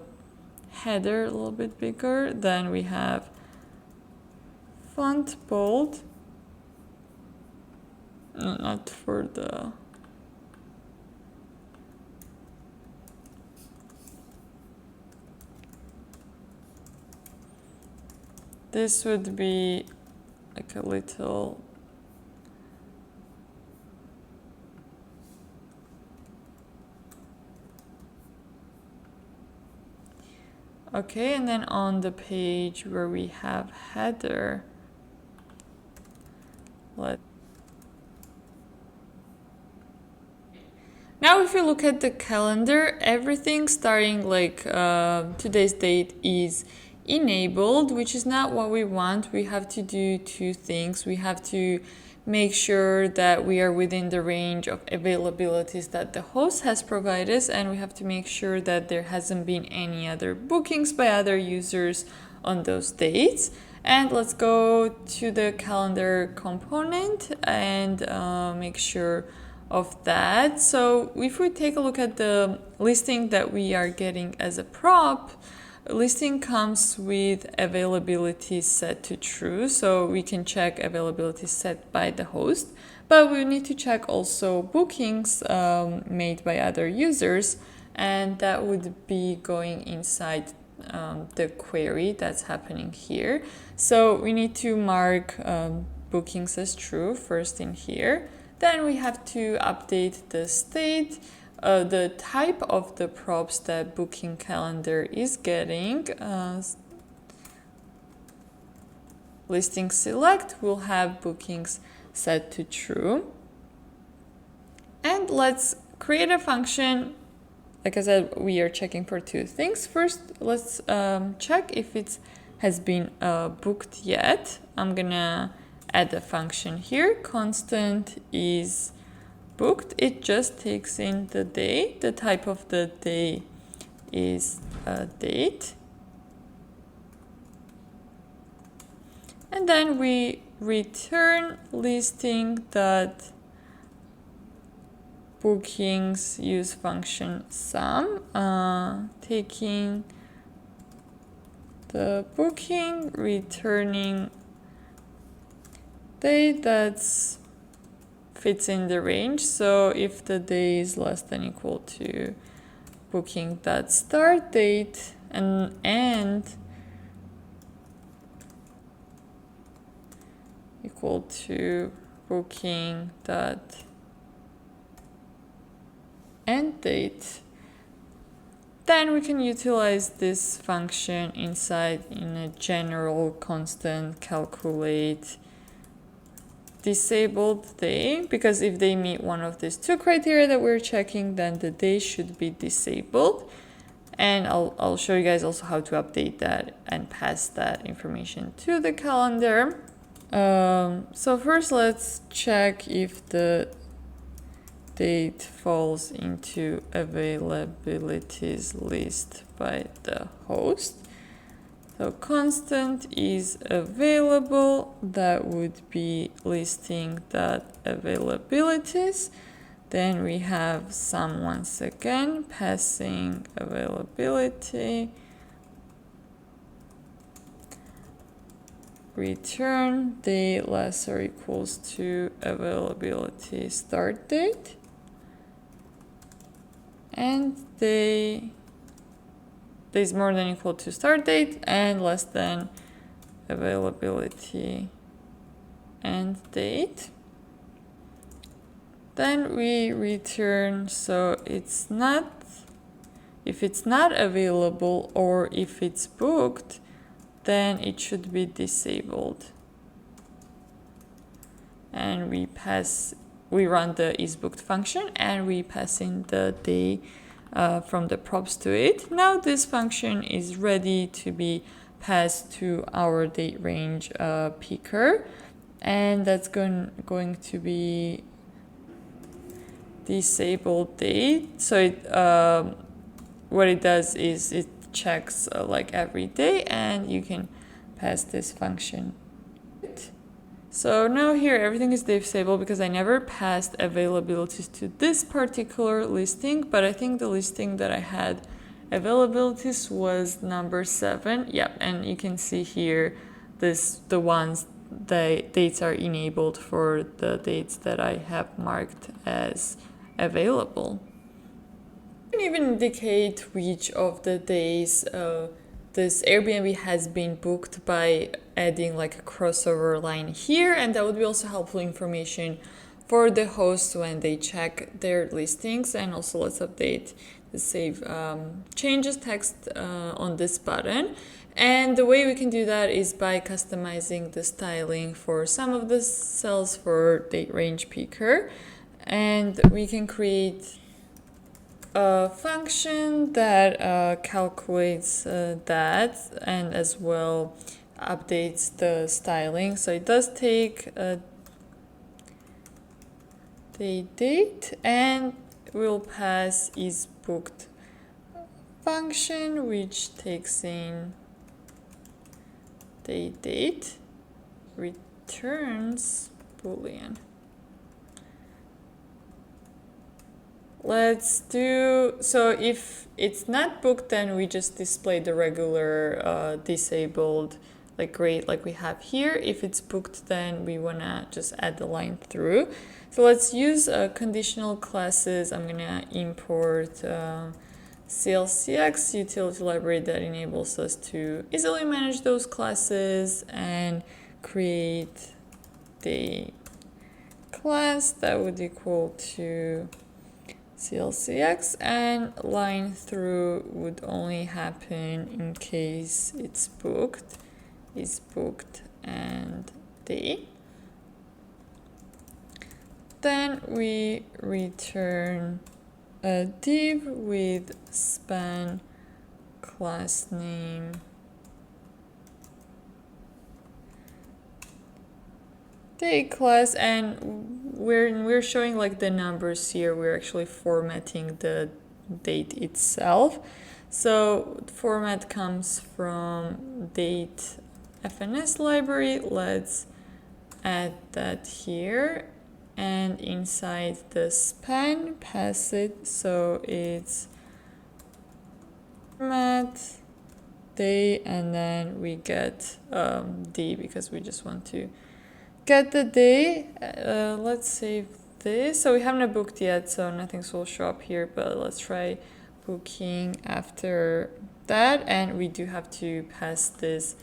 header a little bit bigger. Then we have font bold, no, not for the this would be like a little okay, and then on the page where we have header, now if you look at the calendar, everything starting like today's date is enabled, which is not what we want. We have to do two things. We have to make sure that we are within the range of availabilities that the host has provided us, and we have to make sure that there hasn't been any other bookings by other users on those dates. And let's go to the calendar component and make sure of that. So if we take a look at the listing that we are getting as a prop, listing comes with availability set to true, so we can check availability set by the host, but we need to check also bookings made by other users, and that would be going inside the query that's happening here. So we need to mark bookings as true first in here. Then we have to update the state, the type of the props that booking calendar is getting. Listing select will have bookings set to true. And let's create a function. Like I said, we are checking for two things. First, let's check if it has been booked yet. I'm gonna add a function here. Constant is booked. It just takes in the day. The type of the day is a date. And then we return listing that bookings use function sum, taking the booking, returning day that's fits in the range. So if the day is less than equal to booking that start date and end equal to booking that end date, then we can utilize this function inside in a general constant calculate disabled day, because if they meet one of these two criteria that we're checking, then the day should be disabled. And I'll show you guys also how to update that and pass that information to the calendar. So first let's check if the date falls into availabilities list by the host. So constant is available, that would be listing that availabilities. Then we have sum once again, passing availability. Return day less or equals to availability start date. And day is more than equal to start date and less than availability end date. Then we return, so it's not, if it's not available or if it's booked, then it should be disabled. And we run the isBooked function and we pass in the day from the props to it. Now this function is ready to be passed to our date range picker, and that's going to be disabled date. So it, what it does is it checks like every day, and you can pass this function. So now here everything is disabled because I never passed availabilities to this particular listing, but I think the listing that I had availabilities was number 7. Yep, and you can see here the ones the dates are enabled for the dates that I have marked as available. You can even indicate which of the days this Airbnb has been booked by adding like a crossover line here, and that would be also helpful information for the hosts when they check their listings. And also let's update the save changes text on this button. And the way we can do that is by customizing the styling for some of the cells for date range picker, and we can create a function that calculates that and as well updates the styling. So it does take a date and we'll pass is booked function, which takes in date, returns boolean. Let's do, so if it's not booked, then we just display the regular disabled like gray like we have here. If it's booked, then we wanna just add the line through. So let's use conditional classes. I'm gonna import CLCX utility library that enables us to easily manage those classes and create the class that would equal to CLCX, and line through would only happen in case it's booked, is booked and day. Then we return a div with span class name day class, and we're showing like the numbers here. We're actually formatting the date itself. So format comes from date FNS library. Let's add that here, and inside the span pass it so it's format day, and then we get D because we just want to get the day. Let's save this. So we haven't booked yet, so nothing will show up here, but let's try booking after that. And we do have to pass this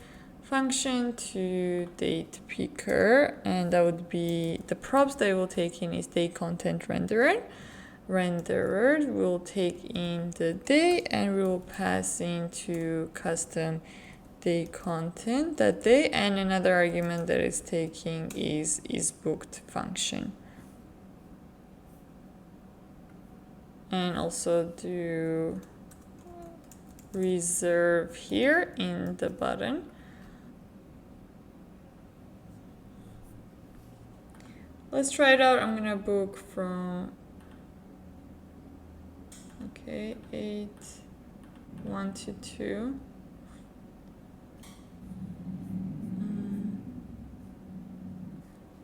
function to date picker, and that would be the props that will take in is day content renderer. Will take in the day, and we will pass into custom day content that day, and another argument that is taking is booked function, and also do reserve here in the button. Let's try it out. I'm gonna book from 8 1 to 2.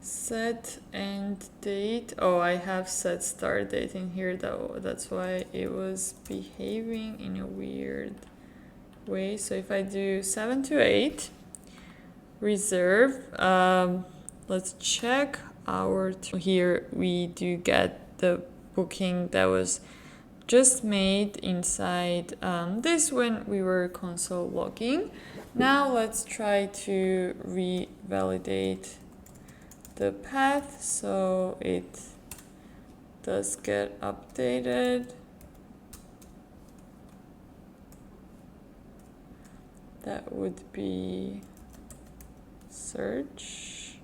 Set end date. Oh, I have set start date in here though. That's why it was behaving in a weird way. So if I do 7 to 8, reserve, let's check our here. We do get the booking that was just made inside this when we were console logging. Now let's try to revalidate the path so it does get updated. That would be search.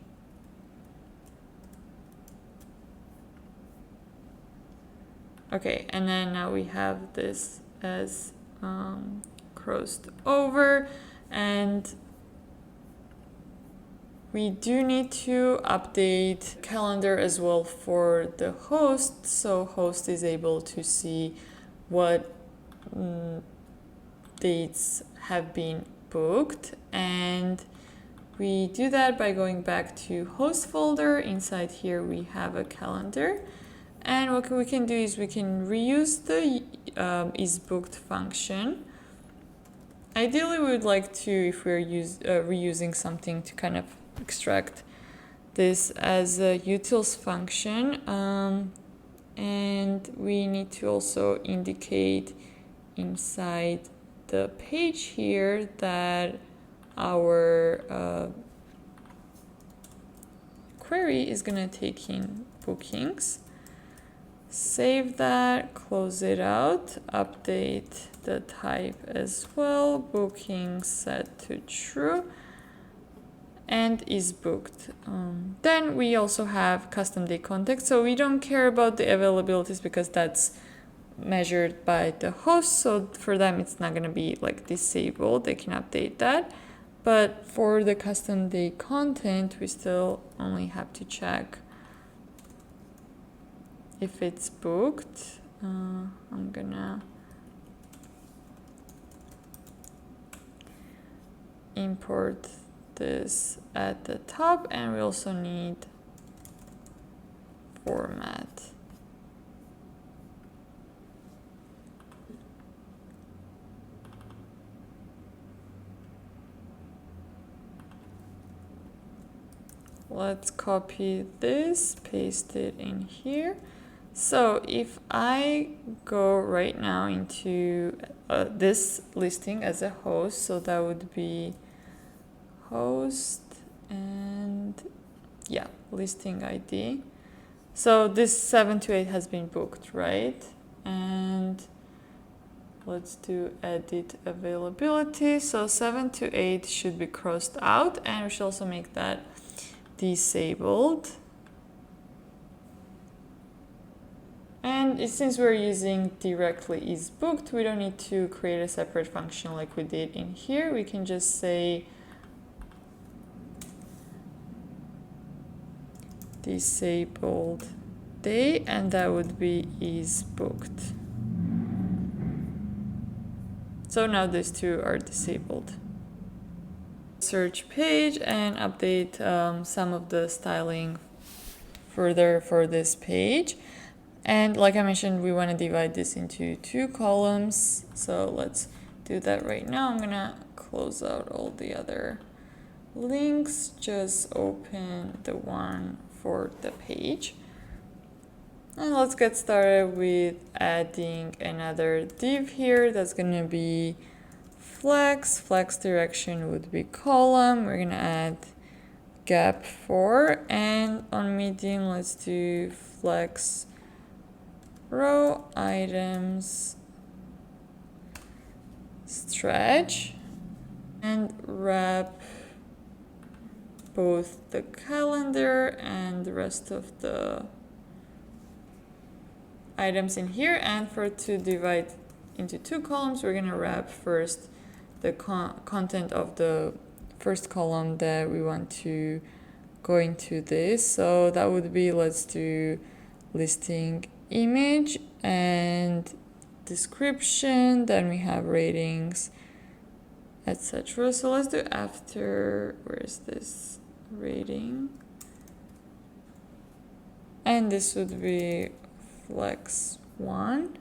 Okay, and then now we have this as crossed over, and we do need to update calendar as well for the host, so host is able to see what dates have been booked, and we do that by going back to host folder. Inside here we have a calendar. And what we can do is we can reuse the is booked function. Ideally, we would like to, if we're reusing something, to kind of extract this as a utils function. And we need to also indicate inside the page here that our query is going to take in bookings. Save that, close it out, update the type as well, booking set to true, and is booked. Then we also have custom day context, so we don't care about the availabilities because that's measured by the host, so for them it's not going to be like disabled, they can update that. But for the custom day content, we still only have to check if it's booked. I'm gonna import this at the top, and we also need format. Let's copy this, paste it in here. So if I go right now into this listing as a host, so that would be host and yeah, listing ID. So this 7 to 8 has been booked, right? And let's do edit availability. So 7 to 8 should be crossed out, and we should also make that disabled. And since we're using directly is booked, we don't need to create a separate function like we did in here. We can just say disabled day, and that would be is booked. So now these two are disabled. Search page and update some of the styling further for this page. And like I mentioned, we want to divide this into 2 columns. So let's do that right now. I'm gonna close out all the other links, just open the one for the page. And let's get started with adding another div here. That's gonna be flex direction would be column. We're gonna add gap 4, and on medium let's do flex row items stretch, and wrap both the calendar and the rest of the items in here. And for it to divide into 2 columns, we're gonna wrap first the content of the first column that we want to go into this. So that would be, let's do listing image and description, then we have ratings, etc. So let's do after, where's this rating? And this would be flex 1.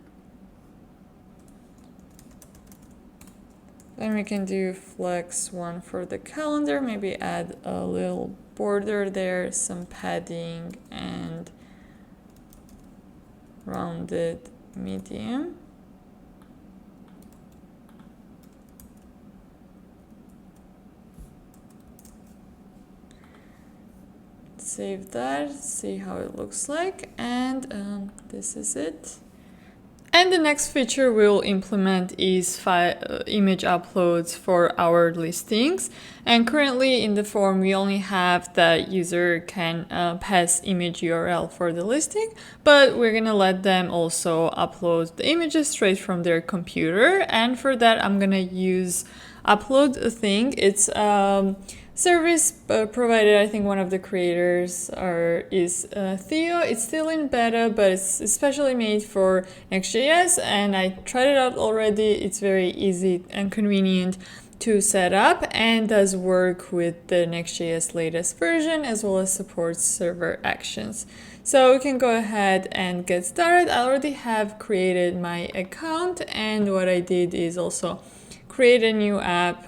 Then we can do flex 1 for the calendar, maybe add a little border there, some padding, and rounded medium. Save that, see how it looks like, and this is it. And the next feature we'll implement is image uploads for our listings. And currently in the form, we only have that user can pass image URL for the listing, but we're gonna let them also upload the images straight from their computer. And for that, I'm gonna use upload a thing. It's service provided, I think one of the creators is Theo. It's still in beta, but it's especially made for Next.js, and I tried it out already. It's very easy and convenient to set up and does work with the Next.js latest version as well as supports server actions. So we can go ahead and get started. I already have created my account, and what I did is also create a new app,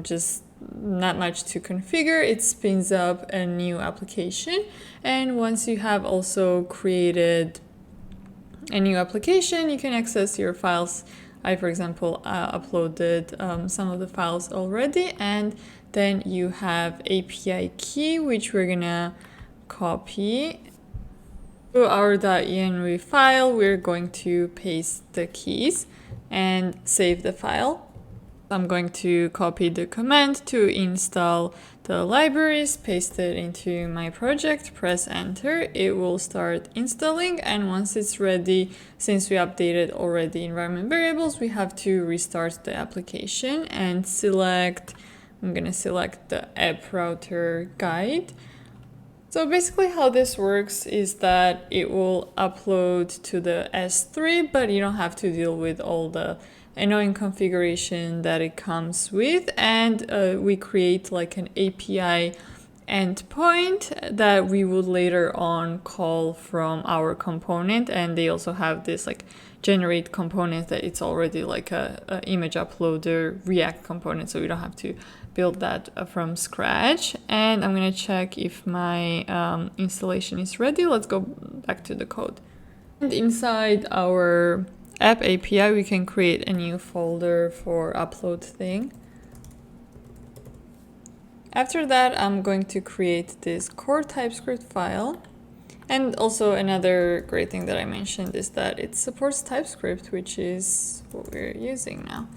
just not much to configure. It spins up a new application, and once you have also created a new application, you can access your files. I, for example, uploaded some of the files already, and then you have API key, which we're gonna copy to our .env file. We're going to paste the keys and save the file. I'm going to copy the command to install the libraries, paste it into my project, press enter. It will start installing, and once it's ready, since we updated already environment variables, we have to restart the application and I'm gonna select the app router guide. So basically how this works is that it will upload to the S3, but you don't have to deal with all the annoying configuration that it comes with, and we create like an API endpoint that we would later on call from our component, and they also have this like generate component that it's already like a image uploader React component, so we don't have to build that from scratch. And I'm gonna check if my installation is ready. Let's go back to the code. And inside our app API, we can create a new folder for upload thing. After that, I'm going to create this core TypeScript file. And also another great thing that I mentioned is that it supports TypeScript, which is what we're using now.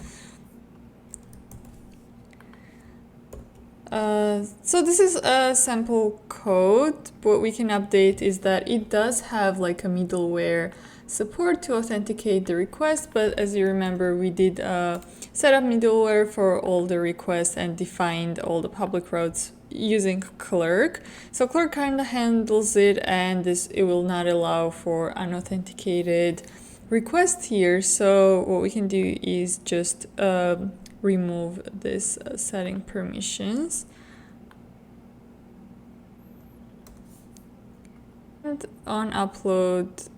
So this is a sample code. What we can update is that it does have like a middleware support to authenticate the request, but as you remember, we did set up middleware for all the requests and defined all the public routes using Clerk. So Clerk kind of handles it, and it will not allow for unauthenticated requests here. So what we can do is just remove this setting permissions. And on upload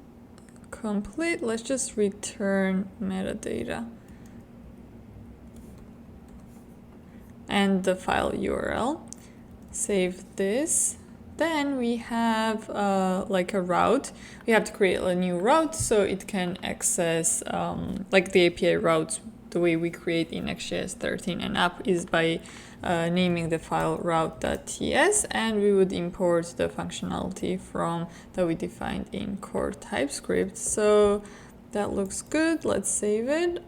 complete, let's just return metadata and the file URL. Save this. Then we have like a route. We have to create a new route so it can access like the API routes. The way we create in Next.js 13 and up is by naming the file route.ts, and we would import the functionality from that we defined in core TypeScript. So that looks good. Let's save it.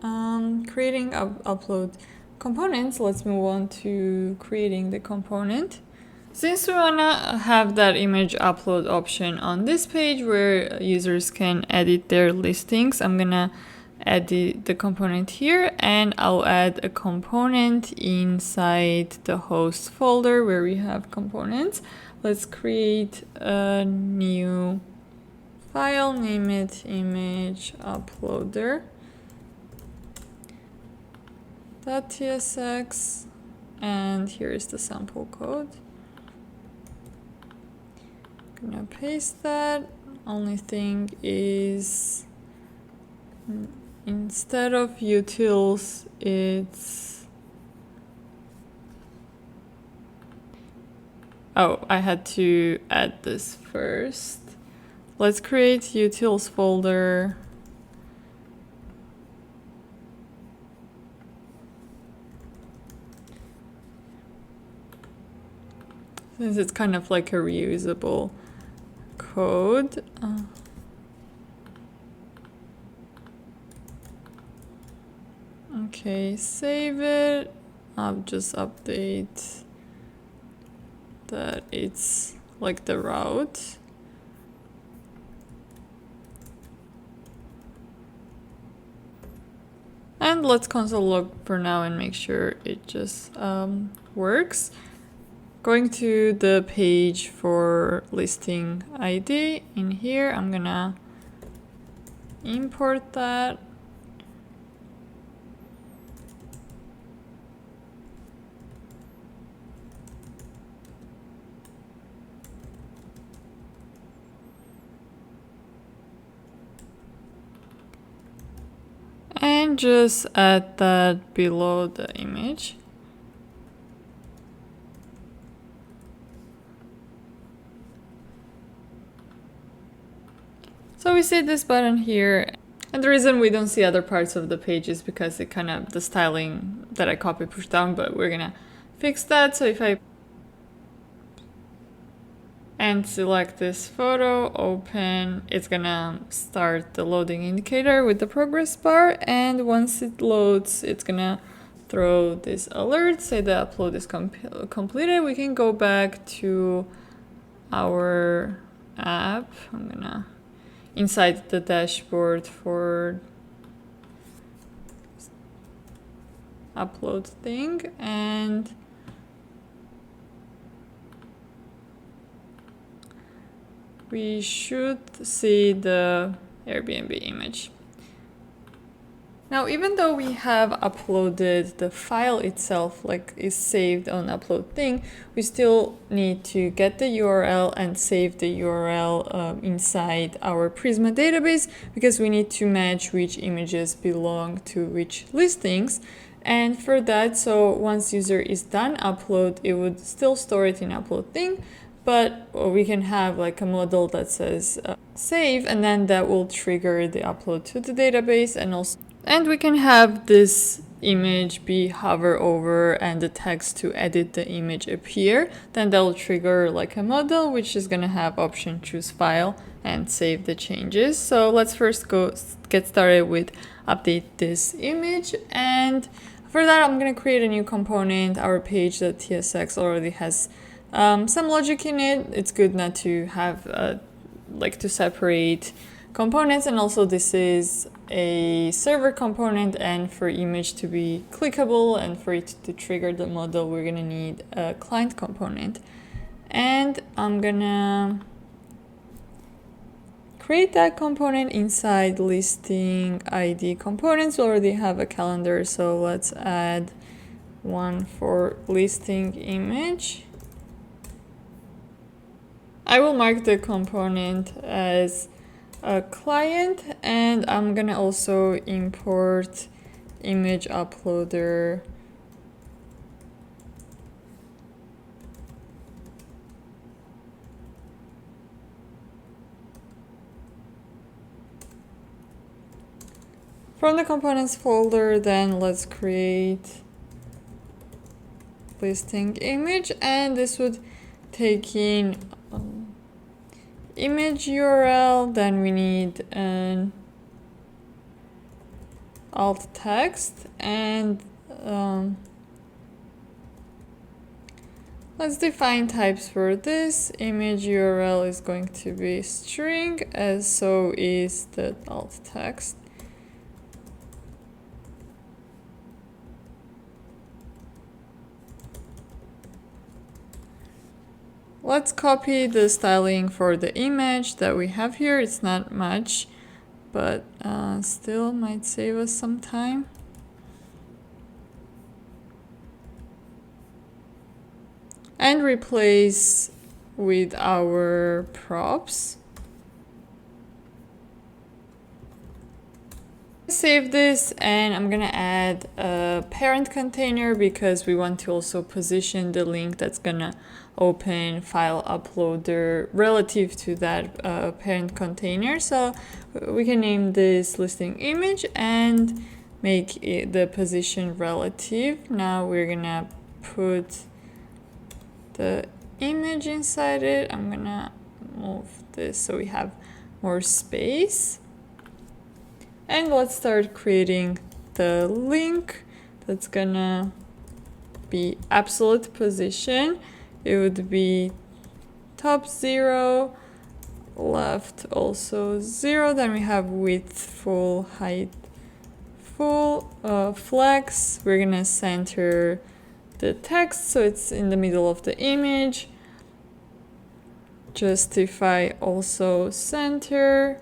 Creating upload components. Let's move on to creating the component. Since we wanna have that image upload option on this page where users can edit their listings, I'm gonna add the component here, and I'll add a component inside the host folder where we have components. Let's create a new file, name it image uploader .tsx, and here is the sample code. I'm gonna paste that. Only thing is, instead of utils, I had to add this first. Let's create utils folder. Since it's kind of like a reusable code. Okay, save it. I'll just update that it's like the route. And let's console log for now and make sure it just works. Going to the page for listing ID in here, I'm gonna import that. can just add that below the image. So we see this button here, and the reason we don't see other parts of the page is because it kind of, the styling that I copy pushed down, but we're gonna fix that. So if I and select this photo, open, it's gonna start the loading indicator with the progress bar, and once it loads, it's gonna throw this alert, say the upload is completed. We can go back to our app. I'm gonna inside the dashboard for upload thing, and we should see the Airbnb image. Now, even though we have uploaded the file itself, like is saved on upload thing, we still need to get the URL and save the URL inside our Prisma database, because we need to match which images belong to which listings. And for that, so once user is done upload, it would still store it in upload thing, but we can have like a model that says save, and then that will trigger the upload to the database. And we can have this image be hover over and the text to edit the image appear. Then that will trigger like a model, which is gonna have option choose file and save the changes. So let's first go get started with update this image. And for that, I'm gonna create a new component. Our page.tsx already has some logic in it. It's good not to have like to separate components, and also this is a server component, and for image to be clickable and for it to trigger the model, we're gonna need a client component. And I'm gonna create that component inside listing ID components. We already have a calendar, so let's add one for listing image. I will mark the component as a client, and I'm gonna also import image uploader from the components folder. Then let's create listing image, and this would take in image URL. Then we need an alt text, and let's define types for this. Image URL is going to be string, as so is the alt text. Let's copy the styling for the image that we have here. It's not much, but still might save us some time. And replace with our props. Save this, and I'm gonna add a parent container because we want to also position the link that's gonna open file uploader relative to that parent container. So we can name this listing image and make it the position relative. Now we're gonna put the image inside it. I'm gonna move this so we have more space. And let's start creating the link that's gonna be absolute position. It would be top 0, left also 0. Then we have width, full, height, full, flex. We're gonna center the text so it's in the middle of the image. Justify also center.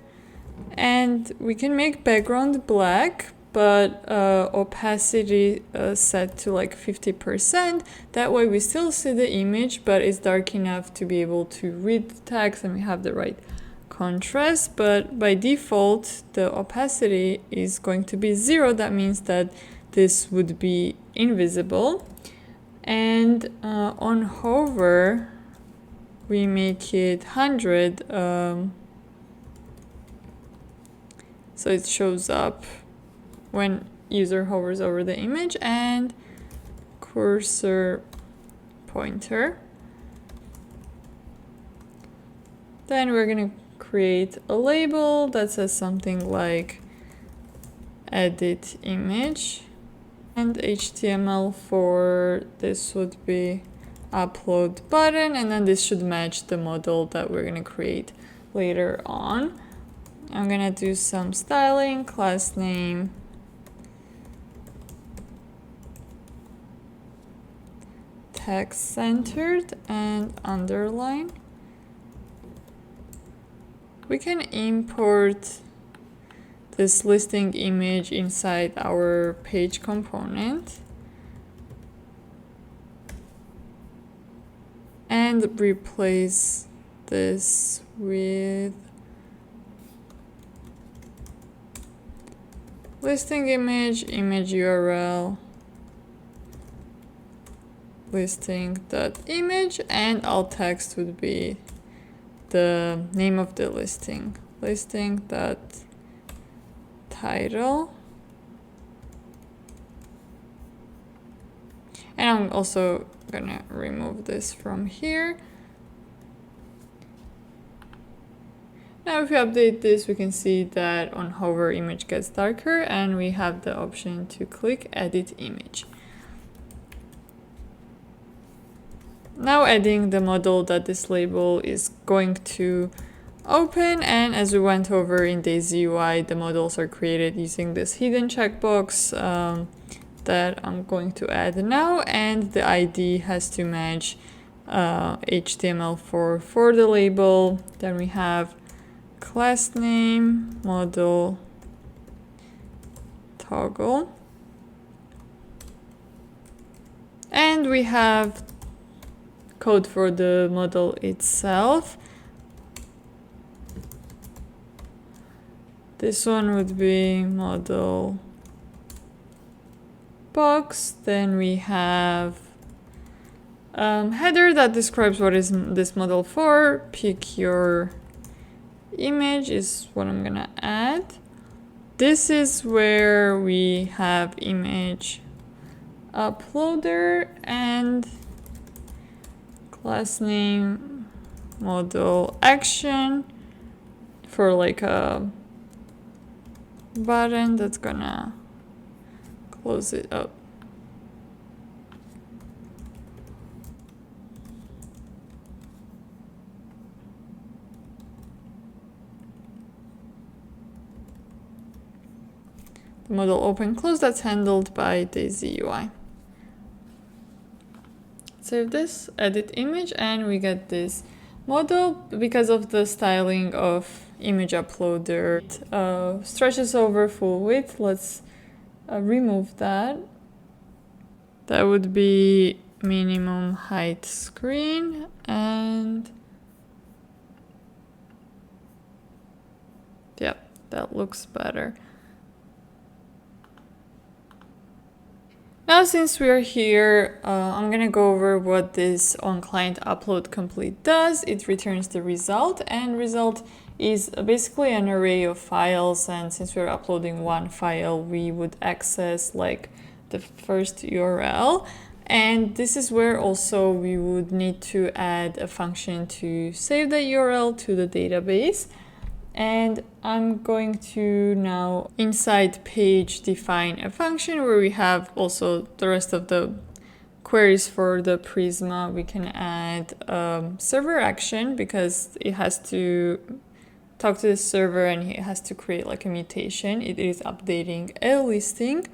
And we can make background black, but opacity set to like 50%. That way we still see the image, but it's dark enough to be able to read the text and we have the right contrast, but by default the opacity is going to be 0. That means that this would be invisible. And on hover we make it 100, so it shows up when user hovers over the image, and cursor pointer. Then we're gonna create a label that says something like edit image, and HTML for this would be upload button, and then this should match the model that we're gonna create later on. I'm gonna do some styling, class name, text centered, and underline. We can import this listing image inside our page component and replace this with listing image, image URL, listing.image, and alt text would be the name of the listing, listing.title. And I'm also gonna remove this from here. Now if we update this, we can see that on hover image gets darker, and we have the option to click edit image. Now adding the model that this label is going to open, and as we went over in Daisy UI, the models are created using this hidden checkbox that I'm going to add now, and the ID has to match HTML4 for the label. Then we have class name, model, toggle, and we have code for the model itself. This one would be model box. Then we have header that describes what is this model for. Pick your image is what I'm gonna add. This is where we have image uploader, and class name, model action for like a button that's gonna close it up. The model open close, that's handled by Daisy UI. Save this, edit image, and we get this model. Because of the styling of image uploader, it stretches over full width. Let's remove that. That would be minimum height screen, and yeah, that looks better. Now, since we're here, I'm gonna go over what this onClient upload complete does. It returns the result, and result is basically an array of files, and since we're uploading one file, we would access like the first URL. And this is where also we would need to add a function to save the URL to the database. And I'm going to now inside page define a function where we have also the rest of the queries for the Prisma. We can add server action because it has to talk to the server and it has to create like a mutation. It is updating a listing.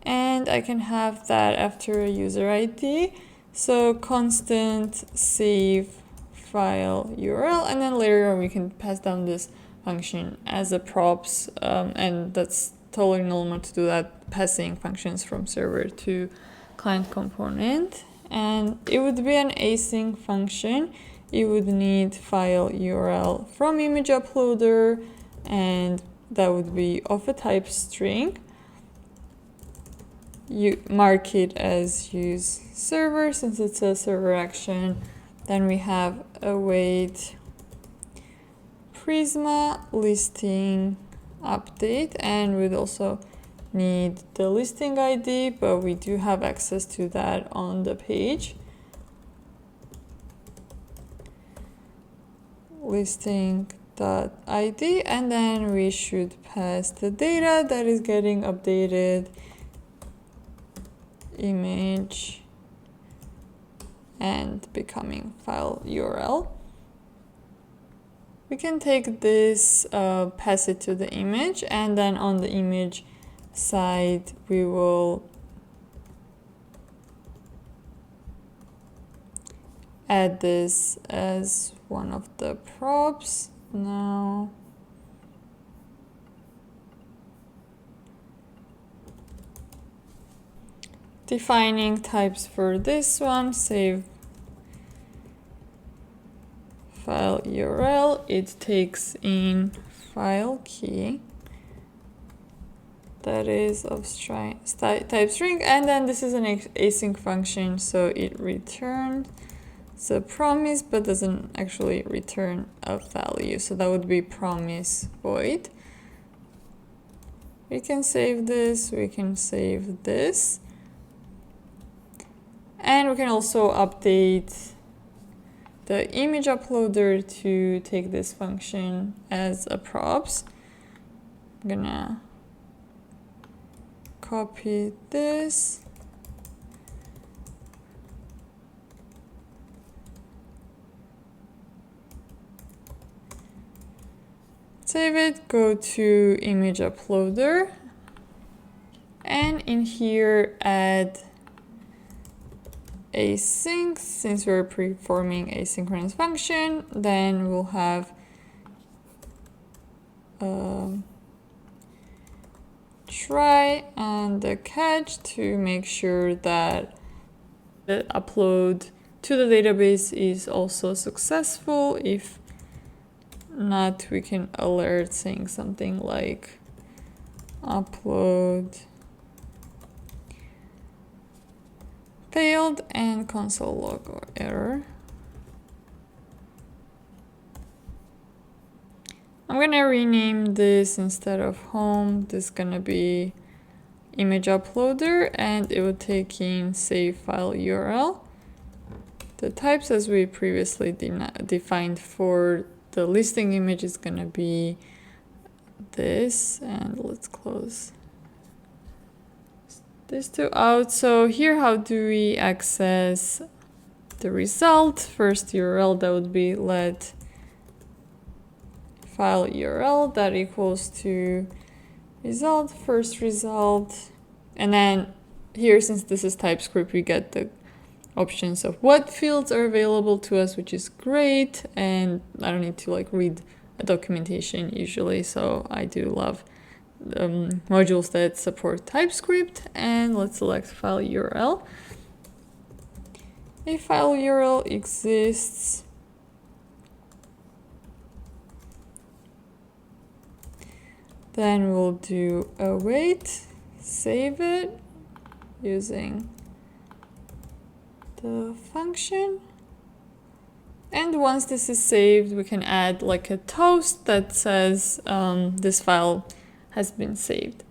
And I can have that after a user ID. So constant save file URL, and then later on we can pass down this function as a props, and that's totally normal to do that, passing functions from server to client component. And it would be an async function. it would need file URL from image uploader, and that would be of a type string. You mark it as use server since it's a server action. Then we have await Prisma listing update, and we'd also need the listing ID, but we do have access to that on the page. Listing.id, and then we should pass the data that is getting updated, image, and becoming file URL. We can take this, pass it to the image, and then on the image side we will add this as one of the props. Now defining types for this one, save file URL, it takes in file key that is of type string, and then this is an async function, so it returns the promise but doesn't actually return a value, so that would be promise void. We can save this, we can save this, and we can also update the image uploader to take this function as a props. I'm gonna copy this, save it, go to image uploader, and in here add async. Since we're performing asynchronous function, then we'll have try and the catch to make sure that the upload to the database is also successful. If not, we can alert saying something like upload failed and console log or error. I'm gonna rename this, instead of home, this is gonna be image uploader, and it will take in save file URL. The types as we previously defined for the listing image is gonna be this, and let's close this two out. So here, how do we access the result? First URL, that would be let file URL that equals to result, first result, and then here, since this is TypeScript, we get the options of what fields are available to us, which is great, and I don't need to like read a documentation usually, so I do love modules that support TypeScript. And let's select file URL. A file URL exists, then we'll do await, save it using the function. And once this is saved, we can add like a toast that says this file has been saved.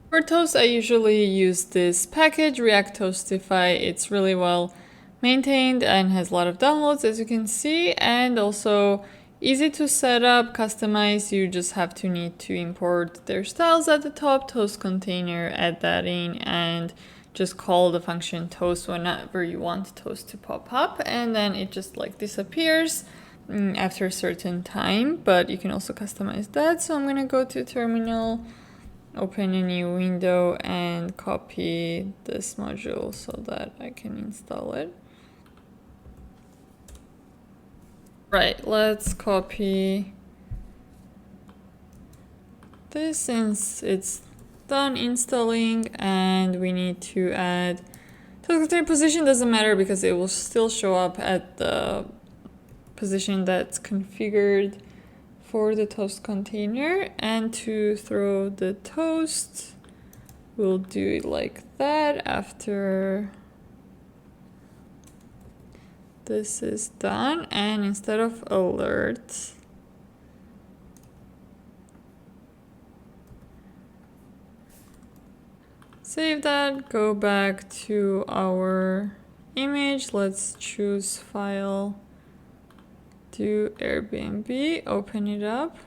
For toast, I usually use this package, React Toastify. It's really well maintained and has a lot of downloads, as you can see, and also easy to set up, customize. You just have to need to import their styles at the top, toast container, add that in, and just call the function toast whenever you want toast to pop up, and then it just like disappears after a certain time, but you can also customize that. So I'm gonna go to terminal, open a new window, and copy this module so that I can install it. Right, let's copy this since it's done installing, and we need to add toast container position. Doesn't matter because it will still show up at the position that's configured for the toast container. And to throw the toast, we'll do it like that after this is done. And instead of alert, save that, go back to our image. Let's choose file, do Airbnb, open it up.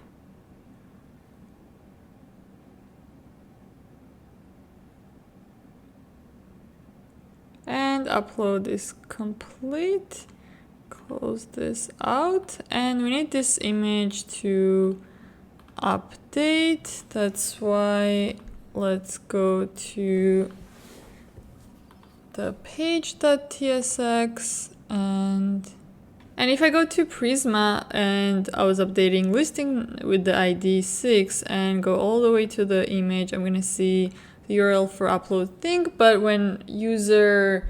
And upload is complete. Close this out. And we need this image to update. That's why let's go to the page.tsx and if I go to Prisma and I was updating listing with the ID 6 and go all the way to the image, I'm gonna see the URL for upload thing, but when user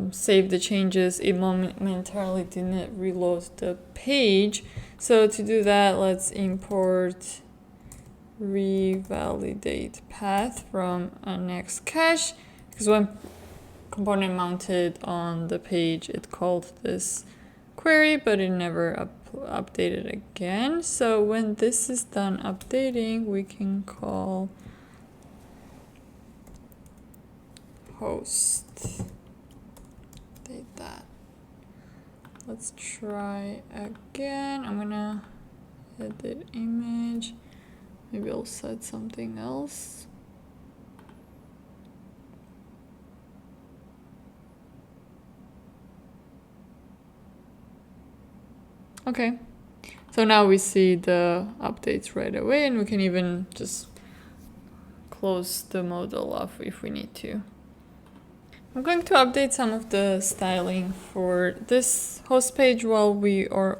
saved the changes, it momentarily didn't reload the page. So to do that, let's import revalidate path from a next cache, because when component mounted on the page, it called this query, but it never updated again. So when this is done updating, we can call host. Update that. Let's try again. I'm gonna edit image. Maybe I'll set something else. Okay, so now we see the updates right away, and we can even just close the modal off if we need to. I'm going to update some of the styling for this host page while we are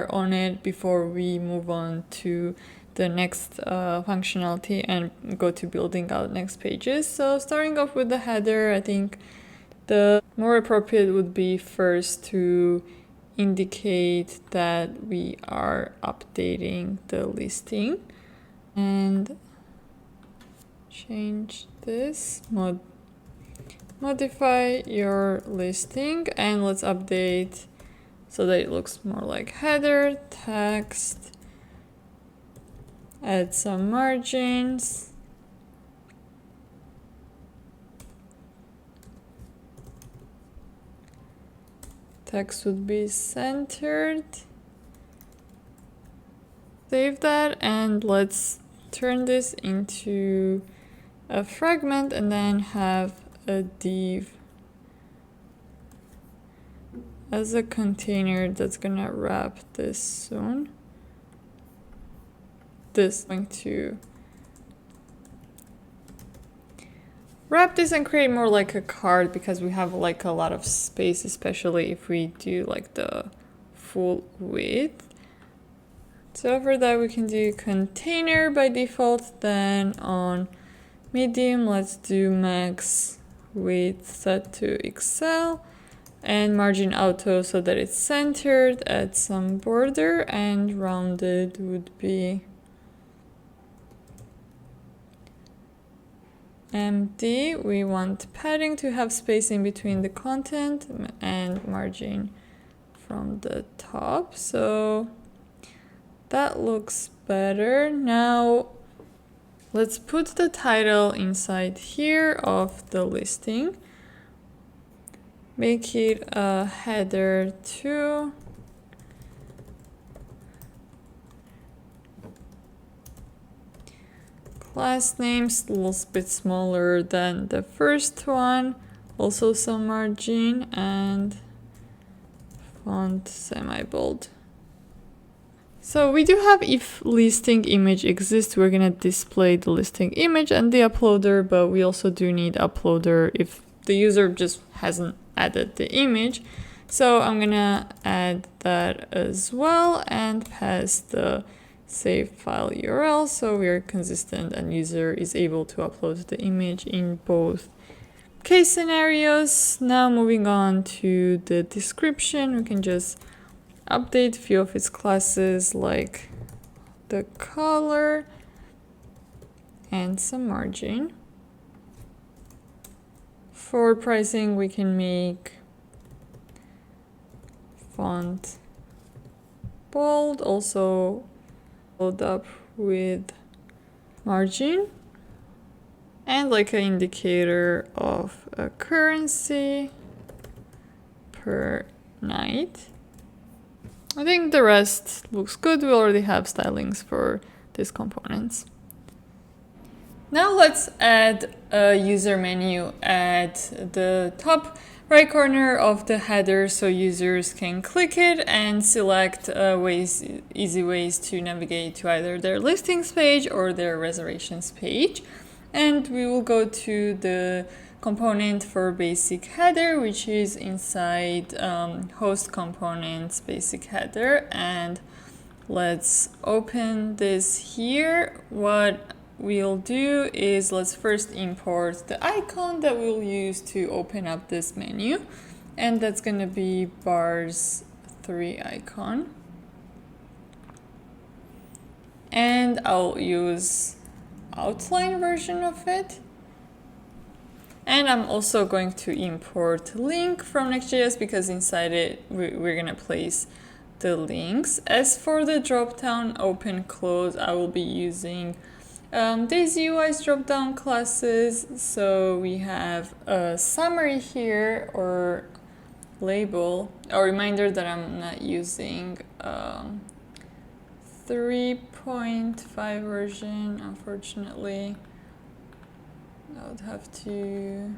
on it before we move on to the next functionality and go to building out next pages. So starting off with the header, I think the more appropriate would be first to indicate that we are updating the listing, and change this, modify your listing, and let's update so that it looks more like header, text, add some margins. Text would be centered. Save that, and let's turn this into a fragment and then have a div as a container that's gonna wrap this soon. This is going to wrap this and create more like a card, because we have like a lot of space, especially if we do like the full width. So for that we can do container by default, then on medium let's do max width set to Excel, and margin auto so that it's centered, add some border, and rounded would be empty. We want padding to have space in between the content and margin from the top. So that looks better. Now let's put the title inside here of the listing. Make it a header too. Class names a little bit smaller than the first one. Also some margin, and font semi-bold. So we do have if listing image exists, we're gonna display the listing image and the uploader, but we also do need uploader if the user just hasn't added the image. So I'm gonna add that as well and pass the save file URL so we are consistent and user is able to upload the image in both case scenarios. Now moving on to the description, we can just update a few of its classes like the color and some margin. For pricing, we can make font bold, also load up with margin, and like an indicator of a currency per night. I think the rest looks good. We already have stylings for these components. Now let's add a user menu at the top right corner of the header so users can click it and select easy ways to navigate to either their listings page or their reservations page. And we will go to the component for basic header, which is inside host components basic header. And let's open this here. What we'll do is let's first import the icon that we'll use to open up this menu, and that's going to be bars 3 icon, and I'll use outline version of it. And I'm also going to import link from Next.js because inside it we're going to place the links. As for the dropdown open close, I will be using Daisy UI's dropdown classes. So we have a summary here or label, a reminder that I'm not using 3.5 version, unfortunately. I would have to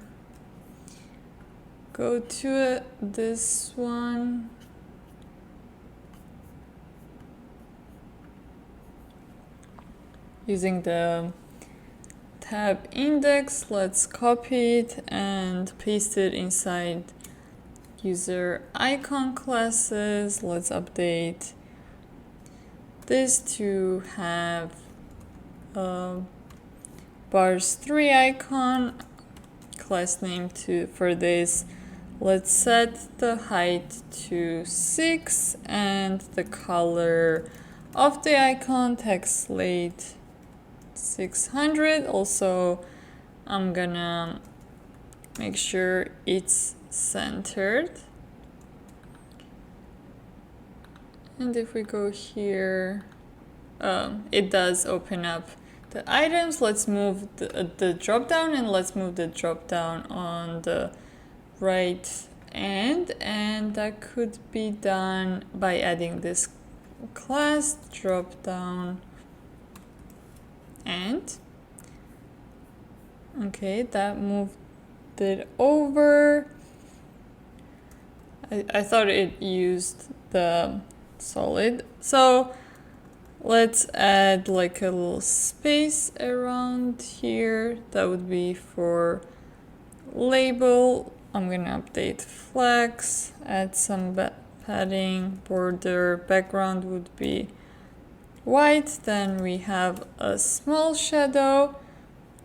go to this one. Using the tab index, let's copy it and paste it inside user icon classes. Let's update this to have bars 3 icon, class name for this. Let's set the height to 6 and the color of the icon text slate 600. Also, I'm gonna make sure it's centered. And if we go here, it does open up the items. Let's move the drop down, and let's move the drop down on the right end, and that could be done by adding this class drop down end. Okay, that moved it over. I thought it used the solid, so let's add like a little space around here. That would be for label. I'm gonna update flex, add some padding, border, background would be white. Then we have a small shadow,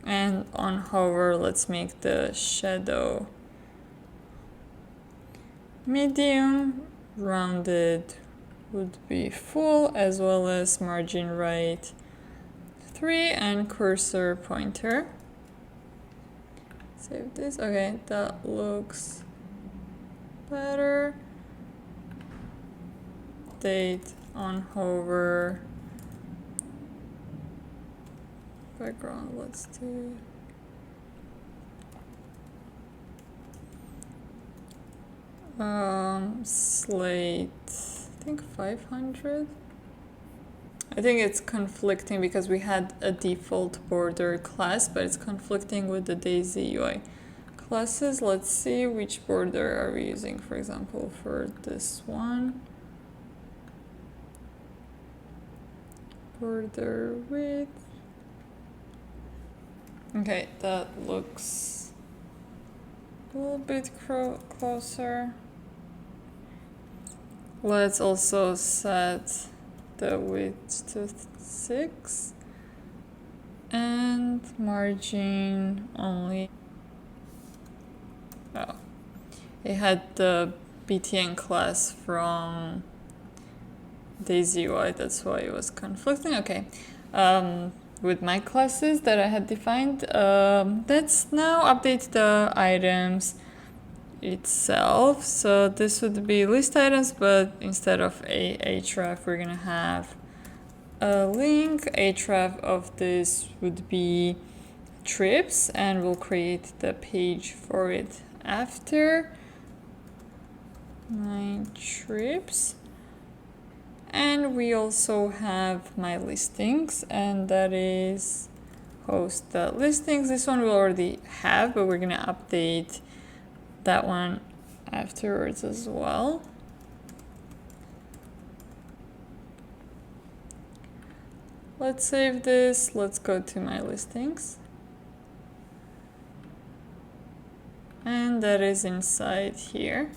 and on hover, let's make the shadow medium, rounded would be full, as well as margin right 3 and cursor pointer. Save this. Okay, that looks better. Date on hover. Background, let's do slate, I think 500. I think it's conflicting because we had a default border class, but it's conflicting with the Daisy UI classes. Let's see which border are we using, for example, for this one. Border width. Okay, that looks a little bit closer. Let's also set the width to 6 and margin only. Oh, it had the BTN class from Daisy UI, that's why it was conflicting. Okay. With my classes that I had defined, let's now update the items itself. So this would be list items, but instead of a href, we're gonna have a link. Href of this would be trips, and we'll create the page for it after. My trips. And we also have my listings, and that is host the listings. This one we already have, but we're gonna update that one afterwards as well. Let's save this. Let's go to my listings. And that is inside here.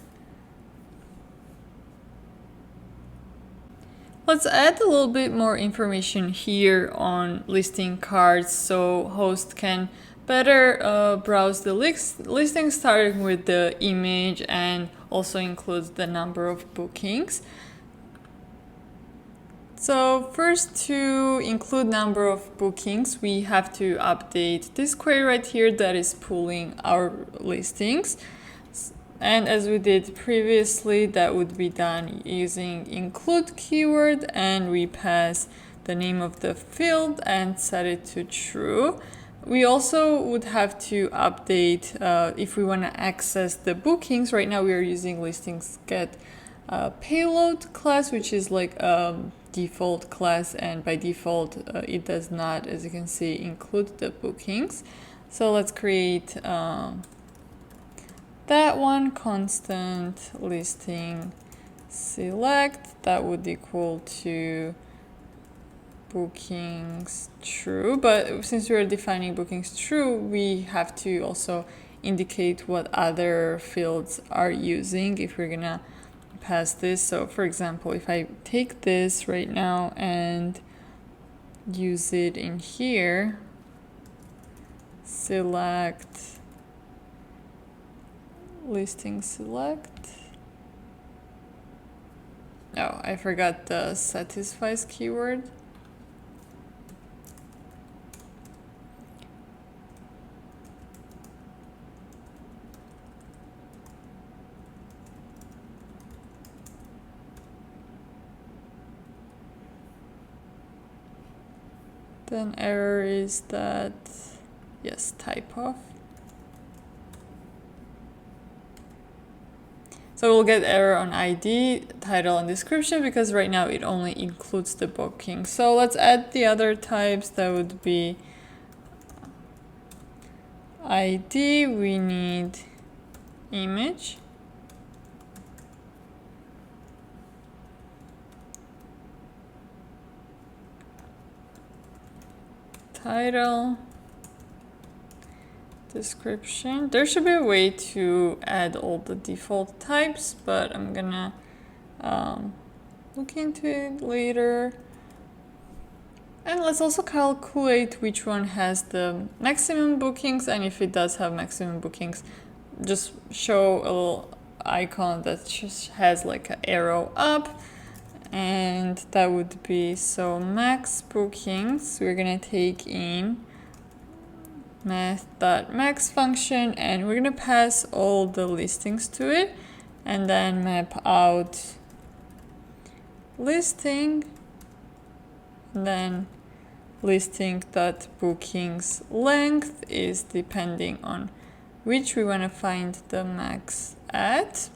Let's add a little bit more information here on listing cards so host can better browse the listing, starting with the image, and also includes the number of bookings. So first, to include number of bookings, we have to update this query right here that is pulling our listings. And as we did previously, that would be done using include keyword, and we pass the name of the field and set it to true. We also would have to update if we want to access the bookings. Right now we are using listings get payload class, which is like default class, and by default it does not, as you can see, include the bookings. So let's create that one, constant listing select, that would equal to bookings true. But since we're defining bookings true, we have to also indicate what other fields are using if we're gonna pass this. So for example, if I take this right now and use it in here, select listing select. Oh, I forgot the satisfies keyword. Then error is that, yes, type of. So we'll get error on ID, title, and description because right now it only includes the booking. So let's add the other types. That would be ID, we need image, title, description. There should be a way to add all the default types, but I'm gonna look into it later. And let's also calculate which one has the maximum bookings, and if it does have maximum bookings, just show a little icon that just has like an arrow up, and that would be, so max bookings, we're gonna take in math.max function, and we're gonna pass all the listings to it, and then map out listing, and then listing.bookings length is depending on which we want to find the max at.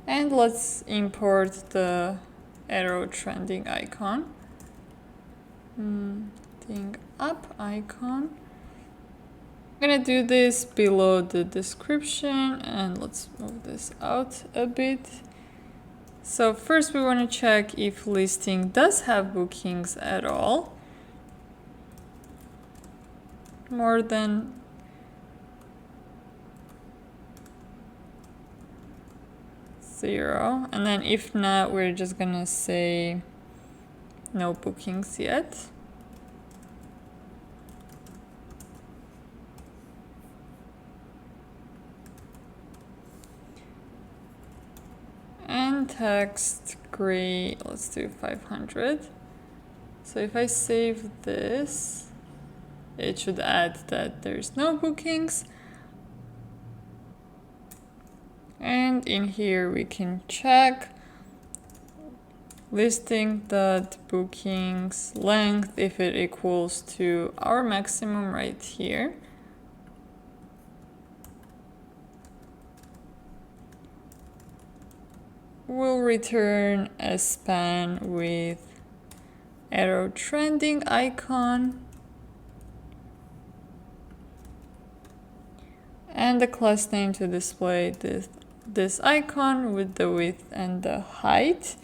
And let's import the arrow trending icon. Thing up icon. I'm gonna do this below the description, and let's move this out a bit. So first we want to check if listing does have bookings at all. More than zero. And then if not, we're just gonna say no bookings yet. and text gray, let's do 500. So if I save this, it should add that there's no bookings. And in here we can check listing.bookings length if it equals to our maximum right here. We'll return a span with arrow trending icon. And the class name to display this icon with the width and the height.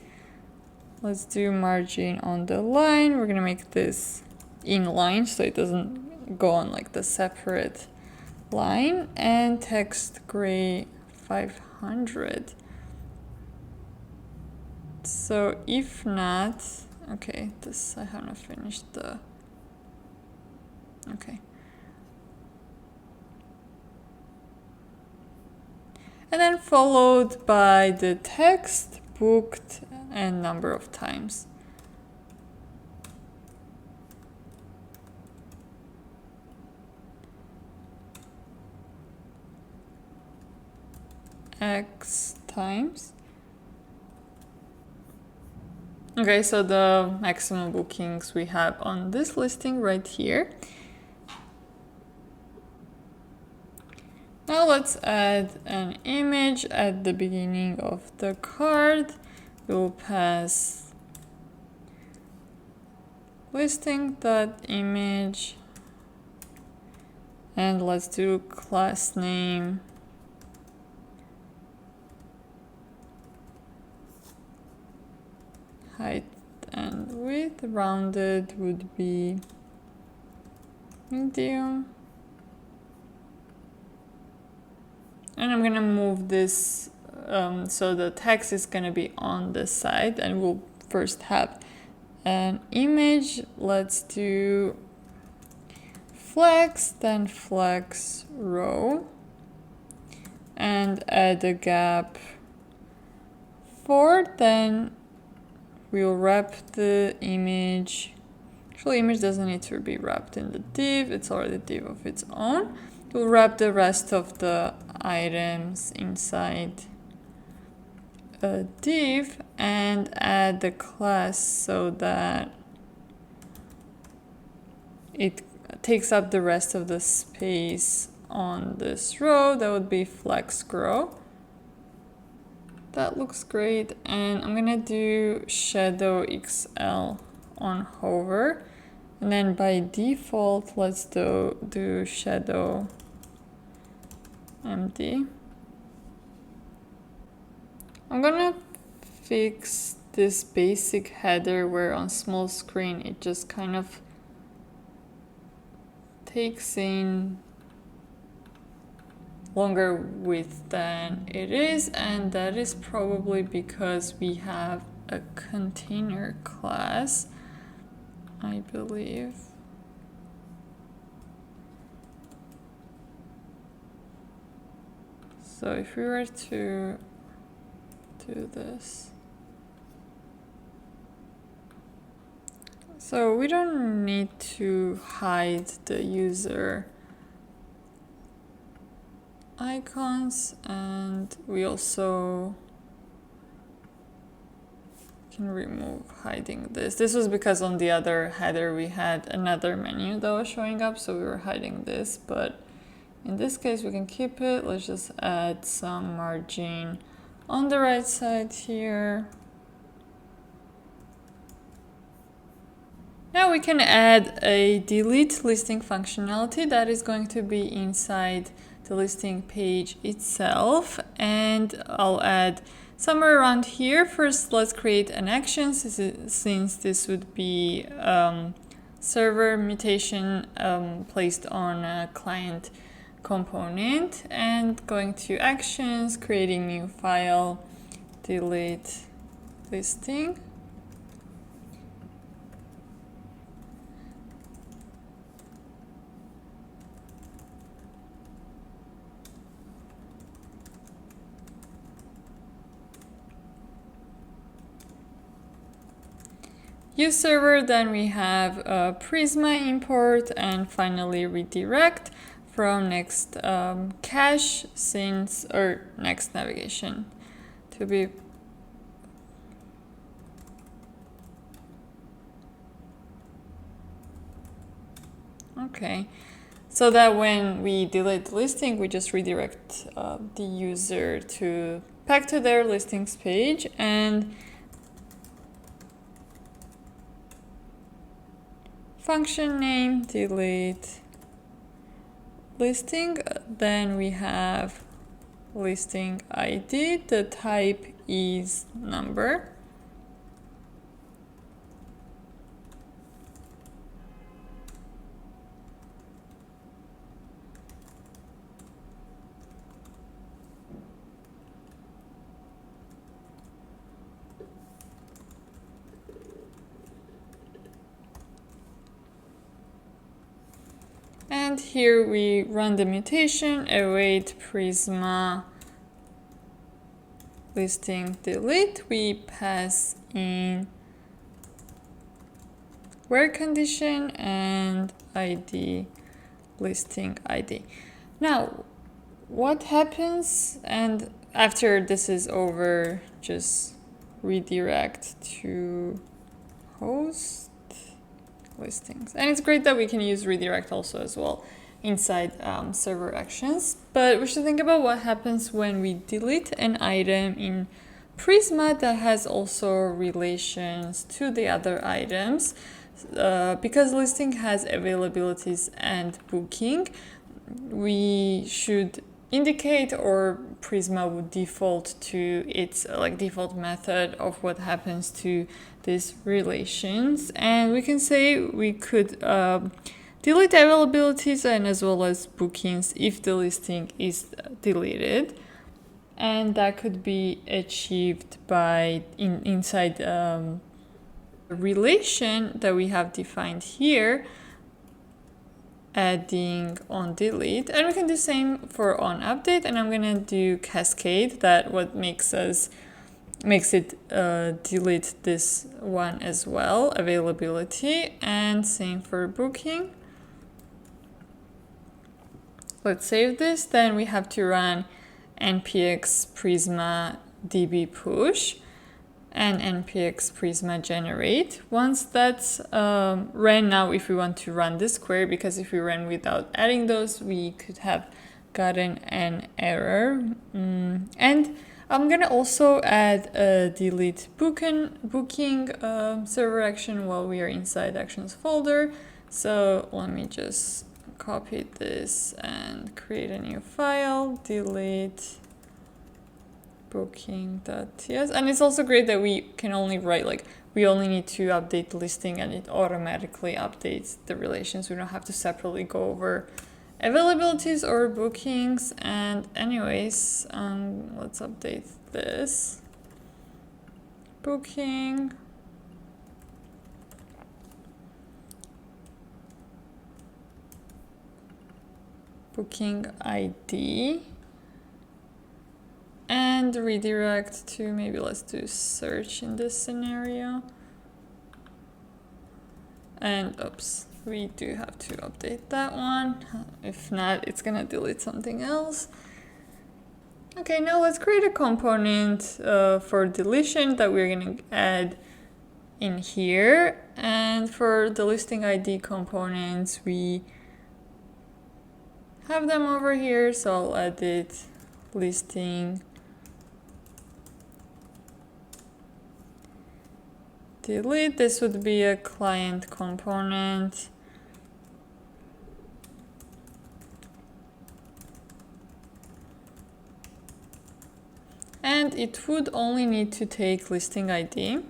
Let's do margin on the line. We're gonna make this inline so it doesn't go on like the separate line. And text gray 500. So if not, okay, this I haven't finished the, okay. And then followed by the text, booked, and number of times. X times. Okay, so the maximum bookings we have on this listing right here. Now let's add an image at the beginning of the card. We'll pass listing.image and let's do class name height and width. Rounded would be medium. And I'm gonna move this so the text is gonna be on this side, and we'll first have an image. Let's do flex, then flex row, and add a gap 4. Then we'll wrap the image. Actually, image doesn't need to be wrapped in the div. It's already a div of its own. We'll wrap the rest of the items inside a div and add the class so that it takes up the rest of the space on this row. That would be flex grow. That looks great. And I'm gonna do shadow XL on hover. And then by default, let's do shadow empty. I'm gonna fix this basic header where on small screen it just kind of takes in longer width than it is, and that is probably because we have a container class, I believe. So if we were to do this, so we don't need to hide the user icons, and we also can remove hiding this. This was because on the other header we had another menu that was showing up, so we were hiding this, but in this case we can keep it. Let's just add some margin on the right side here. Now we can add a delete listing functionality that is going to be inside the listing page itself, and I'll add somewhere around here. First, let's create an action since this would be server mutation placed on a client component, and going to actions, creating new file, delete listing. use server, then we have Prisma import, and finally redirect from next cache since, or next navigation to be okay. So that when we delete the listing, we just redirect the user back to their listings page, and function name delete listing. Then we have listing ID. The type is number. And here we run the mutation, await Prisma listing delete. We pass in where condition and ID, listing ID. Now, what happens, and after this is over, just redirect to host listings. And it's great that we can use redirect also as well inside server actions. But we should think about what happens when we delete an item in Prisma that has also relations to the other items. Because listing has availabilities and booking, we should indicate, or Prisma would default to its default method of what happens to these relations. And we can say we could delete availabilities and as well as bookings if the listing is deleted. And that could be achieved by inside the relation that we have defined here, adding on delete. And we can do the same for on update, and I'm gonna do cascade, that what makes it delete this one as well, availability, and same for booking. Let's save this. Then we have to run npx prisma db push and npx prisma generate. Once that's ran, now if we want to run this query, because if we ran without adding those, we could have gotten an error. And I'm gonna also add a delete booking server action while we are inside actions folder. So let me just copy this and create a new file, delete booking.ts. And it's also great that we can only write, we only need to update the listing and it automatically updates the relations. We don't have to separately go over availabilities or bookings. And anyways, let's update this. Booking. Booking ID. And redirect to, maybe let's do search in this scenario. And oops, we do have to update that one. If not, it's gonna delete something else. Okay, now let's create a component for deletion that we're gonna add in here. And for the listing ID components, we have them over here. So I'll edit listing delete. This would be a client component. And it would only need to take listing ID.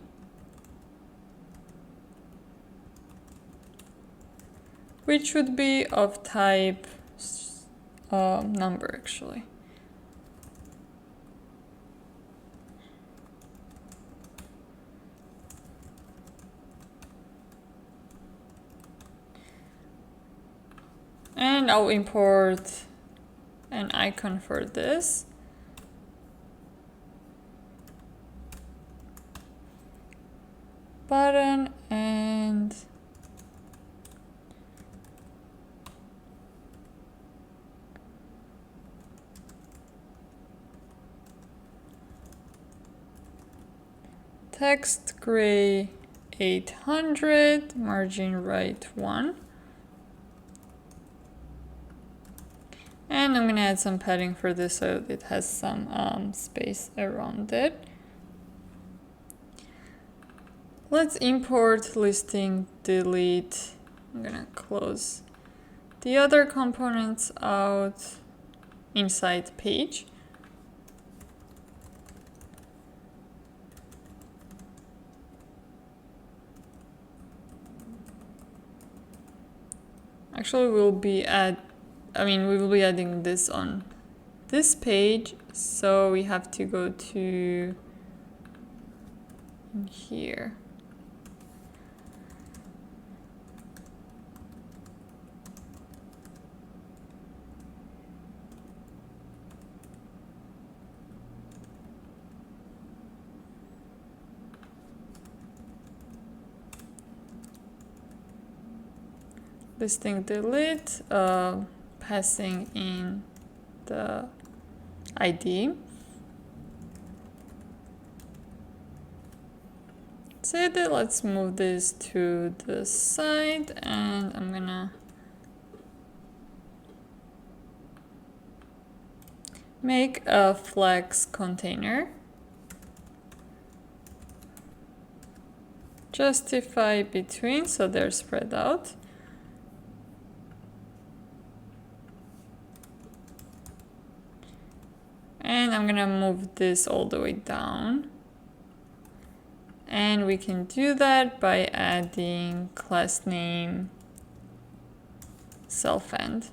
Which would be of type number, actually. And I'll import an icon for this. Button, and text gray 800, margin right 1. And I'm gonna add some padding for this so it has some space around it. Let's import listing delete. I'm gonna close the other components out inside page. Actually, we will be adding this on this page, so we have to go to here. Listing delete, passing in the ID. Save it. Let's move this to the side, and I'm gonna make a flex container. Justify between, so they're spread out. And I'm gonna move this all the way down. And we can do that by adding class name self-end.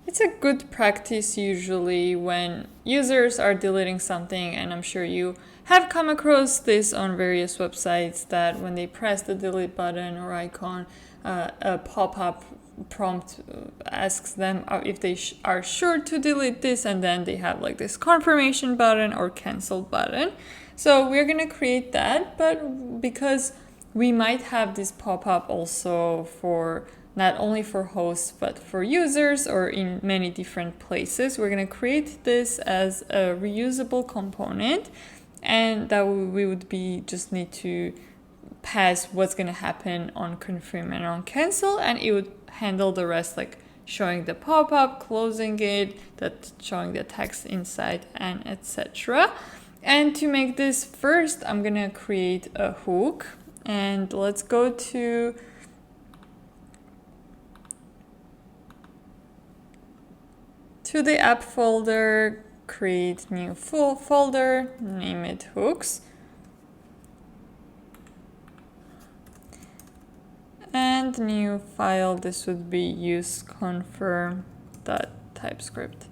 It's a good practice usually when users are deleting something, and I'm sure you have come across this on various websites, that when they press the delete button or icon, a pop-up prompt asks them if they are sure to delete this, and then they have like this confirmation button or cancel button. So we're gonna create that, but because we might have this pop-up also for not only for hosts but for users or in many different places, we're gonna create this as a reusable component, and that we would just need to pass what's gonna happen on confirm and on cancel, and it would handle the rest, like showing the pop-up, closing it, showing the text inside, and etc. And to make this, first I'm gonna create a hook, and let's go to the app folder, create new folder, name it hooks. And new file, this would be useconfirm.typescript.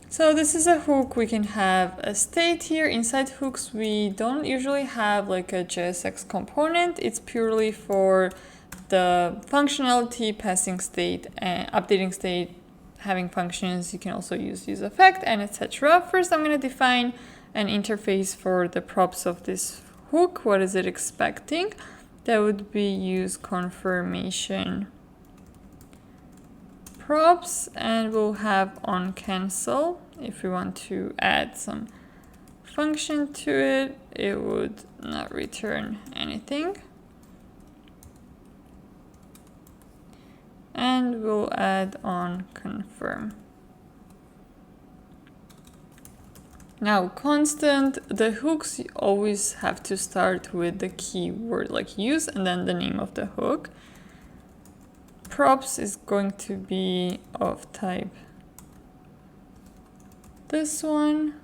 So this is a hook. We can have a state here. Inside hooks, we don't usually have like a JSX component. It's purely for the functionality, passing state, and updating state, having functions. You can also use effect and etc. First, I'm going to define an interface for the props of this hook. What is it expecting? That would be use confirmation props, and we'll have on cancel. If we want to add some function to it, it would not return anything. And we'll add on confirm. Now, constant, the hooks always have to start with the keyword like use and then the name of the hook. Props is going to be of type this one.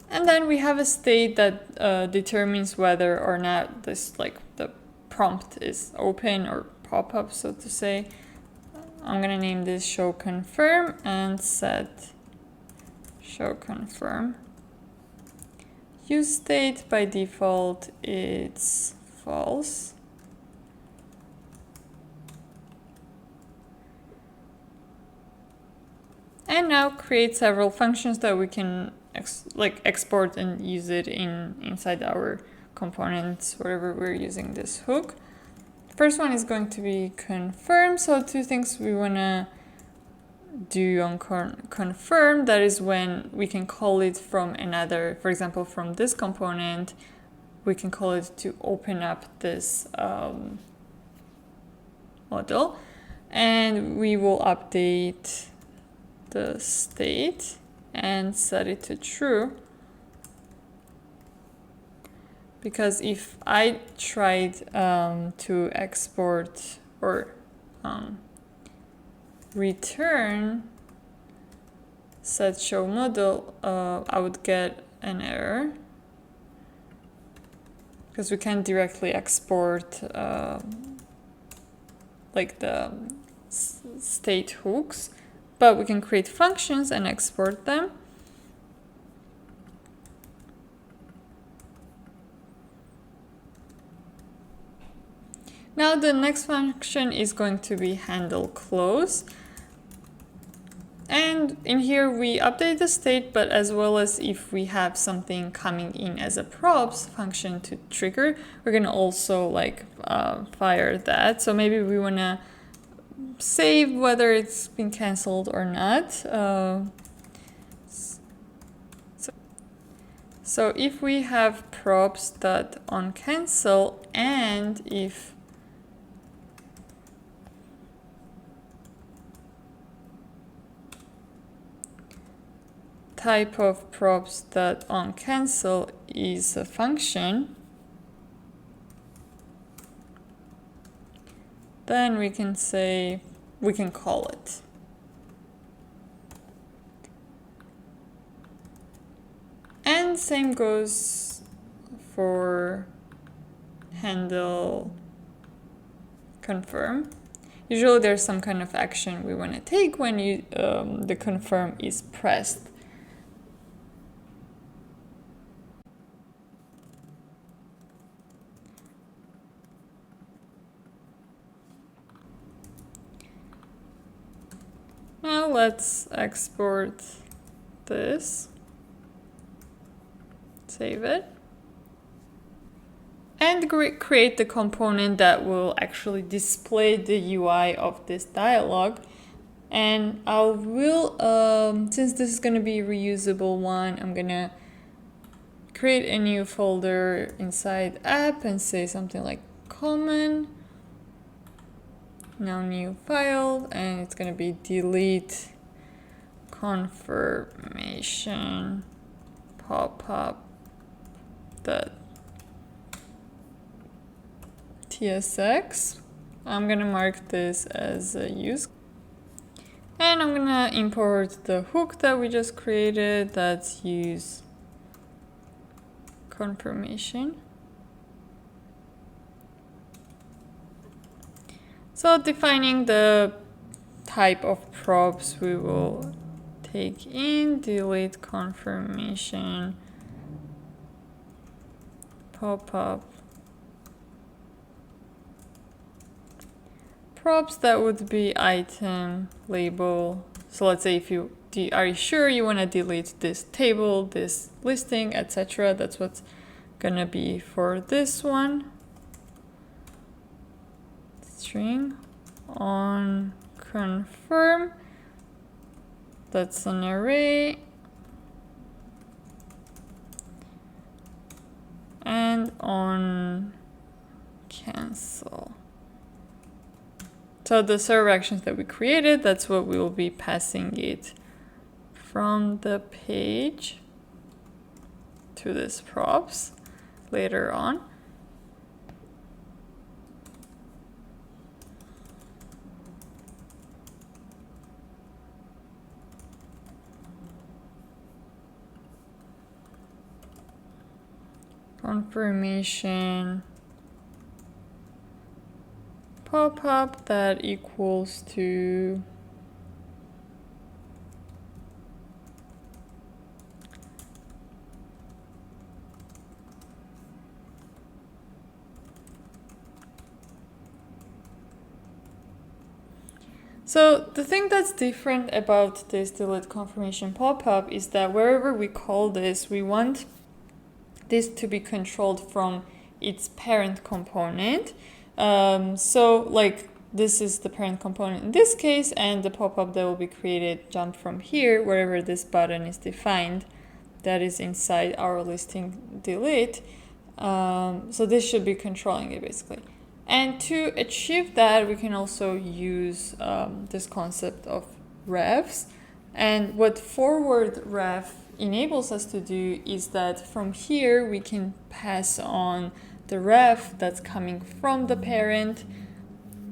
And then we have a state that determines whether or not this, like the prompt is open or pop-up, so to say. I'm gonna name this show confirm and set show confirm. Use state by default, it's false. And now create several functions that we can export and use it inside our components, wherever we're using this hook. First one is going to be confirm. So two things we want to do on confirm, that is when we can call it from another, for example, from this component, we can call it to open up this model, and we will update the state and set it to true. Because if I tried to export or return set show model, I would get an error because we can't directly export like the state hooks, but we can create functions and export them. Now the next function is going to be handle close. And in here we update the state, but as well as if we have something coming in as a props function to trigger, we're gonna also like fire that. So maybe we wanna save whether it's been canceled or not. So if we have props.onCancel, and if type of props.onCancel is a function, then we can say, we can call it. And same goes for handle confirm. Usually there's some kind of action we want to take when the confirm is pressed. Now let's export this, save it, and create the component that will actually display the UI of this dialog. And I will, since this is going to be a reusable one, I'm going to create a new folder inside app and say something like common. Now new file, and it's going to be delete confirmation pop-up .tsx. I'm going to mark this as a use. And I'm going to import the hook that we just created, that's use confirmation. So defining the type of props, we will take in delete confirmation pop-up props. That would be item label. So let's say if you are you sure you want to delete this table, this listing, etc. That's what's gonna be for this one. String on confirm, that's an array, and on cancel. So the server actions that we created, that's what we will be passing it from the page to this props later on. Confirmation pop-up that equals to So the thing that's different about this delete confirmation pop-up is that wherever we call this, we want this to be controlled from its parent component. So like this is the parent component in this case, and the pop-up that will be created jumped from here, wherever this button is defined, that is inside our listing delete. So this should be controlling it basically. And to achieve that, we can also use this concept of refs. And what forward ref enables us to do is that from here we can pass on the ref that's coming from the parent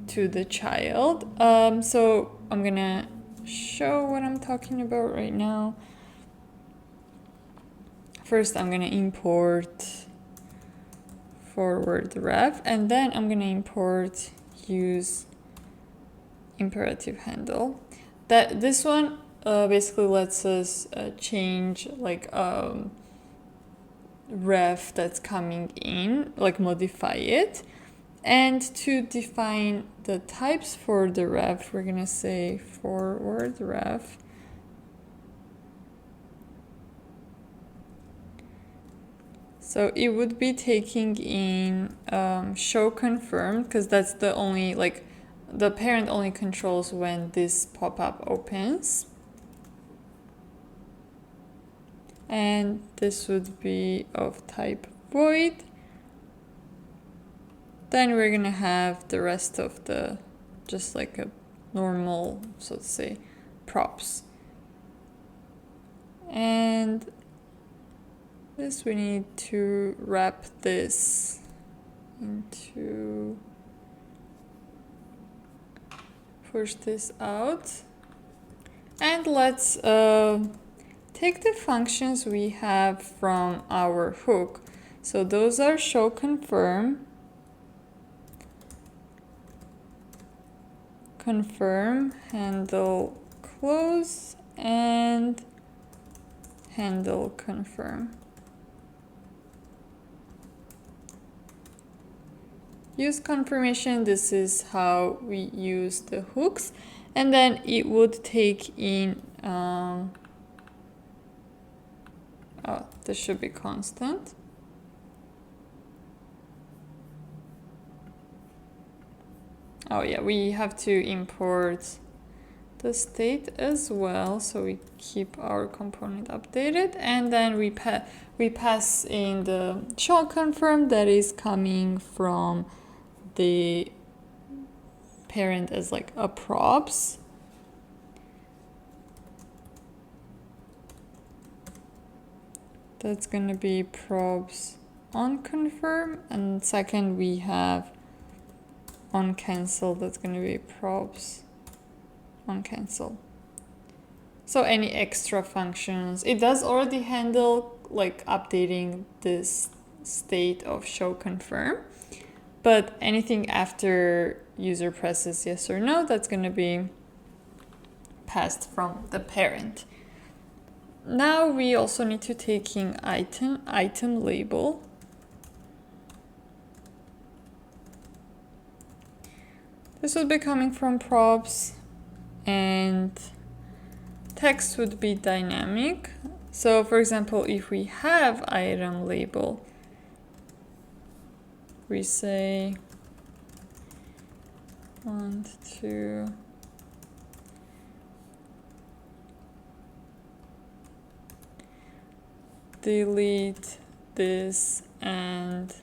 to the child. So I'm gonna show what I'm talking about right now. First, I'm gonna import forward ref, and then I'm gonna import use imperative handle. That this one basically lets us change like ref that's coming in, like modify it. And to define the types for the ref, we're gonna say forward ref. So it would be taking in show confirmed, because that's the only, like, the parent only controls when this pop-up opens. And this would be of type void. Then we're gonna have the rest of the, just like a normal, so to say, props. And this we need to wrap this into, push this out. And let's take the functions we have from our hook. So those are show confirm, handle close, and handle confirm. Use confirmation, this is how we use the hooks. And then it would take in, oh, this should be constant. Oh yeah, we have to import the state as well, so we keep our component updated, and then we pass in the show confirm that is coming from the parent as like a props. That's gonna be props on confirm, and second we have on cancel, that's gonna be props on cancel. So any extra functions, it does already handle like updating this state of show confirm, but anything after user presses yes or no, that's gonna be passed from the parent. Now we also need to take in item label. This would be coming from props, and text would be dynamic. So for example, if we have item label, we say want to delete this and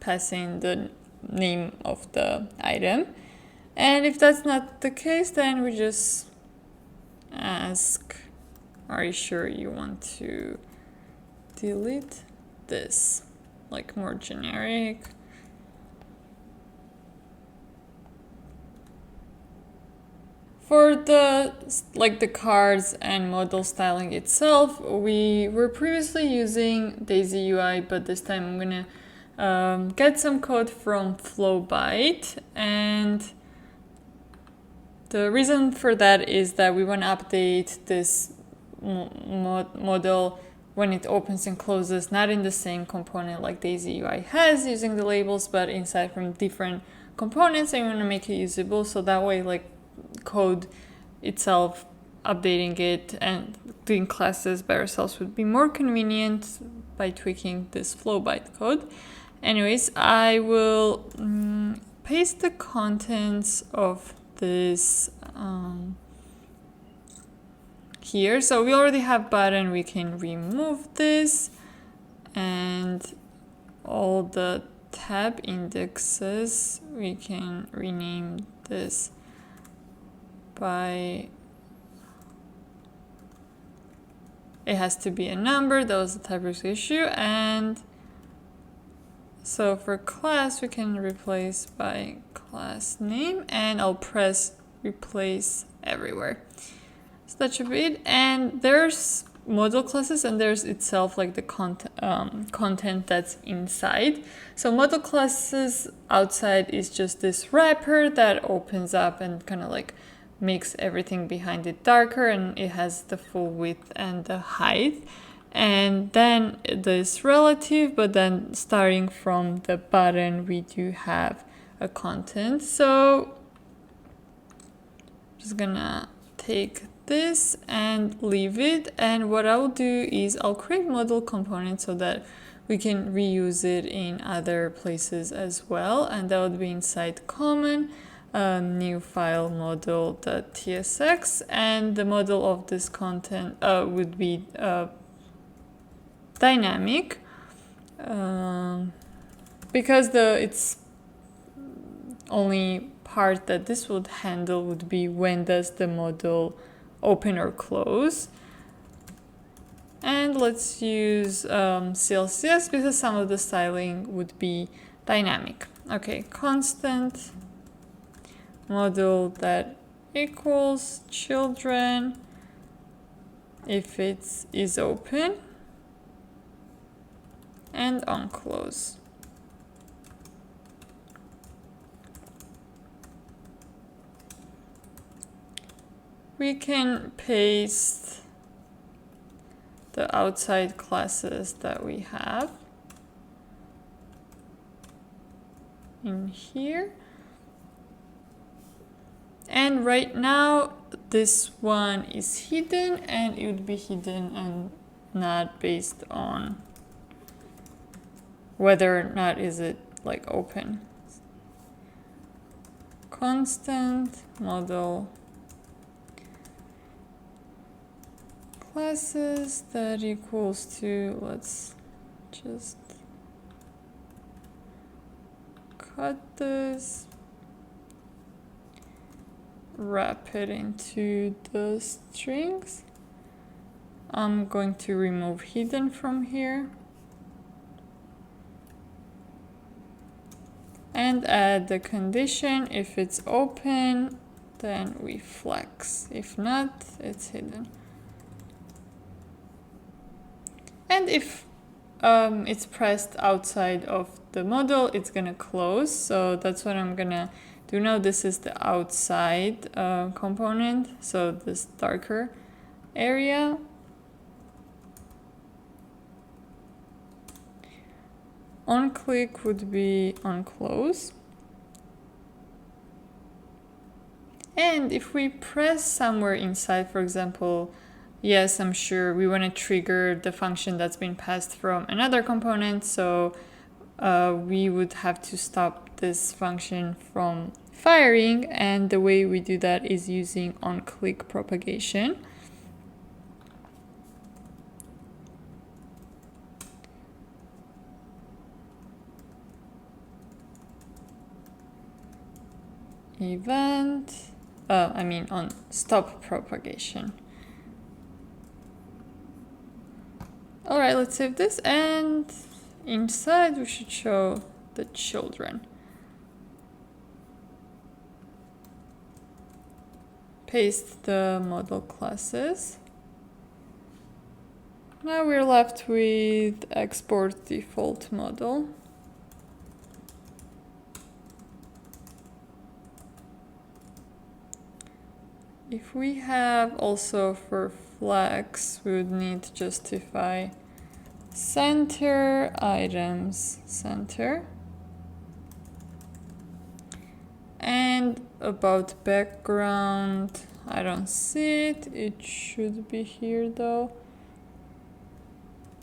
pass in the name of the item. And if that's not the case, then we just ask, are you sure you want to delete this? Like more generic. For the cards and model styling itself, we were previously using Daisy UI, but this time I'm gonna get some code from Flowbyte, and the reason for that is that we want to update this model when it opens and closes, not in the same component like Daisy UI has using the labels, but inside from different components, and we want to make it usable, so that way like code itself, updating it and doing classes by ourselves would be more convenient by tweaking this Flowbyte code. Anyways, I will paste the contents of this here. So we already have button, we can remove this, and all the tab indexes, we can rename this by, it has to be a number, that was the typos issue. And so for class, we can replace by class name, and I'll press replace everywhere. So that should be it. And there's model classes, and there's itself like the content that's inside. So model classes outside is just this wrapper that opens up and kind of like makes everything behind it darker, and it has the full width and the height. And then this relative, but then starting from the button, we do have a content. So I'm just gonna take this and leave it. And what I'll do is I'll create model components so that we can reuse it in other places as well. And that would be inside common, new file model.tsx, and the model of this content would be dynamic, because it's only part that this would handle would be when does the model open or close. And let's use CLCS because some of the styling would be dynamic. Okay, constant model that equals children if it is open, and on close. We can paste the outside classes that we have in here. And right now, this one is hidden, and it would be hidden and not based on whether or not is it like open. Constant model classes that equals to, let's just cut this, wrap it into the strings. I'm going to remove hidden from here and add the condition. If it's open, then we flex. If not, it's hidden. And if it's pressed outside of the model, it's gonna close. So that's what I'm gonna do now. This is the outside component, so this darker area. On click would be on close. And if we press somewhere inside, for example, yes, I'm sure we want to trigger the function that's been passed from another component. So we would have to stop this function from firing. And the way we do that is using on-click propagation. Event, on stop propagation. All right, let's save this, and inside we should show the children. Paste the model classes. Now we're left with export default model. If we have also for flex, we would need to justify center items center. And about background, I don't see it. It should be here though.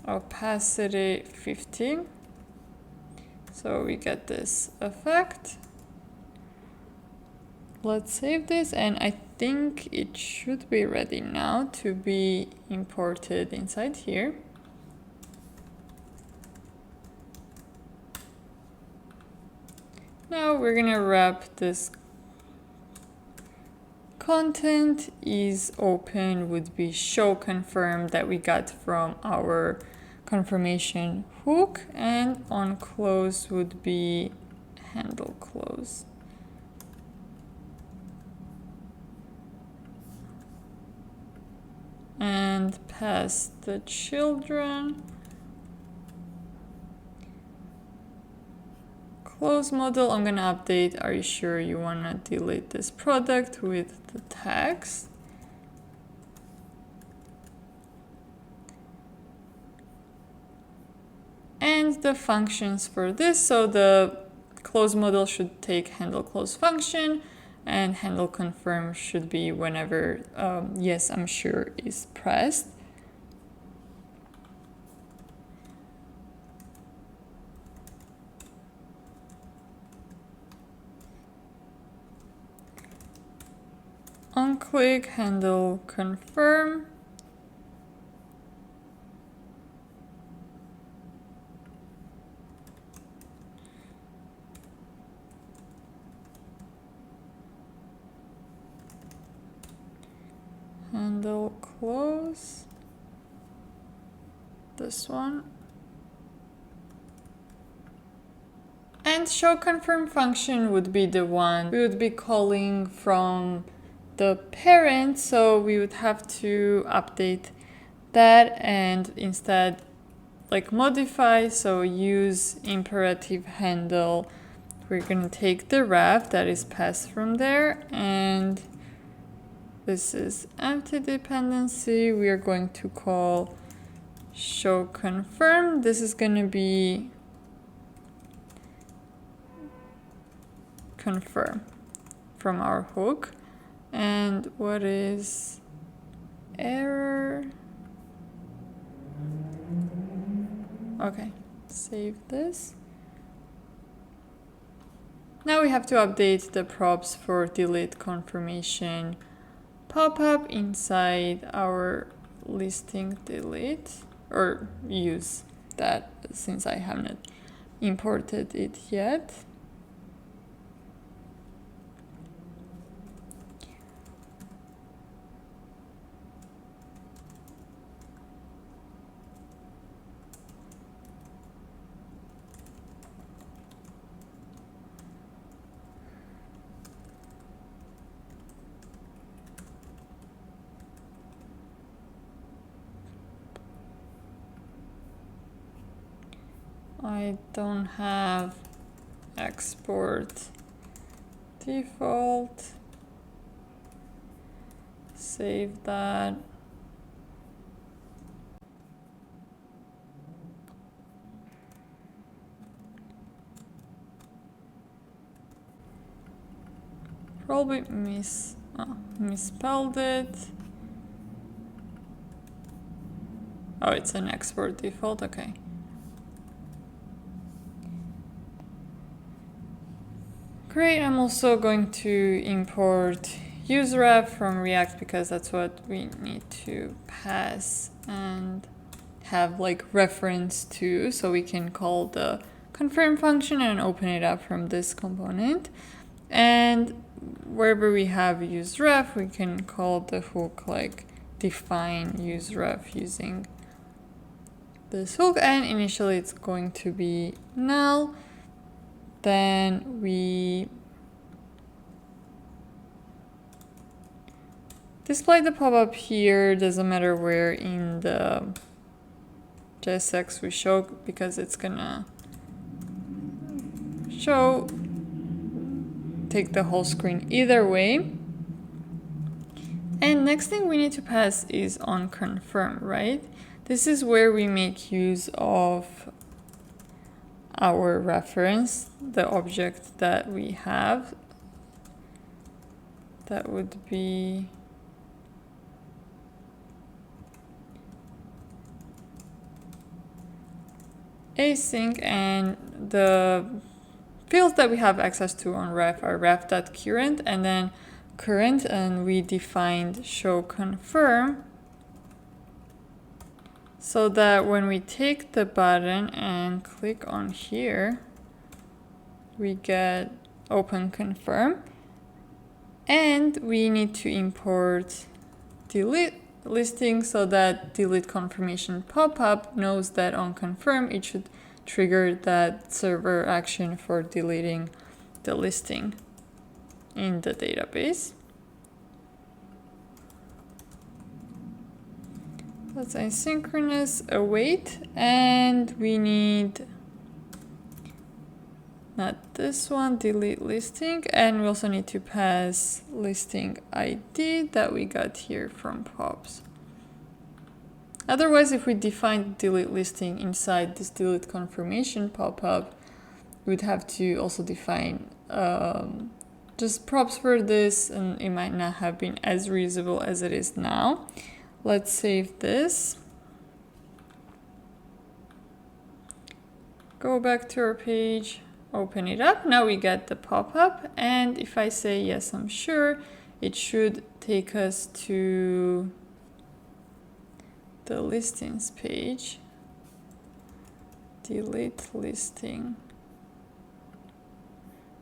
Opacity 15. So we get this effect. let's save this, and I think it should be ready now to be imported inside here. Now we're gonna wrap this content is open would be show confirm that we got from our confirmation hook, and on close would be handle close. And pass the children. Close model, I'm gonna update, are you sure you wanna delete this product with the tags? And the functions for this, so the close model should take handle close function, and handle confirm should be whenever yes, I'm sure is pressed. Unclick handle confirm. Handle close. This one. And show confirm function would be the one we would be calling from the parent, so we would have to update that and instead like modify, so use imperative handle. We're gonna take the ref that is passed from there, and this is empty dependency. We are going to call show confirm. This is gonna be confirm from our hook. And what is error? Okay, save this. Now we have to update the props for delete confirmation pop-up inside our listing delete, or use that since I haven't imported it yet. I don't have export default. Save that. Probably misspelled it. Oh, it's an export default, okay. Great, I'm also going to import useRef from React because that's what we need to pass and have like reference to, so we can call the confirm function and open it up from this component. And wherever we have useRef, we can call the hook like define useRef using this hook, and initially it's going to be null. Then we display the pop-up here, doesn't matter where in the JSX we show, because it's gonna show, take the whole screen either way. And next thing we need to pass is on confirm, right? This is where we make use of our reference, the object that we have. That would be async, and the fields that we have access to on ref are ref.current and then current, and we defined show confirm so that when we take the button and click on here, we get open confirm. And we need to import delete listing so that delete confirmation pop-up knows that on confirm it should trigger that server action for deleting the listing in the database. That's asynchronous await, and we need not this one, delete listing, and we also need to pass listing ID that we got here from pops. Otherwise, if we define delete listing inside this delete confirmation pop-up, we'd have to also define just props for this, and it might not have been as reusable as it is now. Let's save this. Go back to our page, open it up. Now we get the pop-up, and if I say yes, I'm sure, it should take us to the listings page. Delete listing.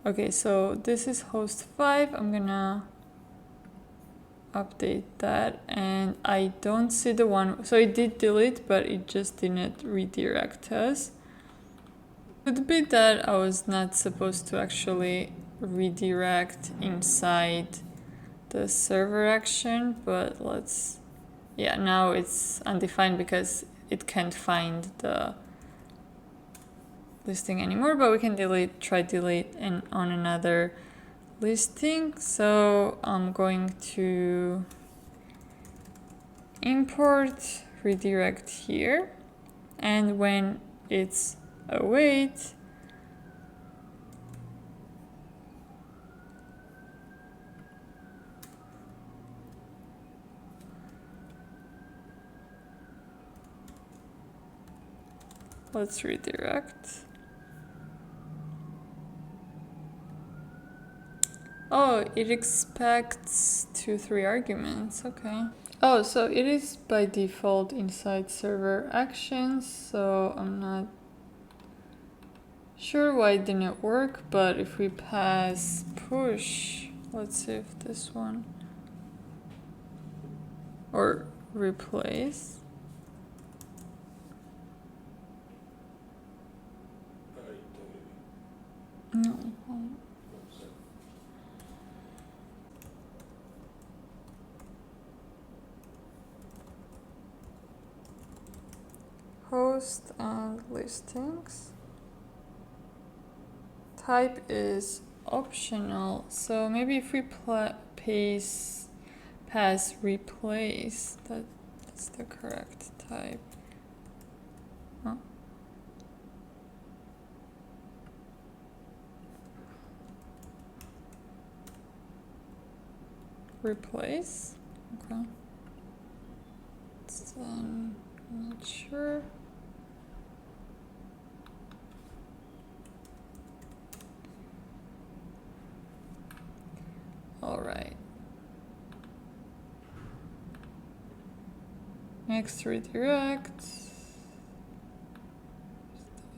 Okay, so this is host 5. I'm gonna update that, and I don't see the one, so it did delete, but it just didn't redirect us. Could be that I was not supposed to actually redirect inside the server action, but let's, yeah, now it's undefined because it can't find the listing anymore, but we can try delete and on another listing. So I'm going to import redirect here, and when it's await, let's redirect. Oh, it expects 2-3 arguments, okay. Oh, so it is by default inside server actions, so I'm not sure why it didn't work, but if we pass push, let's see if this one, or replace. No. Host and listings. Type is optional, so maybe if we pass replace, that's the correct type. Huh? Replace, okay. So I'm not sure. All right. Next, redirect.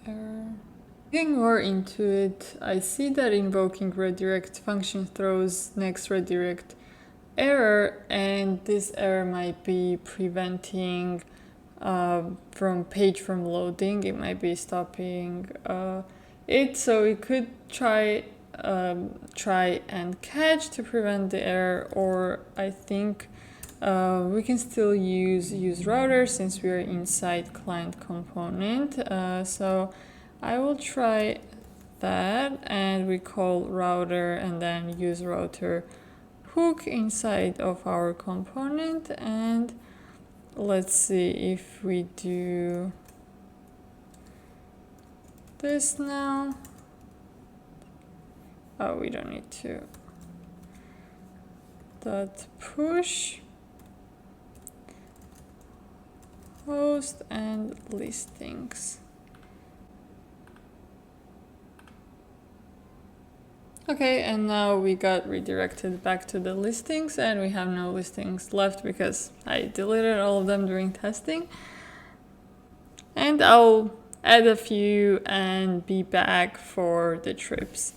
Error. Getting more into it, I see that invoking redirect function throws next redirect error, and this error might be preventing page from loading. It might be stopping it, so we could try and catch to prevent the error, or I think we can still use router since we are inside client component. So I will try that, and we call router and then use router hook inside of our component, and let's see if we do this now. Oh, we don't need to. Dot push host and listings. Okay, and now we got redirected back to the listings and we have no listings left because I deleted all of them during testing. And I'll add a few and be back for the trips.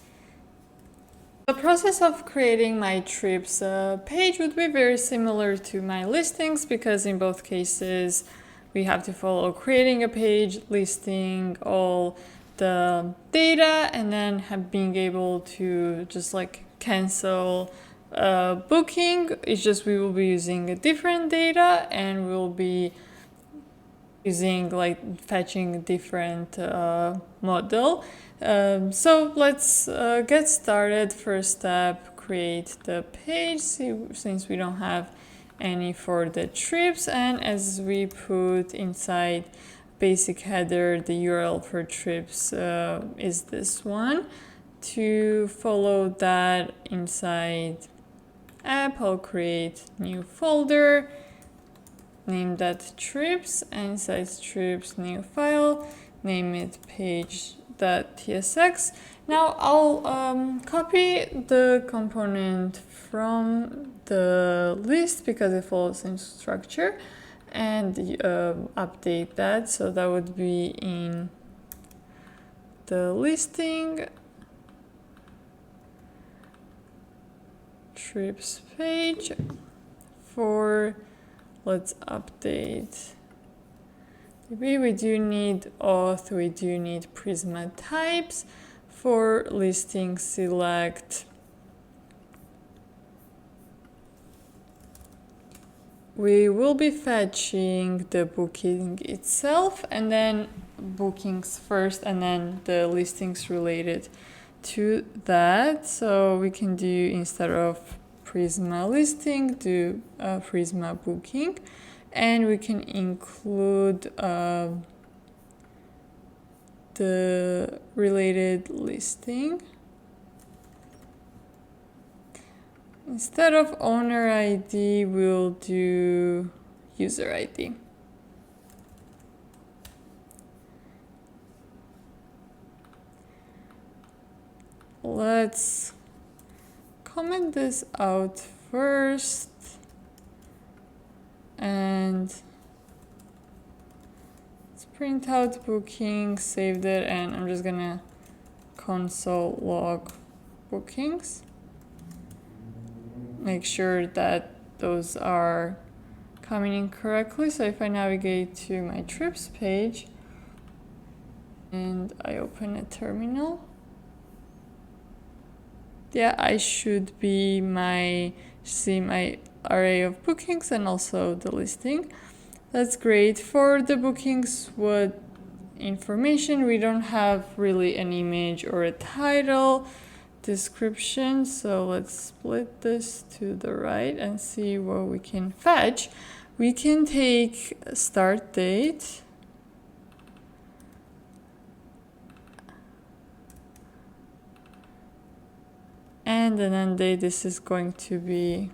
The process of creating my trips page would be very similar to my listings because in both cases we have to follow creating a page, listing all the data, and then being able to just like cancel booking. It's just we will be using a different data and we'll be using like fetching different model. So let's get started. First step, create the page. Since we don't have any for the trips, and as we put inside basic header, the URL for trips is this one. To follow that inside app, I'll create new folder, name that trips, and inside trips new file, name it page.tsx. Now I'll copy the component from the list because it follows the same structure, and update that. So that would be in the listing trips page. For let's update. We do need auth, we do need Prisma types. For listing, select we will be fetching the booking itself and then bookings first and then the listings related to that. So we can do, instead of Prisma listing, do Prisma booking, and we can include the related listing. Instead of owner ID, we'll do user ID. Let's comment this out first and let's print out booking, saved it, and I'm just gonna console log bookings. Make sure that those are coming in correctly. So if I navigate to my trips page and I open a terminal, yeah, I should be see my array of bookings and also the listing. That's great. For the bookings, what information? We don't have really an image or a title, description. So let's split this to the right and see what we can fetch. We can take start date, and an end date. This is going to be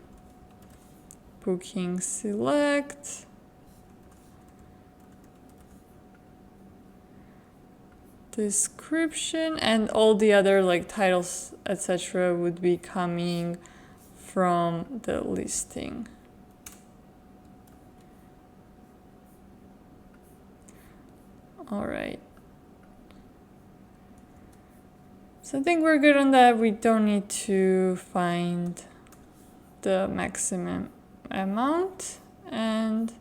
booking select. Description, and all the other like titles, etc. would be coming from the listing. All right. So I think we're good on that. We don't need to find the maximum amount, and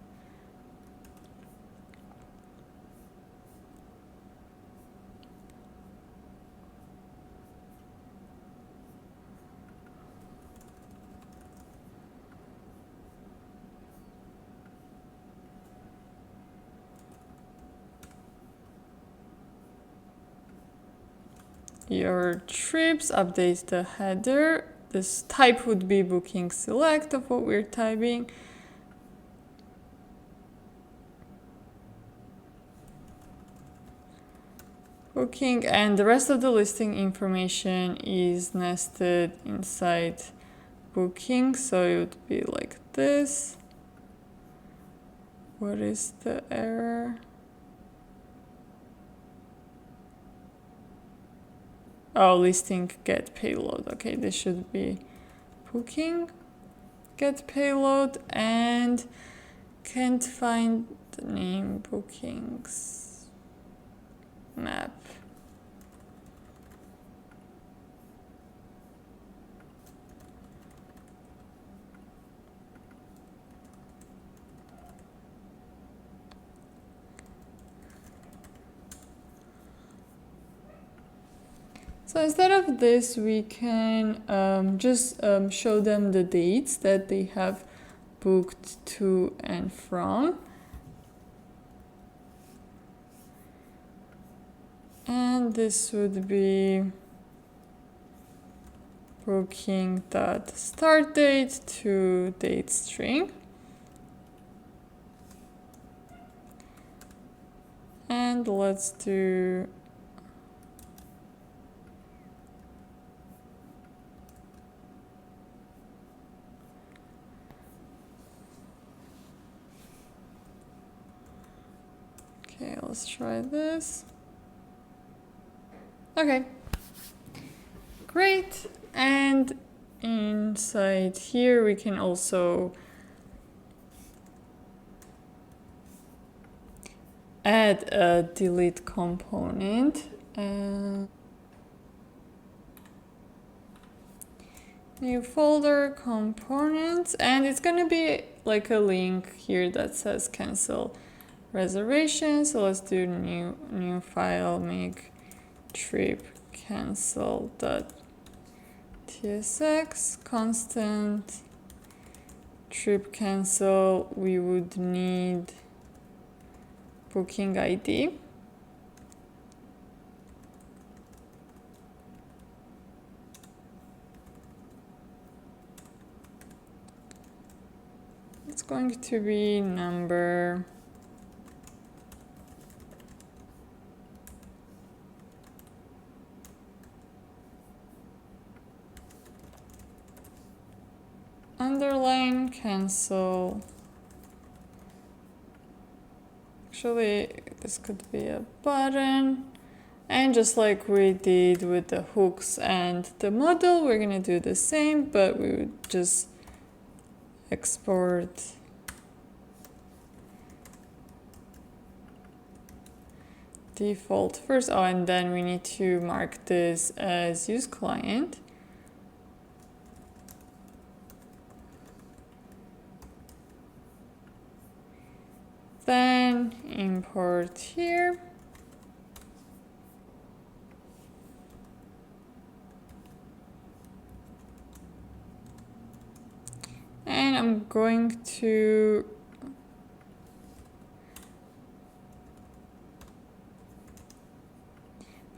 your trips, update the header. This type would be booking select of what we're typing. Booking, and the rest of the listing information is nested inside booking. So it would be like this. What is the error? oh, listing get payload. Okay, this should be booking get payload, and can't find the name bookings map. So instead of this, we can just show them the dates that they have booked to and from. And this would be booking.start date to date string. And let's do okay, let's try this. Okay, great. And inside here we can also add a delete component. New folder, components, and it's gonna be like a link here that says cancel reservation. So let's do new file, make trip cancel.tsx constant trip cancel. We would need booking ID. It's going to be number. Underline cancel. Actually, this could be a button. And just like we did with the hooks and the model, we're gonna do the same, but we would just export default first. Oh, and then we need to mark this as use client. Then import here. And I'm going to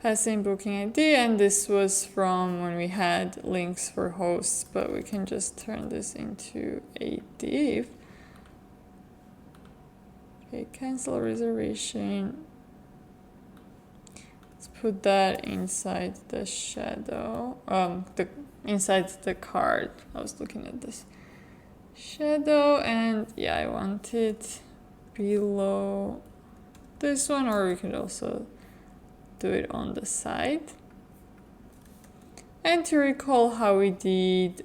pass in booking ID, and this was from when we had links for hosts, but we can just turn this into a div. Okay, cancel reservation. Let's put that inside the shadow, inside the card. I was looking at this shadow, and yeah, I want it below this one, or we could also do it on the side. And to recall how we did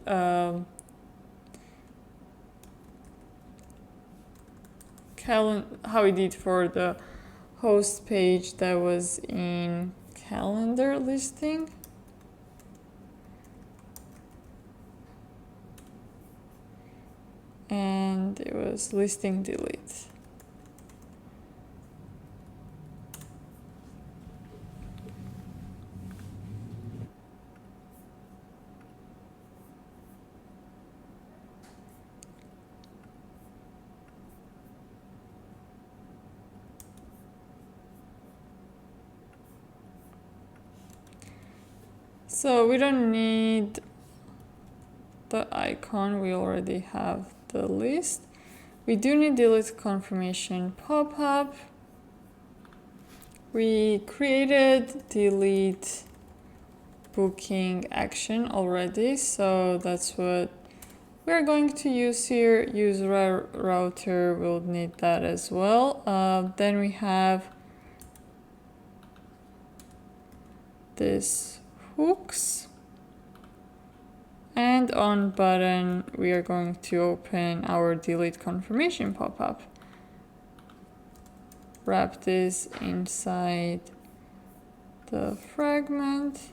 how we did for the host page that was in calendar listing. And it was listing delete. So we don't need the icon, we already have the list. We do need delete confirmation pop-up. We created delete booking action already, so that's what we're going to use here. User router will need that as well. Then we have this hooks. And on button, we are going to open our delete confirmation pop-up. Wrap this inside the fragment.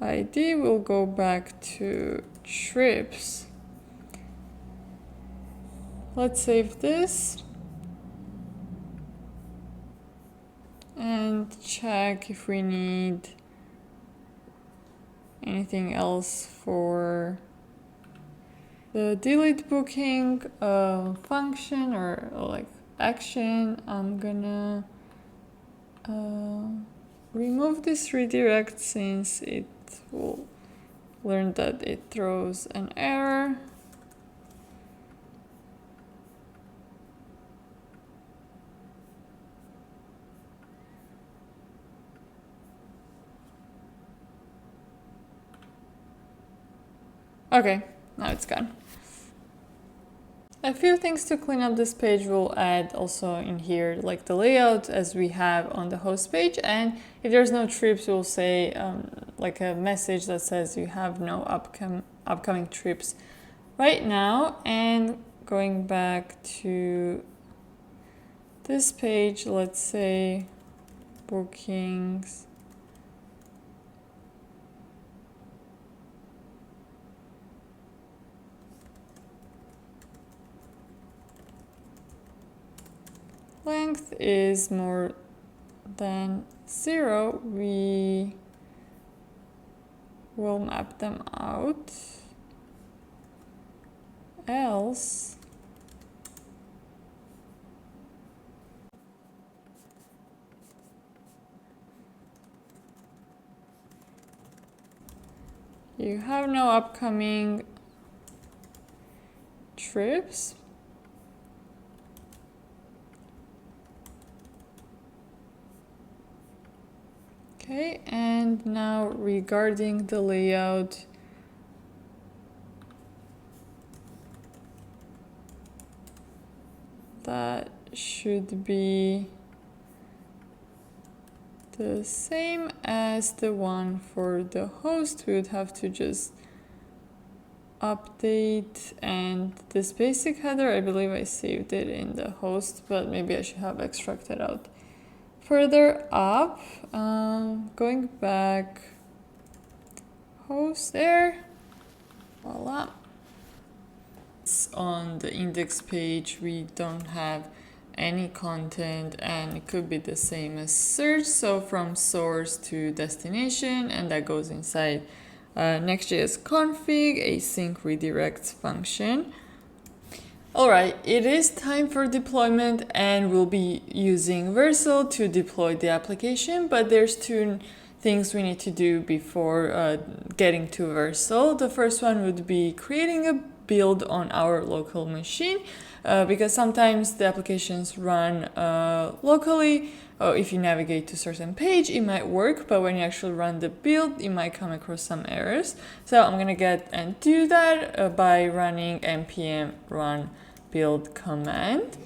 ID will go back to trips. Let's save this and check if we need anything else for the delete booking function or like action. I'm gonna remove this redirect since it will learn that it throws an error. Okay, now it's gone. A few things to clean up this page we'll add also in here, like the layout as we have on the host page. And if there's no trips, we'll say like a message that says you have no upcoming trips right now. And going back to this page, let's say bookings. Length is more than 0, we will map them out. Else you have no upcoming trips. Okay, and now regarding the layout, that should be the same as the one for the host. We would have to just update, and this basic header, I believe I saved it in the host, but maybe I should have extracted out. Further up, going back, host there, voila. On the index page, we don't have any content, and it could be the same as search, so from source to destination, and that goes inside Next.js config async redirects function. Alright, it is time for deployment, and we'll be using Vercel to deploy the application, but there's two things we need to do before getting to Vercel. The first one would be creating a build on our local machine, because sometimes the applications run locally. If you navigate to a certain page, it might work, but when you actually run the build, you might come across some errors. So I'm gonna get and do that by running npm run build command.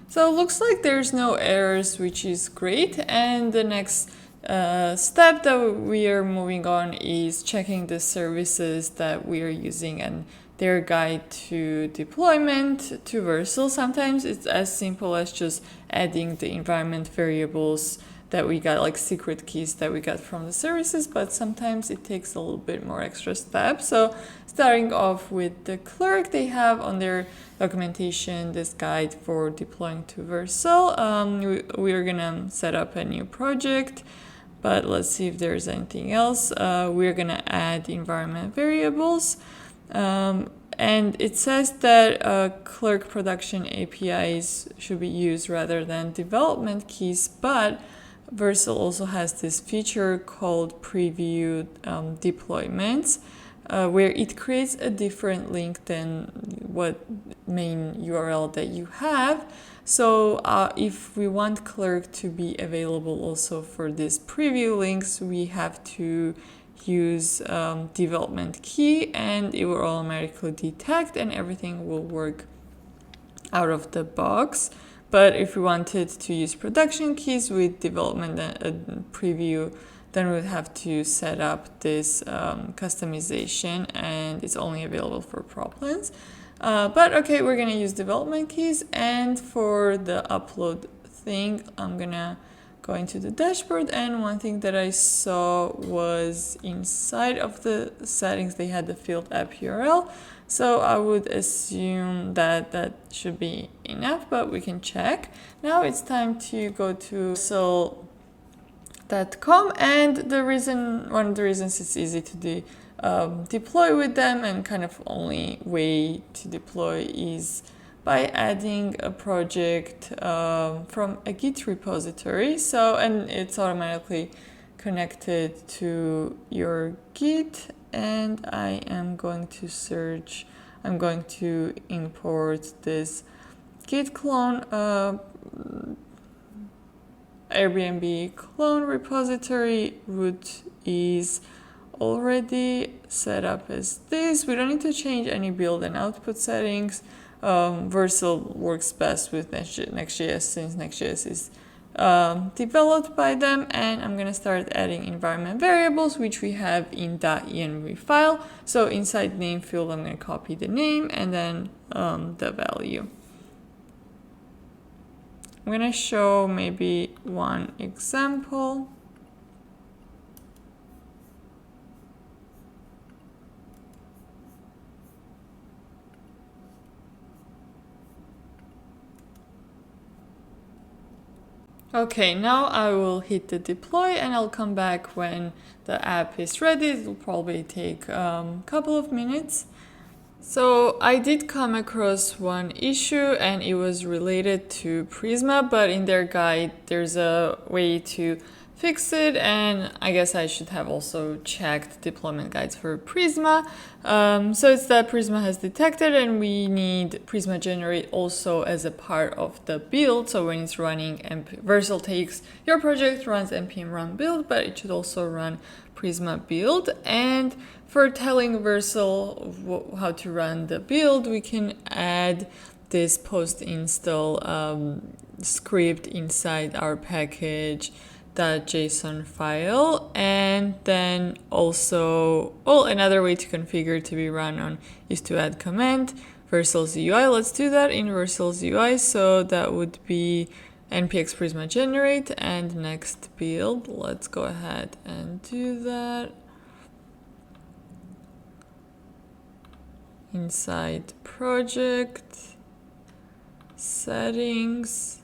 So it looks like there's no errors, which is great. And the next step that we are moving on is checking the services that we are using and their guide to deployment to Vercel. Sometimes it's as simple as just adding the environment variables that we got, like secret keys that we got from the services, but sometimes it takes a little bit more extra steps. So starting off with the clerk, they have on their documentation this guide for deploying to Vercel. We are gonna set up a new project, but let's see if there's anything else. We're gonna add environment variables. And it says that clerk production APIs should be used rather than development keys, but Vercel also has this feature called preview deployments, where it creates a different link than what main URL that you have. So if we want clerk to be available also for these preview links, we have to use development key, and it will automatically detect and everything will work out of the box. But if we wanted to use production keys with development and preview, then we would have to set up this customization, and it's only available for Pro plans. But okay, we're gonna use development keys, and for the upload thing, I'm gonna go into the dashboard, and one thing that I saw was inside of the settings, they had the field app URL. So I would assume that that should be enough, but we can check. Now it's time to go to webdecoded.com, and one of the reasons it's easy to deploy with them, and kind of only way to deploy is by adding a project from a Git repository. So, and it's automatically connected to your Git, and I am going to search, I'm going to import this Git clone, Airbnb clone repository. Root is already set up as this. We don't need to change any build and output settings. Vercel works best with Next.js, since Next.js is developed by them, and I'm gonna start adding environment variables, which we have in .env file. So inside name field, I'm gonna copy the name and then the value. I'm gonna show maybe one example. Okay, now I will hit the deploy, and I'll come back when the app is ready. It will probably take a couple of minutes. So I did come across one issue, and it was related to Prisma, but in their guide there's a way to fix it, and I guess I should have also checked deployment guides for Prisma. So it's that Prisma has detected, and we need Prisma generate also as a part of the build. So when it's running, Vercel takes your project, runs npm run build, but it should also run Prisma build. And for telling Vercel how to run the build, we can add this post install script inside our package.json file. And then also, another way to configure to be run on is to add command Vercel's UI. Let's do that in Vercel's UI. So that would be npx prisma generate and next build. Let's go ahead and do that. Inside project, settings,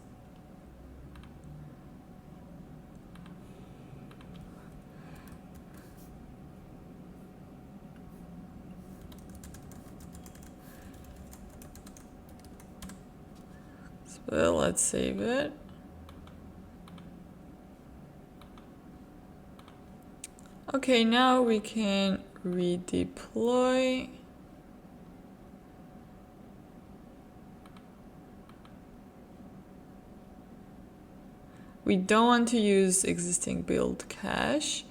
so let's save it. Okay, now we can redeploy. We don't want to use existing build cache.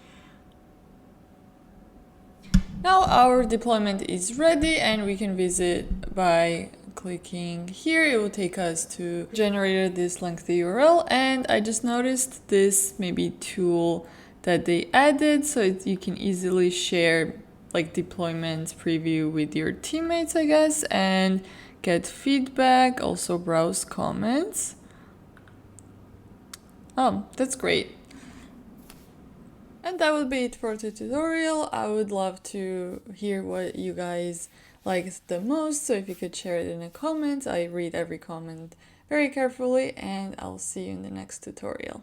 Now our deployment is ready, and we can visit by clicking here. It will take us to generated this lengthy URL, and I just noticed this maybe tool that they added, so you can easily share like deployment preview with your teammates, I guess, and get feedback, also browse comments. Oh, that's great. And that would be it for the tutorial. I would love to hear what you guys liked the most, so if you could share it in the comments. I read every comment very carefully, and I'll see you in the next tutorial.